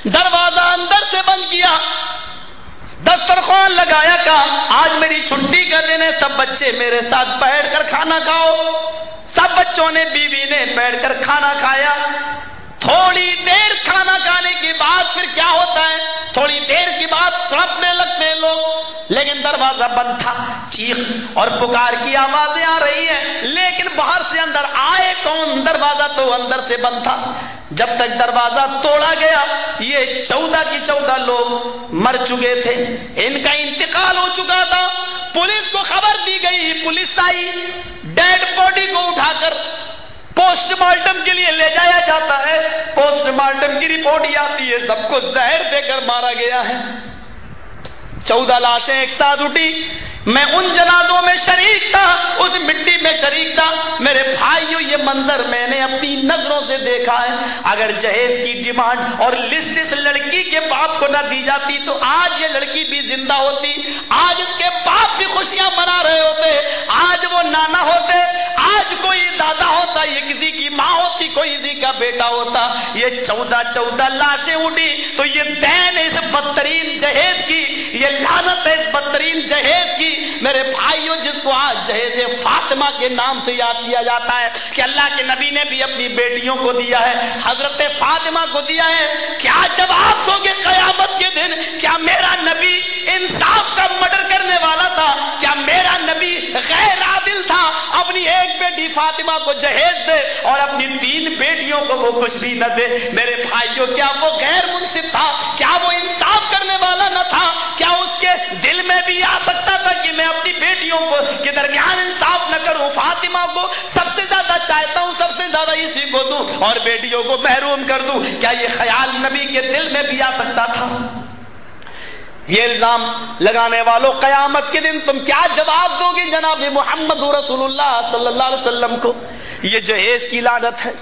دروازہ اندر سے بند کیا. دسترخوان لگایا، کہا آج میری چھٹی کا دن ہے، سب بچے میرے ساتھ بیٹھ کر کھانا کھاؤ۔ سب بچوں نے، بیوی نے بیٹھ کر کھانا کھایا۔ تھوڑی دیر کھانا کھانے کے بعد پھر کیا ہوتا ہے، تھوڑی دیر کے بعد تڑپنے لگتے ہیں لوگ، لیکن دروازہ بند تھا، چیخ اور پکار کی آوازیں آ رہی ہیں، لیکن باہر سے اندر آئے کون؟ دروازہ تو اندر سے بند تھا۔ جب تک دروازہ توڑا گیا، یہ 14 کی 14 لوگ مر چکے تھے، ان کا انتقال ہو چکا تھا۔ پولیس کو خبر دی گئی، پولیس آئی، ڈیڈ باڈی کو اٹھا کر پوسٹ مارٹم کے لیے لے جایا جاتا ہے۔ پوسٹ مارٹم کی رپورٹ یہ آتی ہے سب کو زہر دے کر مارا گیا ہے۔ 14 لاشیں ایک ساتھ اٹھی۔ میں ان جنازوں میں شریک تھا، اس مٹی میں شریک تھا۔ میرے بھائیوں، یہ منظر میں نے اپنی نظروں سے دیکھا ہے۔ اگر جہیز کی ڈیمانڈ اور لسٹ اس لڑکی کے باپ کو نہ دی جاتی تو آج یہ لڑکی بھی زندہ ہوتی، آج اس کے باپ بھی خوشیاں منا رہے ہوتے، آج وہ نانا ہوتے، آج کوئی دادا ہوتا، یہ کسی کی ماں ہوتی، کوئی کسی کا بیٹا ہوتا۔ یہ 14 لاشیں اٹھی تو یہ دین ہے اس بدترین جہیز کی، یہ لعنت ہے اس بدترین جہیز کی۔ میرے بھائیوں، جس کو آج جہیز فاطمہ کے نام سے یاد کیا جاتا ہے کہ اللہ کے نبی نے بھی اپنی بیٹیوں کو دیا ہے، حضرت فاطمہ کو دیا ہے، کیا جواب دو گے قیامت کے دن؟ کیا میرا نبی انصاف کا مرڈر کرنے والا تھا؟ کیا میرا نبی غیر عادل تھا؟ اپنی ایک بیٹی فاطمہ کو جہیز دے اور اپنی 3 بیٹیوں کو وہ کچھ بھی نہ دے۔ میرے بھائیوں، کیا وہ غیر منصف تھا؟ کیا وہ انصاف کرنے والا نہ تھا؟ کیا اس کے دل میں بھی آ سکتا تھا کہ میں اپنی بیٹیوں کو کے درمیان انصاف نہ کروں؟ فاطمہ کو سب سے زیادہ چاہتا ہوں، سب سے زیادہ اسی کو دوں اور بیٹیوں کو محروم کر دوں۔ کیا یہ خیال نبی کے دل میں بھی آ سکتا تھا؟ یہ الزام لگانے والوں، قیامت کے دن تم کیا جواب دو گے جناب محمد رسول اللہ صلی اللہ علیہ وسلم کو؟ یہ جہیز کی لعنت ہے۔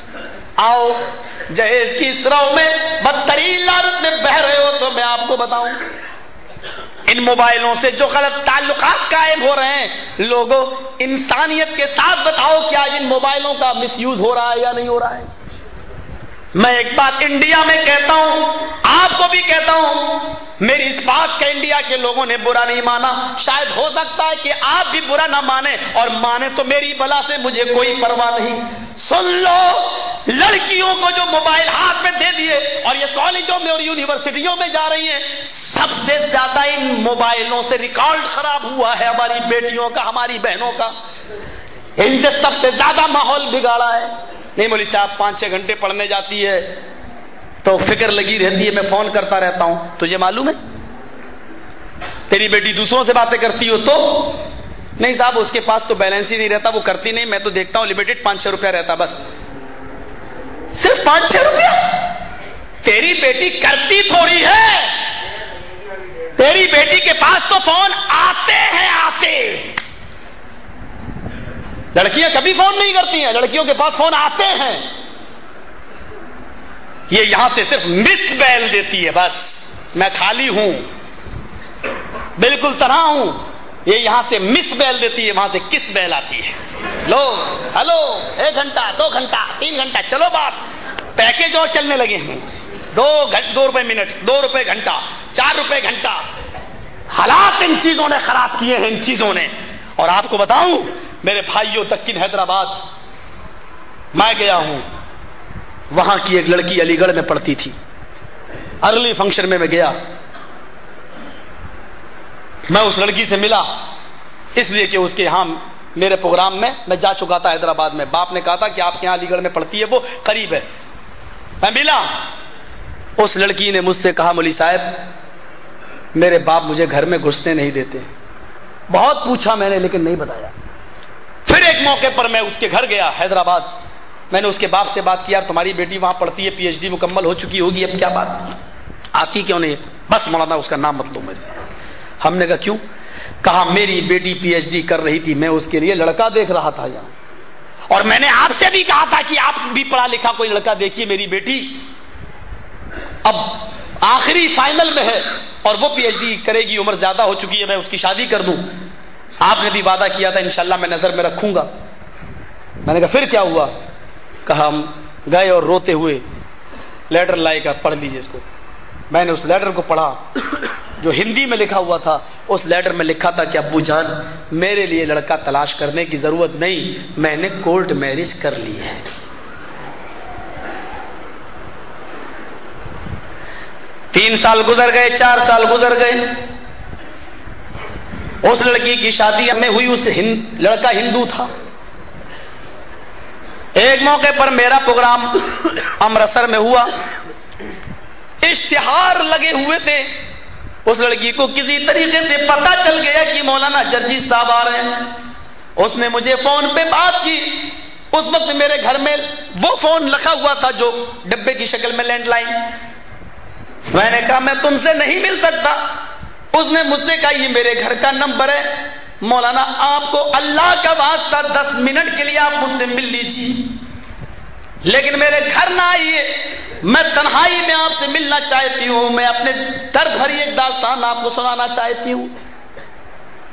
آؤ، جہیز کی اس رو میں بدترین لعنت میں بہ رہے ہو تو میں آپ کو بتاؤں، ان موبائلوں سے جو غلط تعلقات قائم ہو رہے ہیں لوگوں، انسانیت کے ساتھ بتاؤ کہ آج ان موبائلوں کا مس یوز ہو رہا ہے یا نہیں ہو رہا ہے؟ میں ایک بات انڈیا میں کہتا ہوں، آپ کو بھی کہتا ہوں، میری اس بات کا انڈیا کے لوگوں نے برا نہیں مانا، شاید ہو سکتا ہے کہ آپ بھی برا نہ مانیں، اور مانے تو میری بلا سے مجھے کوئی پرواہ نہیں۔ سن لو، لڑکیوں کو جو موبائل ہاتھ میں دے دیے اور یہ کالجوں میں اور یونیورسٹیوں میں جا رہی ہیں، سب سے زیادہ ان موبائلوں سے ریکارڈ خراب ہوا ہے ہماری بیٹیوں کا، ہماری بہنوں کا۔ ان سے سب سے زیادہ ماحول بگاڑا ہے۔ نہیں مولوی صاحب 5-6 گھنٹے پڑھنے جاتی ہے تو فکر لگی رہتی ہے، میں فون کرتا رہتا ہوں، تجھے معلوم ہے تیری بیٹی دوسروں سے باتیں کرتی ہو تو؟ نہیں صاحب، اس کے پاس تو بیلنس ہی نہیں رہتا، وہ کرتی نہیں، میں تو دیکھتا ہوں لمیٹڈ 5-6 روپیہ رہتا، بس صرف 5-6 روپیہ۔ تیری بیٹی کرتی تھوڑی ہے، تیری بیٹی کے پاس تو فون آتے ہیں، آتے۔ لڑکیاں کبھی فون نہیں کرتی ہیں، لڑکیوں کے پاس فون آتے ہیں، یہ یہاں سے صرف مس بیل دیتی ہے، بس میں خالی ہوں، بالکل تنہا ہوں، یہ یہاں سے مس بیل دیتی ہے، وہاں سے کس بیل آتی ہے۔ لو ہلو، 1 گھنٹہ 2 گھنٹہ 3 گھنٹہ، چلو بات، پیکج اور چلنے لگے ہیں، 2 روپے منٹ، 2 روپے گھنٹہ، 4 روپے گھنٹہ۔ حالات ان چیزوں نے خراب کیے ہیں، ان چیزوں نے۔ اور آپ کو بتاؤں میرے بھائیوں، دکن حیدرآباد میں گیا ہوں، وہاں کی ایک لڑکی علی گڑھ میں پڑھتی تھی، ارلی فنکشن میں گیا، میں اس لڑکی سے ملا اس لیے کہ اس کے یہاں میرے پروگرام میں جا چکا تھا حیدرآباد میں، باپ نے کہا تھا کہ آپ کے یہاں علی گڑھ میں پڑھتی ہے، وہ قریب ہے، میں ملا۔ اس لڑکی نے مجھ سے کہا، مولوی صاحب میرے باپ مجھے گھر میں گھسنے نہیں دیتے، بہت پوچھا میں نے لیکن نہیں بتایا۔ پھر ایک موقع پر میں اس کے گھر گیا حیدرآباد، میں نے اس کے باپ سے بات کی، یار تمہاری بیٹی وہاں پڑھتی ہے، پی ایچ ڈی مکمل ہو چکی ہوگی، اب کیا بات آتی کیوں نہیں؟ بس مولانا اس کا نام مت لو میرے سے۔ ہم نے کہا کیوں؟ کہا میری بیٹی پی ایچ ڈی کر رہی تھی، میں اس کے لیے لڑکا دیکھ رہا تھا یہاں، اور میں نے آپ سے بھی کہا تھا کہ آپ بھی پڑھا لکھا کوئی لڑکا دیکھیے، میری بیٹی اب آخری فائنل میں ہے اور وہ پی ایچ ڈی کرے گی، عمر زیادہ ہو چکی ہے، میں اس کی شادی کر دوں، آپ نے بھی وعدہ کیا تھا انشاءاللہ میں نظر میں رکھوں گا۔ میں نے کہا پھر کیا ہوا؟ کہا ہم گئے اور روتے ہوئے لیٹر لائے گا، پڑھ لیجیے اس کو۔ میں نے اس لیٹر کو پڑھا، جو ہندی میں لکھا ہوا تھا، اس لیٹر میں لکھا تھا کہ ابو جان میرے لیے لڑکا تلاش کرنے کی ضرورت نہیں، میں نے کورٹ میرج کر لی ہے۔ 3 سال گزر گئے، 4 سال گزر گئے، اس لڑکی کی شادی میں ہوئی، اس لڑکا ہندو تھا۔ ایک موقع پر میرا پروگرام امرتسر میں ہوا، اشتہار لگے ہوئے تھے، اس لڑکی کو کسی طریقے سے پتا چل گیا کہ مولانا جرجی صاحب آ رہے ہیں، اس نے مجھے فون پہ بات کی۔ اس وقت میرے گھر میں وہ فون رکھا ہوا تھا جو ڈبے کی شکل میں لینڈ لائن، میں نے کہا میں تم سے نہیں مل سکتا۔ اس نے مجھ سے کہا یہ میرے گھر کا نمبر ہے، مولانا آپ کو اللہ کا واسطہ 10 منٹ کے لیے آپ مجھ سے مل لیجیے، لیکن میرے گھر نہ آئیے، میں تنہائی میں آپ سے ملنا چاہتی ہوں، میں اپنے درد بھری ایک داستان آپ کو سنانا چاہتی ہوں۔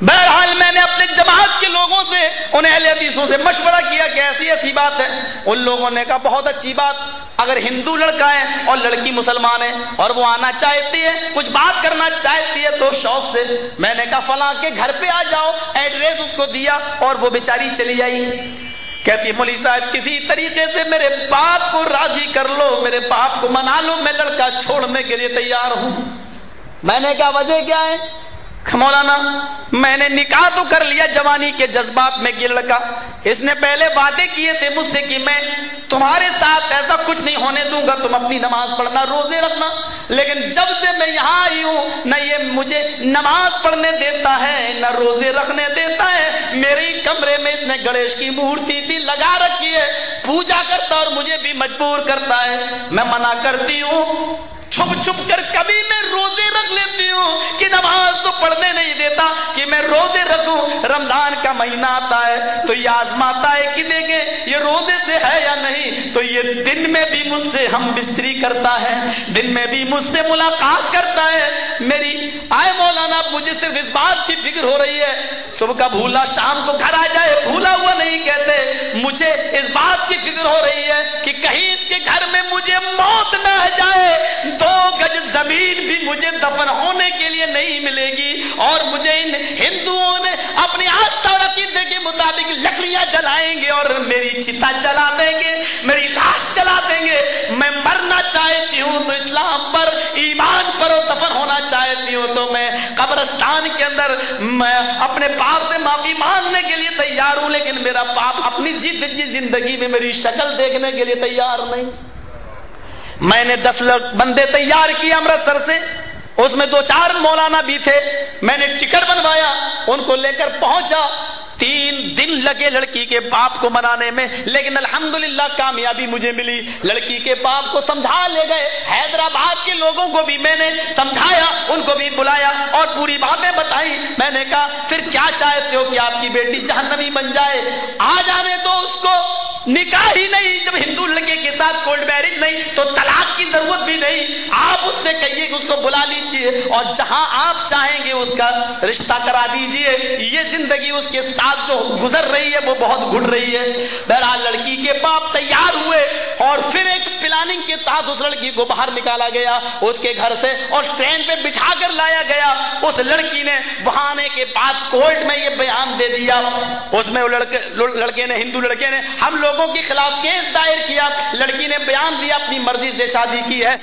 بہرحال میں نے اپنے جماعت کے لوگوں سے، ان اہل حدیثوں سے مشورہ کیا کہ ایسی ایسی بات ہے۔ ان لوگوں نے کہا بہت اچھی بات، اگر ہندو لڑکا ہے اور لڑکی مسلمان ہے اور وہ آنا چاہتی ہے، کچھ بات کرنا چاہتی ہے تو شوق سے، میں نے کہا فلاں کے گھر پہ آ جاؤ، ایڈریس اس کو دیا اور وہ بیچاری چلی آئی۔ کہتی مولوی صاحب کسی طریقے سے میرے باپ کو راضی کر لو، میرے باپ کو منا لو، میں لڑکا چھوڑنے کے لیے تیار ہوں۔ میں نے کہا وجہ کیا ہے؟ مولانا میں نے نکاح تو کر لیا جوانی کے جذبات میں، کہ لڑکا اس نے پہلے وعدے کیے تھے مجھ سے کہ میں تمہارے ساتھ ایسا کچھ نہیں ہونے دوں گا، تم اپنی نماز پڑھنا، روزے رکھنا، لیکن جب سے میں یہاں آئی ہوں نہ یہ مجھے نماز پڑھنے دیتا ہے نہ روزے رکھنے دیتا ہے۔ میرے کمرے میں اس نے گنیش کی مورتی بھی لگا رکھی ہے، پوجا کرتا اور مجھے بھی مجبور کرتا ہے۔ میں منع کرتی ہوں، چھپ چھپ کر کبھی میں روزے رکھ لیتی ہوں کہ نماز تو پڑھنے نہیں دیتا کہ میں روزے رکھوں۔ رمضان کا مہینہ آتا ہے تو یہ آزماتا ہے کہ دیکھیں یہ روزے سے ہے یا نہیں، تو یہ دن میں بھی مجھ سے ہم بستری کرتا ہے، دن میں بھی مجھ سے ملاقات کرتا ہے۔ میری آئے مولانا مجھے صرف اس بات کی فکر ہو رہی ہے، صبح کا بھولا شام کو گھر آ جائے، بھولا ہوا نہیں کہتے، مجھے اس بات کی فکر ہو رہی ہے کہ کہیں اس کے گھر میں مجھے موت نہ آ جائے، 2 گج زمین بھی مجھے دفن ہونے کے لیے نہیں ملے گی، اور مجھے ان ہندوؤں نے اپنی آستھا اور عقیدے کے مطابق لکڑیاں جلائیں گے اور میری چتا جلا دیں گے، میری لاش جلا دیں گے۔ میں مرنا چاہتی ہوں تو اسلام پر، ایمان پر اور دفن ہونا چاہتی ہوں تو میں قبرستان کے اندر میں اپنے باپ سے معافی مانگنے کے لیے تیار ہوں، لیکن میرا باپ اپنی جیت زندگی میں میری شکل دیکھنے کے لیے تیار نہیں۔ میں نے 10 بندے تیار کیے امرتسر سے، اس میں 2-4 مولانا بھی تھے، میں نے ٹکٹ بنوایا، ان کو لے کر پہنچا۔ 3 دن لگے لڑکی کے باپ کو منانے میں، لیکن الحمدللہ کامیابی مجھے ملی۔ لڑکی کے باپ کو سمجھا لے گئے، حیدرآباد کے لوگوں کو بھی میں نے سمجھایا، ان کو بھی بلایا اور پوری باتیں بتائی۔ میں نے کہا پھر کیا چاہتے ہو کہ آپ کی بیٹی جہنمی بن جائے؟ آ جانے دو اس کو، نکاح ہی نہیں، جب ہندو لڑکے کے ساتھ کورٹ میرج نہیں تو طلاق کی ضرورت بھی نہیں۔ آپ اس سے کہیے کہ اس کو بلا لیجیے اور جہاں آپ چاہیں گے اس کا رشتہ کرا دیجیے، یہ زندگی اس کے ساتھ جو گزر رہی ہے وہ بہت گھٹ رہی ہے۔ بہرحال لڑکی کے باپ تیار ہوئے اور پھر ایک پلاننگ کے تحت اس لڑکی کو باہر نکالا گیا اس کے گھر سے اور ٹرین پہ بٹھا کر لایا گیا۔ اس لڑکی نے وہاں آنے کے بعد کورٹ میں یہ بیان دے دیا، اس میں لڑکے نے، ہندو لڑکے نے ہم لوگوں کے خلاف کیس دائر کیا، لڑکی نے بیان دیا اپنی مرضی سے شادی کی ہے،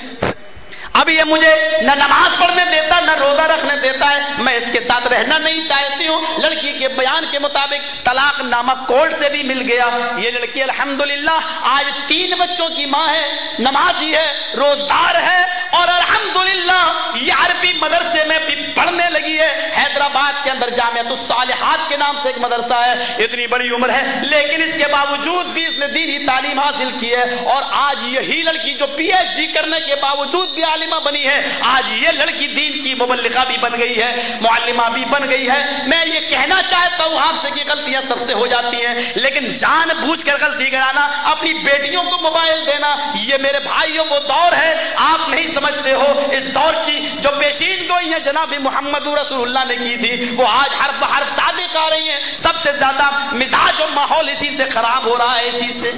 اب یہ مجھے نہ نماز پڑھنے دیتا نہ روزہ رکھنے دیتا ہے، میں اس کے ساتھ رہنا نہیں چاہتی ہوں۔ لڑکی کے بیان کے مطابق طلاق نامہ کورٹ سے بھی مل گیا۔ یہ لڑکی الحمدللہ آج 3 بچوں کی ماں ہے، نمازی ہے، روزدار ہے اور الحمدللہ یہ عربی مدرسے میں بھی پڑھنے لگی ہے۔ حیدرآباد کے اندر جامعۃ الصالحات کے نام سے ایک مدرسہ ہے، اتنی بڑی عمر ہے لیکن اس کے باوجود بھی اس نے دینی تعلیم حاصل کی ہے، اور آج یہی لڑکی جو PhD کرنے کے باوجود بھی عالمہ بنی ہے، آج یہ لڑکی دین کی مبلغہ بھی بن گئی ہے، معلمہ بھی بن گئی ہے۔ میں یہ کہنا چاہتا ہوں آپ سے کہ غلطیاں سب سے ہو جاتی ہیں، لیکن جان بوجھ کر غلطی کرانا، اپنی بیٹیوں کو موبائل دینا، یہ میرے بھائیوں وہ دور ہے آپ نہیں سمجھتے ہو۔ اس دور کی جو پیشین گوئیاں جناب محمد رسول اللہ نے کی تھی وہ آج حرف حرف صادق آ رہی ہیں۔ سب سے زیادہ مزاج اور ماحول اسی سے خراب ہو رہا ہے، اسی سے۔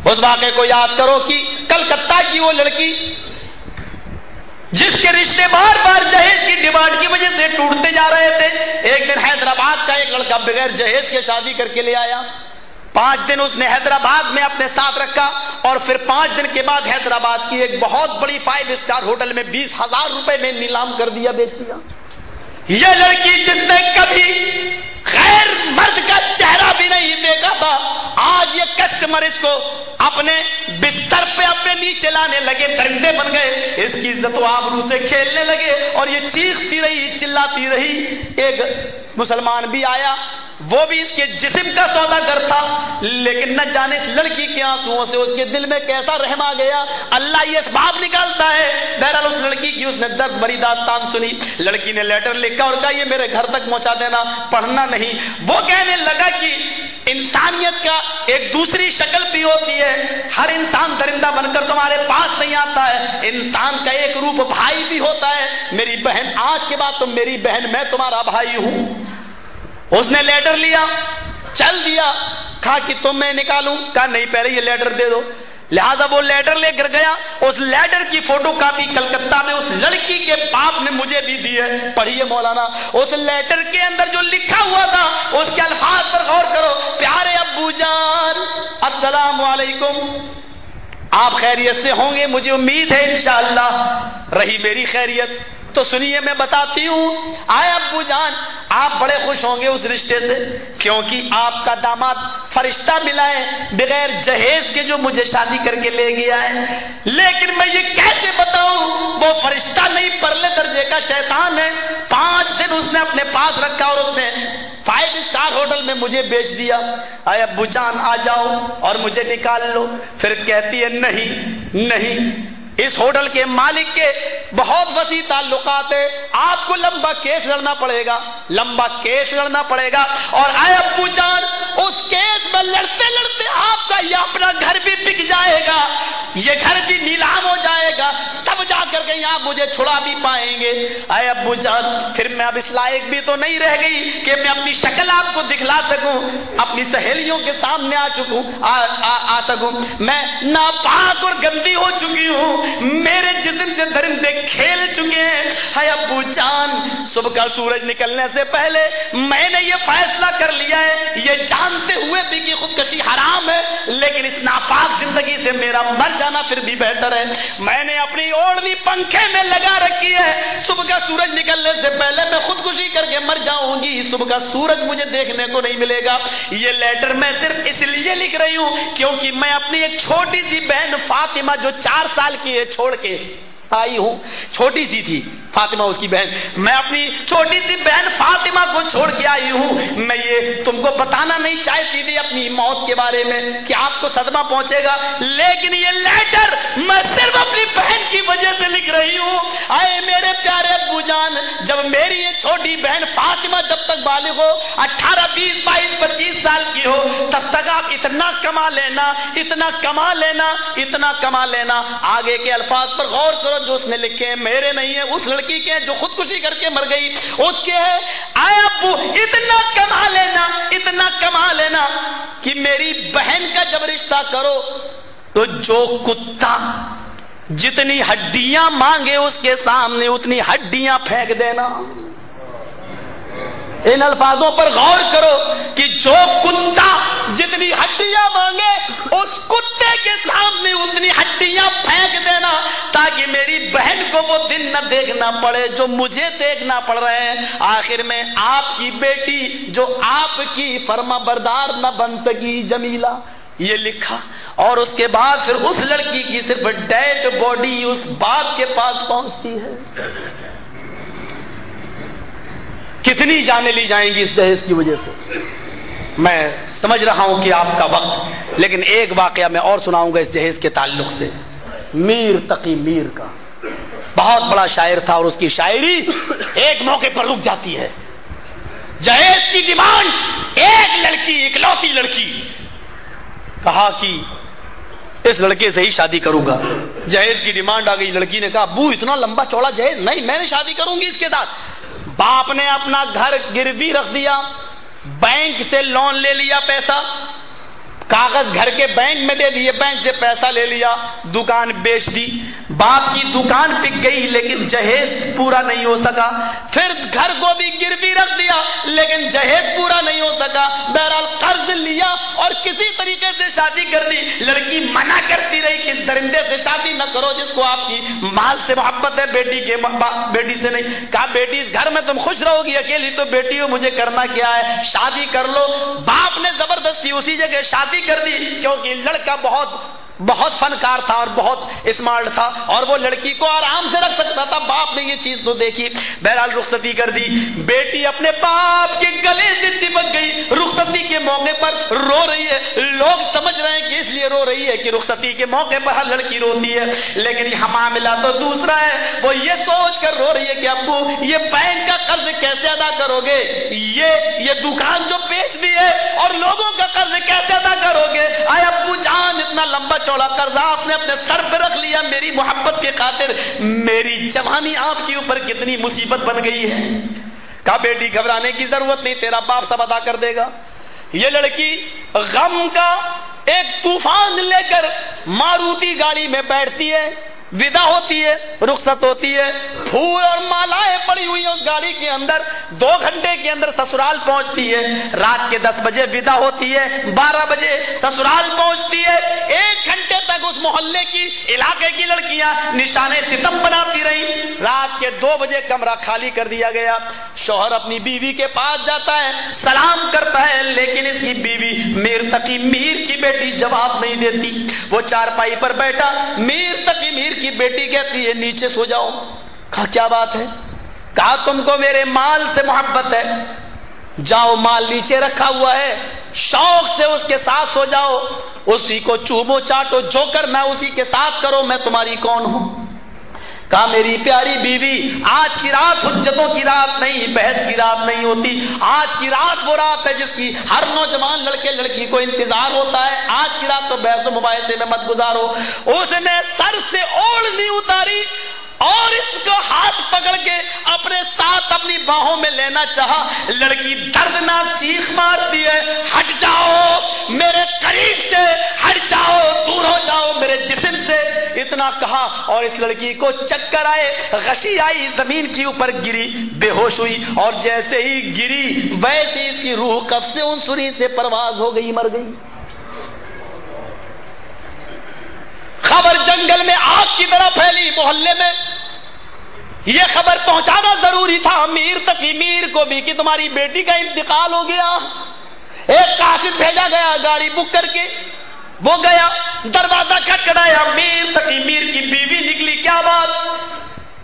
اس واقعے کو یاد کرو کہ کلکتہ کی وہ لڑکی جس کے رشتے بار بار جہیز کی ڈیمانڈ کی وجہ سے ٹوٹتے جا رہے تھے، ایک دن حیدرآباد کا ایک لڑکا بغیر جہیز کے شادی کر کے لے آیا. 5 دن اس نے حیدرآباد میں اپنے ساتھ رکھا اور پھر 5 دن کے بعد حیدرآباد کی ایک بہت بڑی 5 اسٹار ہوٹل میں 20,000 روپے میں نیلام کر دیا، بیچ دیا. یہ لڑکی جس نے کبھی غیر مرد کا چہرہ بھی نہیں دیکھا تھا، آج یہ کسٹمر اس کو اپنے بستر پہ اپنے نیچے لانے لگے، درندے بن گئے، اس کی عزت و آبرو سے کھیلنے لگے اور یہ چیختی رہی، چلاتی رہی. ایک مسلمان بھی آیا، وہ بھی اس کے جسم کا سوداگر تھا، لیکن نہ جانے اس لڑکی کے آنسوؤں سے اس کے دل میں کیسا رحم آ گیا. اللہ یہ اسباب نکالتا ہے. بہرحال اس لڑکی کی اس نے درد بھری داستان سنی. لڑکی نے لیٹر لکھا اور کہا یہ میرے گھر تک پہنچا دینا، پڑھنا نہیں. وہ کہنے لگا کہ انسانیت کا ایک دوسری شکل بھی ہوتی ہے، ہر انسان درندہ بن کر تمہارے پاس نہیں آتا ہے، انسان کا ایک روپ بھائی بھی ہوتا ہے. میری بہن، آج کے بعد تم میری بہن، میں تمہارا بھائی ہوں. اس نے لیٹر لیا، چل دیا. کہا کہ تم میں نکالوں؟ کہا نہیں، پہلے یہ لیٹر دے دو. لہذا وہ لیٹر لے کر گیا. اس لیٹر کی فوٹو کاپی کلکتہ میں اس لڑکی کے باپ نے مجھے بھی دی ہے، پڑھیے مولانا. اس لیٹر کے اندر جو لکھا ہوا تھا اس کے الفاظ پر غور کرو. پیارے ابو جان، السلام علیکم، آپ خیریت سے ہوں گے، مجھے امید ہے انشاءاللہ. رہی میری خیریت تو سنیے میں بتاتی ہوں. آئے ابو جان، آپ بڑے خوش ہوں گے اس رشتے سے، کیونکہ آپ کا داماد فرشتہ ملا ہے بغیر جہیز کے جو مجھے شادی کر کے لے گیا ہے. لیکن میں یہ کیسے بتاؤں، وہ فرشتہ نہیں، پرلے درجے کا شیطان ہے. 5 دن اس نے اپنے پاس رکھا اور اس نے 5 اسٹار ہوٹل میں مجھے بیچ دیا. آئے ابو جان آ جاؤ اور مجھے نکال لو. پھر کہتی ہے نہیں، اس ہوٹل کے مالک کے بہت وسیع تعلقات ہے، آپ کو لمبا کیس لڑنا پڑے گا. اور آئے ابو جان، اس کیس میں لڑتے لڑتے آپ کا یہ اپنا گھر بھی بک جائے گا، یہ گھر بھی نیلام ہو جائے گا، تب جا کر کے آپ مجھے چھڑا بھی پائیں گے. آئے ابو جان، پھر میں اب اس لائق بھی تو نہیں رہ گئی کہ میں اپنی شکل آپ کو دکھلا سکوں، اپنی سہیلیوں کے سامنے آ سکوں. میں ناپاک اور گندی ہو چکی ہوں، میرے جسم سے درندے کھیل چکے ہیں. ہے ابو جان، صبح کا سورج نکلنے سے پہلے میں نے یہ فیصلہ کر لیا ہے، یہ جانتے ہوئے بھی کہ خودکشی حرام ہے، لیکن اس ناپاک زندگی سے میرا مر جانا پھر بھی بہتر ہے. میں نے اپنی اوڑھنی پنکھے میں لگا رکھی ہے، صبح کا سورج نکلنے سے پہلے میں خودکشی کر کے مر جاؤں گی، صبح کا سورج مجھے دیکھنے کو نہیں ملے گا. یہ لیٹر میں صرف اس لیے لکھ رہی ہوں کیونکہ میں اپنی ایک چھوٹی سی بہن فاطمہ جو 4 سال کی ہے چھوڑ کے آئی ہوں. چھوٹی سی تھی فاطمہ اس کی بہن، میں اپنی چھوٹی سی بہن فاطمہ کو چھوڑ کے آئی ہوں. میں یہ تم کو بتانا نہیں چاہتی تھی اپنی موت کے بارے میں کہ آپ کو صدمہ پہنچے گا، لیکن یہ لیٹر میں صرف اپنی بہن کی وجہ سے لکھ رہی ہوں. آئے میرے پیارے ابو جان، جب میری یہ چھوٹی بہن فاطمہ جب تک بالغ ہو، 18 20 22 25 سال کی ہو، تب تک آپ اتنا کما لینا. آگے کے الفاظ پر غور کرو جو اس نے لکھے ہیں، میرے نہیں ہیں، اس لڑکی کے ہیں جو خودکشی کر کے مر گئی، اس کے ہے. آئے ابو، اتنا کما لینا کہ میری بہن کا جب رشتہ کرو تو جو کتا جتنی ہڈیاں مانگے اس کے سامنے اتنی ہڈیاں پھینک دینا. ان الفاظوں پر غور کرو کہ جو کتا جتنی ہڈیاں مانگے اس کتے کے سامنے اتنی ہڈیاں پھینک دینا، تاکہ میری بہن کو وہ دن نہ دیکھنا پڑے جو مجھے دیکھنا پڑ رہے ہیں. آخر میں آپ کی بیٹی جو آپ کی فرما بردار نہ بن سکی، جمیلہ، یہ لکھا. اور اس کے بعد پھر اس لڑکی کی صرف ڈیڈ باڈی اس باپ کے پاس پہنچتی ہے. کتنی جانیں لی جائیں گی اس جہیز کی وجہ سے. میں سمجھ رہا ہوں کہ آپ کا وقت، لیکن ایک واقعہ میں اور سناؤں گا اس جہیز کے تعلق سے. میر تقی میر کا بہت بڑا شاعر تھا اور اس کی شاعری ایک موقع پر رک جاتی ہے. جہیز کی ڈیمانڈ، ایک لڑکی، اکلوتی لڑکی، کہا کہ اس لڑکے سے ہی شادی کروں گا. جہیز کی ڈیمانڈ آ گئی. لڑکی نے کہا ابو اتنا لمبا چوڑا جہیز نہیں، میں نے شادی کروں گی اس کے ساتھ. باپ نے اپنا گھر گروی رکھ دیا، بینک سے لون لے لیا، پیسہ کاغذ گھر کے بینک میں دے دیے، بینک سے پیسہ لے لیا، دکان بیچ دی. باپ کی دکان بک گئی لیکن جہیز پورا نہیں ہو سکا، پھر گھر کو بھی گروی رکھ دیا لیکن جہیز پورا نہیں ہو سکا، بہرحال قرض لیا اور کسی طریقے سے شادی کر دی۔ لڑکی منع کرتی رہی کہ اس درندے سے شادی نہ کرو جس کو آپ کی مال سے محبت ہے، بیٹی سے نہیں۔ کہا بیٹی اس گھر میں تم خوش رہو گی، اکیلی تو بیٹی ہو، مجھے کرنا کیا ہے، شادی کر لو۔ باپ نے زبردستی اسی جگہ شادی کر دی کیونکہ لڑکا بہت فنکار تھا اور بہت اسمارٹ تھا اور وہ لڑکی کو آرام سے رکھ سکتا تھا۔ باپ نے یہ چیز تو دیکھی، بہرحال رخصتی کر دی۔ بیٹی اپنے باپ کے گلے سے چپک گئی، رخصتی کے موقع پر رو رہی ہے۔ لوگ سمجھ رہے ہیں کہ اس لیے رو رہی ہے کہ رخصتی کے موقع پر ہر لڑکی روتی ہے، لیکن یہ معاملہ تو دوسرا ہے۔ وہ یہ سوچ کر رو رہی ہے کہ ابو یہ بینک کا قرض کیسے ادا کرو گے، یہ دکان جو بیچ دی ہے اور لوگوں کا قرض کیسے ادا کرو گے؟ اے ابو جان اتنا لمبا چوڑا قرض آپ نے اپنے سر پہ رکھ لیا میری محبت کی خاطر، میری جوانی آپ کے اوپر کتنی مصیبت بن گئی ہے۔ کہا بیٹی گھبرانے کی ضرورت نہیں، تیرا باپ سب ادا کر دے گا۔ یہ لڑکی غم کا ایک طوفان لے کر ماروتی گاڑی میں بیٹھتی ہے، ودا ہوتی ہے، رخصت ہوتی ہے، پھول اور مالائیں پڑی ہوئی ہیں اس گاڑی کے اندر، 2 گھنٹے کے اندر سسرال پہنچتی ہے۔ رات کے 10 بجے ودا ہوتی ہے، 12 بجے سسرال پہنچتی ہے۔ 1 گھنٹے تک اس محلے کی علاقے کی لڑکیاں نشانے ستم بناتی رہی۔ رات کے 2 بجے کمرہ خالی کر دیا گیا۔ شوہر اپنی بیوی کے پاس جاتا ہے، سلام کرتا ہے، لیکن اس کی بیوی میر تقی میر کی بیٹی جواب نہیں دیتی۔ وہ چارپائی پر بیٹھا، میر تقی میر کی بیٹی کہتی ہے نیچے سو جاؤ۔ کہا کیا بات ہے؟ کہا تم کو میرے مال سے محبت ہے، جاؤ مال نیچے رکھا ہوا ہے، شوق سے اس کے ساتھ سو جاؤ، اسی کو چومو چاٹو، جو کرنا اسی کے ساتھ کرو، میں تمہاری کون ہوں؟ کہا میری پیاری بیوی آج کی رات حجتوں کی رات نہیں، بحث کی رات نہیں ہوتی، آج کی رات وہ رات ہے جس کی ہر نوجوان لڑکے لڑکی کو انتظار ہوتا ہے۔ آج کی رات تو بحث و مباحثے میں مت گزارو۔ اس نے سر سے اوڑھنی اتاری اور اس کو ہاتھ پکڑ کے اپنے ساتھ اپنی باہوں میں لینا چاہا۔ لڑکی دردناک چیخ مارتی ہے، ہٹ جاؤ میرے قریب سے، ہٹ جاؤ، دور ہو جاؤ میرے جسم سے۔ اتنا کہا اور اس لڑکی کو چکر آئے، غشی آئی، زمین کے اوپر گری، بے ہوش ہوئی، اور جیسے ہی گری ویسے اس کی روح قبض سے عنصری سے پرواز ہو گئی، مر گئی۔ خبر جنگل میں آگ کی طرح پھیلی، محلے میں یہ خبر پہنچانا ضروری تھا میر تقی میر کو بھی کہ تمہاری بیٹی کا انتقال ہو گیا۔ ایک قاصد بھیجا گیا گاڑی بک کر کے، وہ گیا، دروازہ کھٹکھٹایا، میر تقی میر کی بیوی نکلی۔ کیا بات؟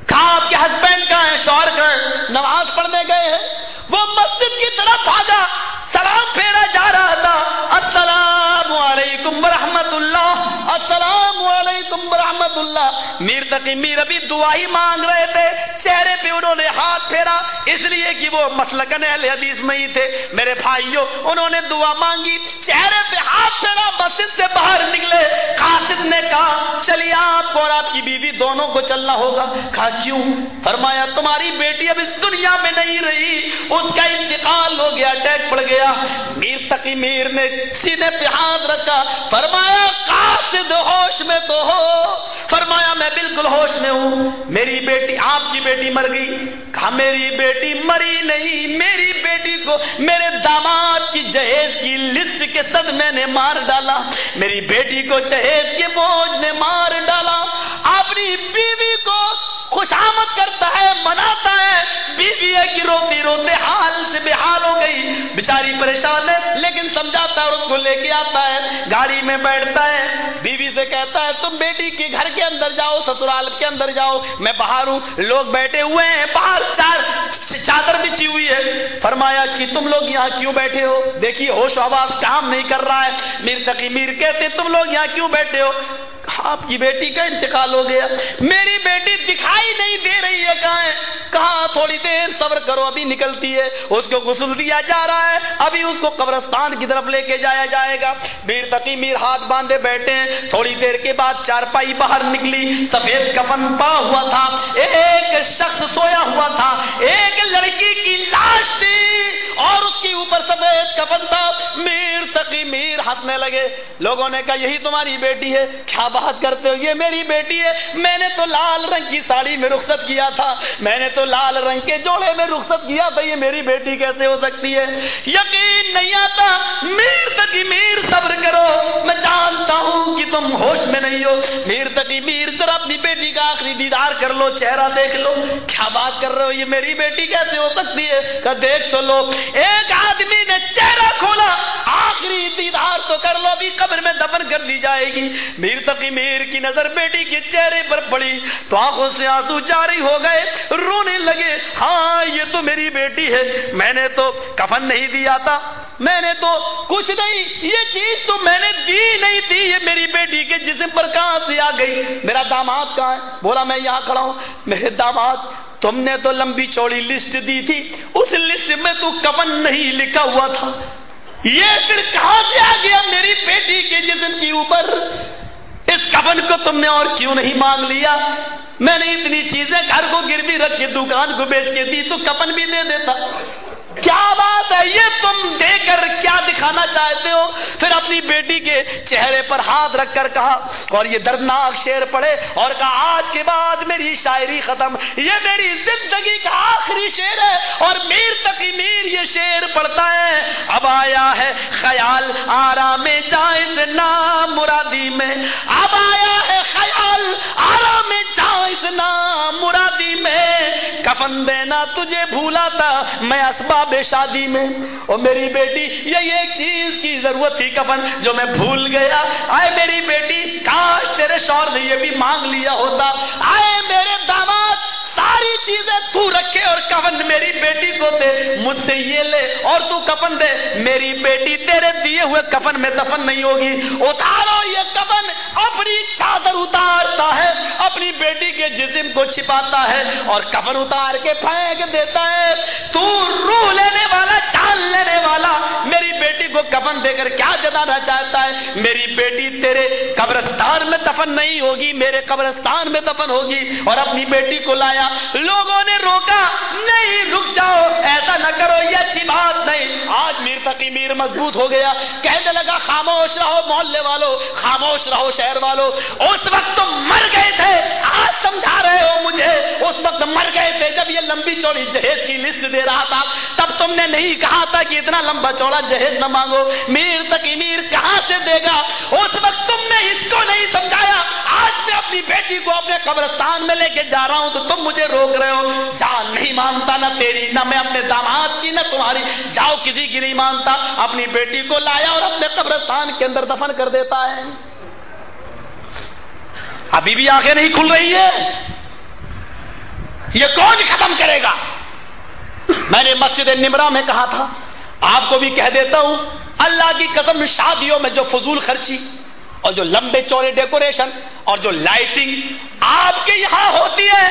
کہا آپ کے ہسبینڈ کہاں ہیں، شوہر کہاں ہیں؟ نماز پڑھنے گئے ہیں۔ وہ مسجد کی طرف بھاگا، سلام پھیرا جا رہا تھا، السلام علیکم ورحمت اللہ، السلام علیکم ورحمت اللہ۔ میر تقی میر ابھی دعا ہی مانگ رہے تھے، چہرے پہ انہوں نے ہاتھ پھیرا، اس لیے کہ وہ مسلکن اہل حدیث نہیں تھے میرے بھائیوں۔ انہوں نے دعا مانگی، چہرے پہ ہاتھ پھیرا، مسجد سے باہر نکلے۔ قاصد نے کہا چلیے آپ کو اور آپ کی بیوی دونوں کو چلنا ہوگا۔ کہا کیوں؟ فرمایا تمہاری بیٹی اب اس دنیا میں نہیں رہی، اس کا انتقال ہو گیا، اٹیک پڑ گیا۔ میر تقی میر نے سینے پہ ہاتھ رکھا، فرمایا قاصد ہوش میں تو ہو؟ فرمایا میں بالکل ہوش میں ہوں، میری بیٹی آپ کی بیٹی مر گئی۔ کہا میری بیٹی مری نہیں، میری بیٹی کو میرے داماد کی جہیز کی لسٹ کے صدمے نے مار ڈالا، میری بیٹی کو جہیز کے بوجھ نے مار ڈالا۔ اپنی بیوی کو خوشامد کرتا ہے، مناتا ہے، بیوی ہے کہ روتی روتے حال سے بے حال ہو گئی، بیچاری پریشان ہے، لیکن سمجھاتا ہے اور اس کو لے کے آتا ہے، گاڑی میں بیٹھتا ہے، بیوی سے کہتا ہے تم بیٹی کے گھر کے اندر جاؤ، سسرال کے اندر جاؤ، میں باہر ہوں، لوگ بیٹھے ہوئے ہیں باہر، چادر بچھی ہوئی ہے۔ فرمایا کہ تم لوگ یہاں کیوں بیٹھے ہو؟ دیکھیے ہوش و حواس کام نہیں کر رہا ہے۔ میر تقی میر کہتے تم لوگ یہاں کیوں بیٹھے ہو؟ آپ کی بیٹی کا انتقال ہو گیا، میری بیٹی دکھائی نہیں دے رہی ہے، کہاں ہے؟ کہا تھوڑی دیر صبر کرو، ابھی نکلتی ہے، اس کو غسل دیا جا رہا ہے، ابھی اس کو قبرستان کی طرف لے کے جایا جائے گا۔ میر تقی میر ہاتھ باندھے بیٹھے ہیں، تھوڑی دیر کے بعد چارپائی باہر نکلی، سفید کفن پا ہوا تھا، ایک شخص سویا ہوا تھا، ایک لڑکی کی لاش تھی اور اس کے اوپر سفید کفن تھا۔ میر تقی میر ہنسنے لگے. لوگوں نے کہا یہی تمہاری بیٹی ہے؟ کیا بات کرتے ہو, یہ میری بیٹی ہے. میں نے تو لال رنگ کی ساڑی میں رخصت کیا تھا, میں نے تو لال رنگ کے جوڑے میں رخصت کیا تھا, یہ میری بیٹی کیسے ہو سکتی ہے؟ یقین نہیں آتا. میر تقی میر صبر کرو, میں جانتا ہوں کہ تم ہوش میں نہیں ہو. میر تقی میر ذرا اپنی بیٹی کا آخری دیدار کر لو, چہرہ دیکھ لو. کیا بات کر رہے ہو, یہ میری بیٹی کیسے ہو سکتی ہے؟ کہ دیکھ تو لو. ایک آدمی نے چہرہ کھولا, آخری دیدار تو کر لو, ابھی قبر میں دفن کر دی جائے گی. میر تقی میر کی نظر بیٹی کے چہرے پر پڑی تو آنکھوں سے آنسو جاری ہو گئے, رونے لگے. ہاں یہ تو میری بیٹی ہے, میں نے تو کفن نہیں دیا تھا, میں نے تو کچھ نہیں, یہ چیز تو میں نے دی نہیں تھی, یہ میری بیٹی کے جسم پر کہاں سے آ گئی؟ میرا داماد کہاں ہے؟ بولا میں یہاں کھڑا ہوں. میرے داماد, تم نے تو لمبی چوڑی لسٹ دی تھی, اس لسٹ میں تو کفن نہیں لکھا ہوا تھا, یہ پھر کہاں سے آ گیا میری بیٹی کے جسم کے اوپر؟ اس کفن کو تم نے اور کیوں نہیں مانگ لیا؟ میں نے اتنی چیزیں گھر کو گروی رکھ کے دکان کو بیچ کے دی تو کفن بھی دے دیتا. کیا بات ہے, یہ تم دے کر کیا دکھانا چاہتے ہو؟ پھر اپنی بیٹی کے چہرے پر ہاتھ رکھ کر کہا, اور یہ دردناک شعر پڑھے اور کہا آج کے بعد میری شاعری ختم, یہ میری زندگی کا آخری شعر ہے. اور میر تقی میر یہ شعر پڑھتا ہے, اب آیا ہے خیال آرام جائز نام مرادی میں, اب آیا ہے خیال آرام جائز نام مرادی میں, کفن دینا تجھے بھولا تھا میں اسباب شادی میں. اور میری بیٹی یہ ایک چیز کی ضرورت تھی کفن, جو میں بھول گیا. آئے میری بیٹی, کاش تیرے شوہر نے یہ بھی مانگ لیا ہوتا. آئے میرے داماد, ساری چیزیں تو رکھے اور کفن میری بیٹی کو دے, مجھ سے یہ لے اور تو کفن دے. میری بیٹی تیرے دیے ہوئے کفن میں دفن نہیں ہوگی. اتارو یہ کفن. اپنی چادر اتارتا ہے, اپنی بیٹی کے جسم کو چھپاتا ہے اور کفن اتار کے پھینک دیتا ہے. تو روح لینے والا, جان لینے والا, میری بیٹی کو کفن دے کر کیا جتانا چاہتا ہے؟ میری بیٹی تیرے قبرستان میں دفن نہیں ہوگی, میرے قبرستان میں دفن ہوگی. اور اپنی بیٹی کو لایا, لوگوں نے روکا, نہیں رک جاؤ, ایسا نہ کرو, یہ اچھی بات نہیں. آج میر تقی میر مضبوط ہو گیا, کہنے لگا خاموش رہو محلے والوں, خاموش رہو شہر والوں. اس وقت تم مر گئے تھے, آج سمجھا رہے ہو مجھے, اس وقت مر گئے تھے جب یہ لمبی چوڑی جہیز کی لسٹ دے رہا تھا. تب تم نے نہیں کہا تھا کہ اتنا لمبا چوڑا جہیز نہ مانگو. میر تقی میر کہاں سے دے گا؟ اس وقت تم نے اس کو نہیں سمجھایا. آج میں اپنی بیٹی کو اپنے قبرستان میں لے کے جا رہا ہوں تو تم مجھے روک رہے ہو. جان نہیں مانتا, نہ تیری, نہ میں اپنے داماد کی, نہ تمہاری, جاؤ کسی کی نہیں مانتا. اپنی بیٹی کو لایا اور اپنے قبرستان کے اندر دفن کر دیتا ہے. ابھی بھی آنکھیں نہیں کھل رہی ہے, یہ کون ختم کرے گا؟ میں نے مسجد نمرہ میں کہا تھا, آپ کو بھی کہہ دیتا ہوں, اللہ کی قسم شادیوں میں جو فضول خرچی اور جو لمبے چوڑے ڈیکوریشن اور جو لائٹنگ آپ کے یہاں ہوتی ہے,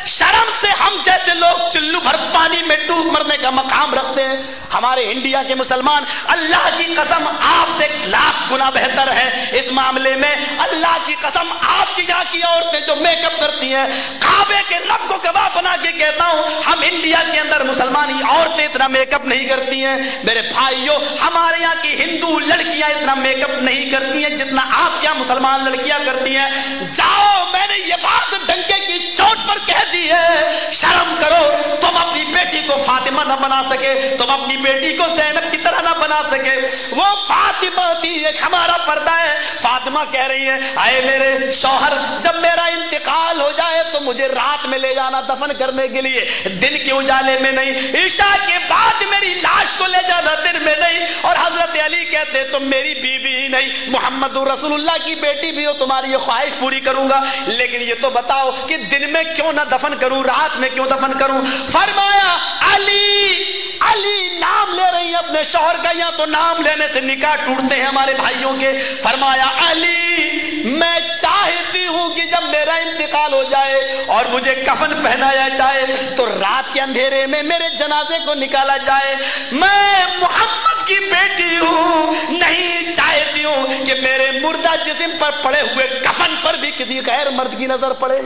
شرم سے ہم جیسے لوگ چلو بھر پانی میں ڈوب مرنے کا مقام رکھتے ہیں. ہمارے انڈیا کے مسلمان اللہ کی قسم آپ سے 1,00,000 گنا بہتر ہے اس معاملے میں. اللہ کی قسم آپ کی یہاں کی عورتیں جو میک اپ کرتی ہیں, کعبے کے رب کو گواہ بنا کے کہتا ہوں, ہم انڈیا کے اندر مسلمانی عورتیں اتنا میک اپ نہیں کرتی ہیں. میرے بھائیوں, ہمارے یہاں کی ہندو لڑکیاں اتنا میک اپ نہیں کرتی ہیں جتنا آپ کیا مسلمان لڑکیاں کرتی ہیں. جاؤ, میں نے یہ بات ڈنکے کی چوٹ پر کہہ دی ہے, شرم کرو. تم اپنی بیٹی کو فاطمہ نہ بنا سکے, تم اپنی بیٹی کو زینب کی طرح نہ بنا سکے. وہ فاطمہ تھی, ایک ہمارا پردہ ہے. فاطمہ کہہ رہی ہے, اے میرے شوہر, جب میرا انتقال ہو جائے تو مجھے رات میں لے جانا دفن کرنے کے لیے, دن کے اجالے میں نہیں. عشاء کے بعد میری لاش کو لے جانا, دن میں نہیں. اور حضرت علی کہتے تم میری بیوی ہی نہیں, محمد رسول اللہ کی بیٹی بھی ہو, تمہاری یہ خواہش پوری کروں گا, لیکن یہ تو بتاؤ کہ دن میں کیوں نہ دفن کروں, رات میں کیوں دفن کروں؟ فرمایا علی, علی نام لے رہی ہیں اپنے شوہر کا, یا تو نام لینے سے نکاح ٹوٹتے ہیں ہمارے بھائیوں کے. فرمایا علی, میں چاہتی ہوں کہ جب میرا انتقال ہو جائے اور مجھے کفن پہنایا جائے تو رات کے اندھیرے میں میرے جنازے کو نکالا جائے. میں محمد کی بیٹی ہوں, نہیں چاہتی ہوں کہ میرے مردہ جسم پر پڑے ہوئے کفن پر بھی کسی غیر مرد کی نظر پڑے.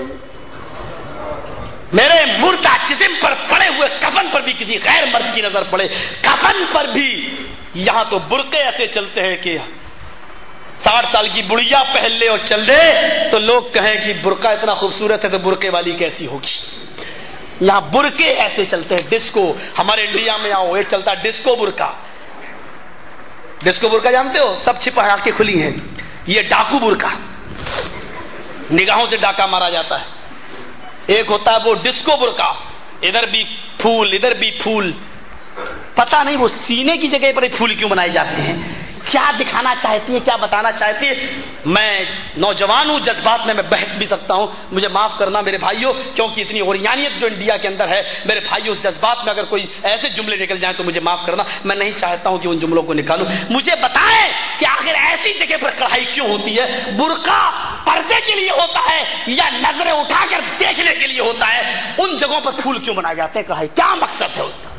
میرے مردہ جسم پر پڑے ہوئے کفن پر بھی کسی غیر مرد کی نظر پڑے. کفن پر بھی یہاں تو برقعے ایسے چلتے ہیں کہ 60 سال کی بڑھیا پہن لے اور چل دے تو لوگ کہیں کہ برقع اتنا خوبصورت ہے تو برقعے والی کیسی ہوگی. یہاں برقعے ایسے چلتے ہیں ڈسکو. ہمارے انڈیا میں آؤ ایک چلتا ڈسکو برقع. ڈسکو برقع جانتے ہو؟ سب چھپا آنکھیں کھلی ہیں. یہ ڈاکو برقع, نگاہوں سے ڈاکہ مارا جاتا ہے. ایک ہوتا ہے وہ ڈسکو برقع, ادھر بھی پھول ادھر بھی پھول. پتہ نہیں وہ سینے کی جگہ پر پھول کیوں بنائے جاتے ہیں, کیا دکھانا چاہتی ہے, کیا بتانا چاہتی ہے. میں نوجوان ہوں, جذبات میں بہک بھی سکتا ہوں, مجھے معاف کرنا میرے بھائیوں, کیونکہ اتنی اوریانیت جو انڈیا کے اندر ہے میرے بھائیوں, اس جذبات میں اگر کوئی ایسے جملے نکل جائیں تو مجھے معاف کرنا. میں نہیں چاہتا ہوں کہ ان جملوں کو نکالوں. مجھے بتائیں کہ آخر ایسی جگہ پر کڑھائی کیوں ہوتی ہے؟ برقع پردے کے لیے ہوتا ہے یا نظریں اٹھا کر دیکھنے کے لیے ہوتا ہے؟ ان جگہوں پر پھول کیوں بنائے جاتے ہیں؟ کڑھائی کیا مقصد ہے اس کا؟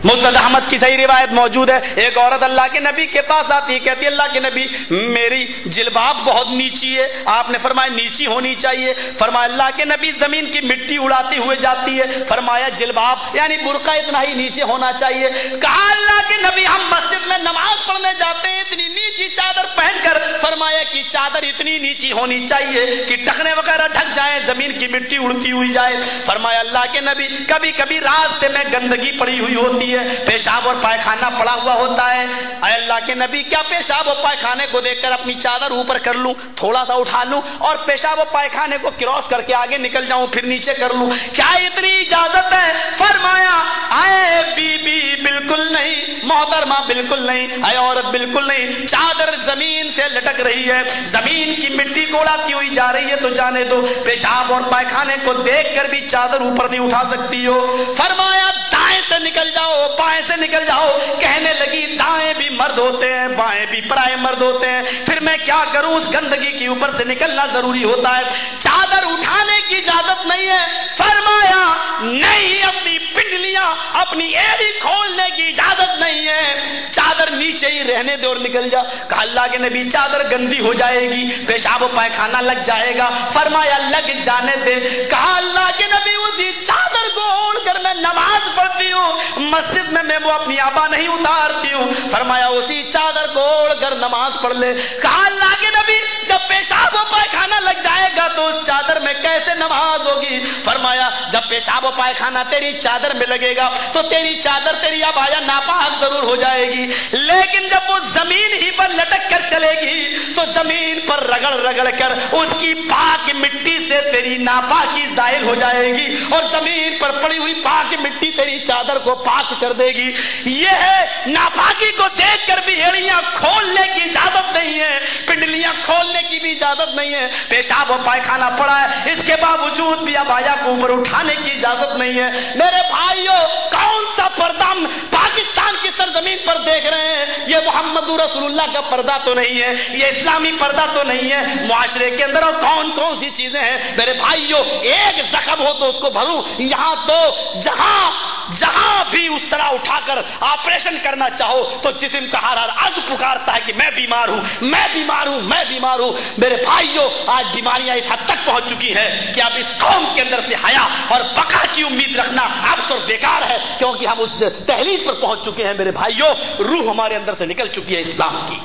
مسند احمد کی صحیح روایت موجود ہے. ایک عورت اللہ کے نبی کے پاس آتی ہے, کہتی ہے اللہ کے نبی میری جلباب بہت نیچی ہے. آپ نے فرمایا نیچی ہونی چاہیے. فرمایا اللہ کے نبی زمین کی مٹی اڑاتی ہوئے جاتی ہے. فرمایا جلباب یعنی برقع اتنا ہی نیچے ہونا چاہیے. کہا اللہ کے نبی ہم مسجد میں نماز پڑھنے جاتے ہیں اتنی نیچی چادر پہن کر. فرمایا کہ چادر اتنی نیچی ہونی چاہیے کہ ٹخنے وغیرہ ڈھک جائیں, زمین کی مٹی اڑتی ہوئی جائے. فرمایا اللہ کے نبی کبھی کبھی راستے میں گندگی پڑی ہوئی ہوتی ہے, پیشاب اور پائخانہ پڑا ہوا ہوتا ہے. اے اللہ کے نبی کیا پیشاب اور پائخانے کو دیکھ کر اپنی چادر اوپر کر لوں, تھوڑا سا اٹھا لوں اور پیشاب اور پائخانے کو کراس کر کے آگے نکل جاؤں پھر نیچے کر لوں, کیا اتنی اجازت ہے؟ فرمایا اے بی بی بالکل نہیں, محترمہ بالکل نہیں, اے عورت بالکل نہیں. چادر زمین سے لٹک رہی ہے, زمین کی مٹی کو اڑاتی ہوئی جا رہی ہے تو جانے دو, پیشاب اور پائخانے کو دیکھ کر بھی چادر اوپر نہیں اٹھا سکتی ہو. فرمایا دائیں سے نکل جاؤ, بائیں سے نکل جاؤ. کہنے لگی دائیں بھی مرد ہوتے ہیں بائیں بھی پرائے مرد ہوتے ہیں, پھر میں کیا کروں؟ اس گندگی کی اوپر سے نکلنا ضروری ہوتا ہے. چادر اٹھانے کی اجازت نہیں ہے. فرمایا نہیں, اپنی پنڈلیاں اپنی ایڑی کھولنے کی اجازت نہیں ہے, چادر نیچے ہی رہنے دے اور نکل جا. کہا اللہ کے نبی چادر گندی ہو جائے گی, پیشاب و پائخانہ لگ جائے گا. فرمایا لگ جانے دے. کہا اللہ کے نبی اسی چادر کو اوڑھ کر میں نماز پڑھتی ہوں, مسجد میں وہ اپنی آبا نہیں اتارتی ہوں. فرمایا اسی چادر کو اوڑھ کر نماز پڑھ لے. کہا اللہ کے نبی جب پیشاب و پائخانہ لگ جائے گا تو اس چادر میں کیسے نماز ہوگی؟ فرمایا جب پیشاب و پائخانہ تیری چادر میں لگے گا تو تیری چادر تیری آبایا ناپاک ضرور ہو جائے گی, لیکن جب وہ زمین ہی پر لٹک کر چلے گی تو زمین پر رگڑ رگڑ کر اس کی پاک مٹی سے تیری ناپاکی زائل ہو جائے گی اور زمین پر پڑی ہوئی پاک مٹی تیری چادر کو پاک کر دے گی. یہ ہے ناپاکی کو دیکھ کر بھی ایڑیاں کھولنے کی اجازت نہیں ہے, پنڈلیاں کھولنے کی بھی اجازت نہیں ہے. پیشاب و پائخانہ پڑا ہے, اس کے باوجود بھی ابایا کو اوپر اٹھانے کی اجازت نہیں ہے. میرے بھائیوں کون سا پردہ پاکستان کی سرزمین پر دیکھ رہے ہیں؟ یہ محمد رسول اللہ کا پردہ تو نہیں ہے, یہ اسلامی پردہ تو نہیں ہے. معاشرے کے اندر اور کون کون سی چیزیں ہیں میرے بھائیوں؟ ایک زخم ہو تو اس کو بھروں, یہاں تو جہاں بھی اس طرح اٹھا کر آپریشن کرنا چاہو تو جسم کا ہر عضو پکارتا ہے کہ میں بیمار ہوں, میں بیمار ہوں, میں بیمار ہوں. میرے بھائیوں آج بیماریاں اس حد تک پہنچ چکی ہیں کہ اب اس قوم کے اندر سے حیا اور بقا کی امید رکھنا اب تو بیکار ہے, کیونکہ ہم اس تحلیل پر پہنچ چکے ہیں. میرے بھائیوں روح ہمارے اندر سے نکل چکی ہے, اسلام کی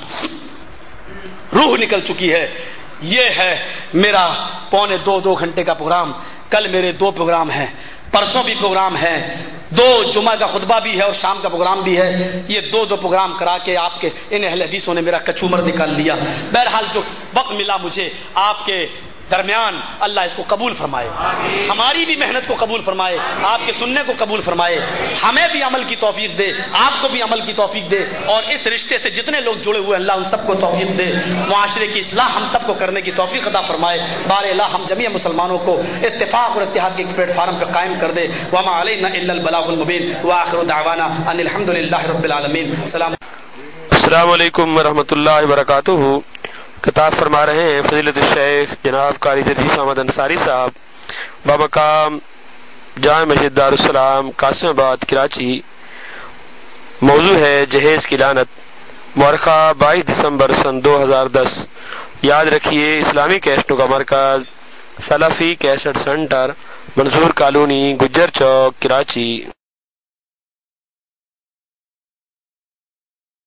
روح نکل چکی ہے. یہ ہے میرا پونے دو گھنٹے کا پروگرام. کل میرے 2 پروگرام ہیں, پرسوں بھی پروگرام ہے, 2 جمعہ کا خطبہ بھی ہے اور شام کا پروگرام بھی ہے. یہ 2 پروگرام کرا کے آپ کے ان اہل حدیثوں نے میرا کچومر نکال لیا. بہرحال جو وقت ملا مجھے آپ کے درمیان, اللہ اس کو قبول فرمائے, ہماری بھی محنت کو قبول فرمائے, آپ کے سننے کو قبول فرمائے, ہمیں بھی عمل کی توفیق دے, آپ کو بھی عمل کی توفیق دے, اور اس رشتے سے جتنے لوگ جڑے ہوئے اللہ ان سب کو توفیق دے. معاشرے کی اصلاح ہم سب کو کرنے کی توفیق عطا فرمائے. بار الہ ہم جمیع مسلمانوں کو اتفاق اور اتحاد کے پلیٹ فارم پہ قائم کر دے. وما علینا الا البلاغ المبین وآخر دعوانا ان الحمدللہ رب العالمین. السلام علیکم ورحمۃ اللہ وبرکاتہ. خطاب فرما رہے ہیں فضیلت الشیخ جناب قاری تدریس احمد انصاری صاحب بمقام جامع مسجد دارالسلام قاسم آباد کراچی. موضوع ہے جہیز کی لعنت. مورخہ 22 دسمبر سن 2010. یاد رکھیے اسلامی کیسٹوں کا مرکز سلفی کیسٹ سینٹر، منصور کالونی، گجر چوک، کراچی.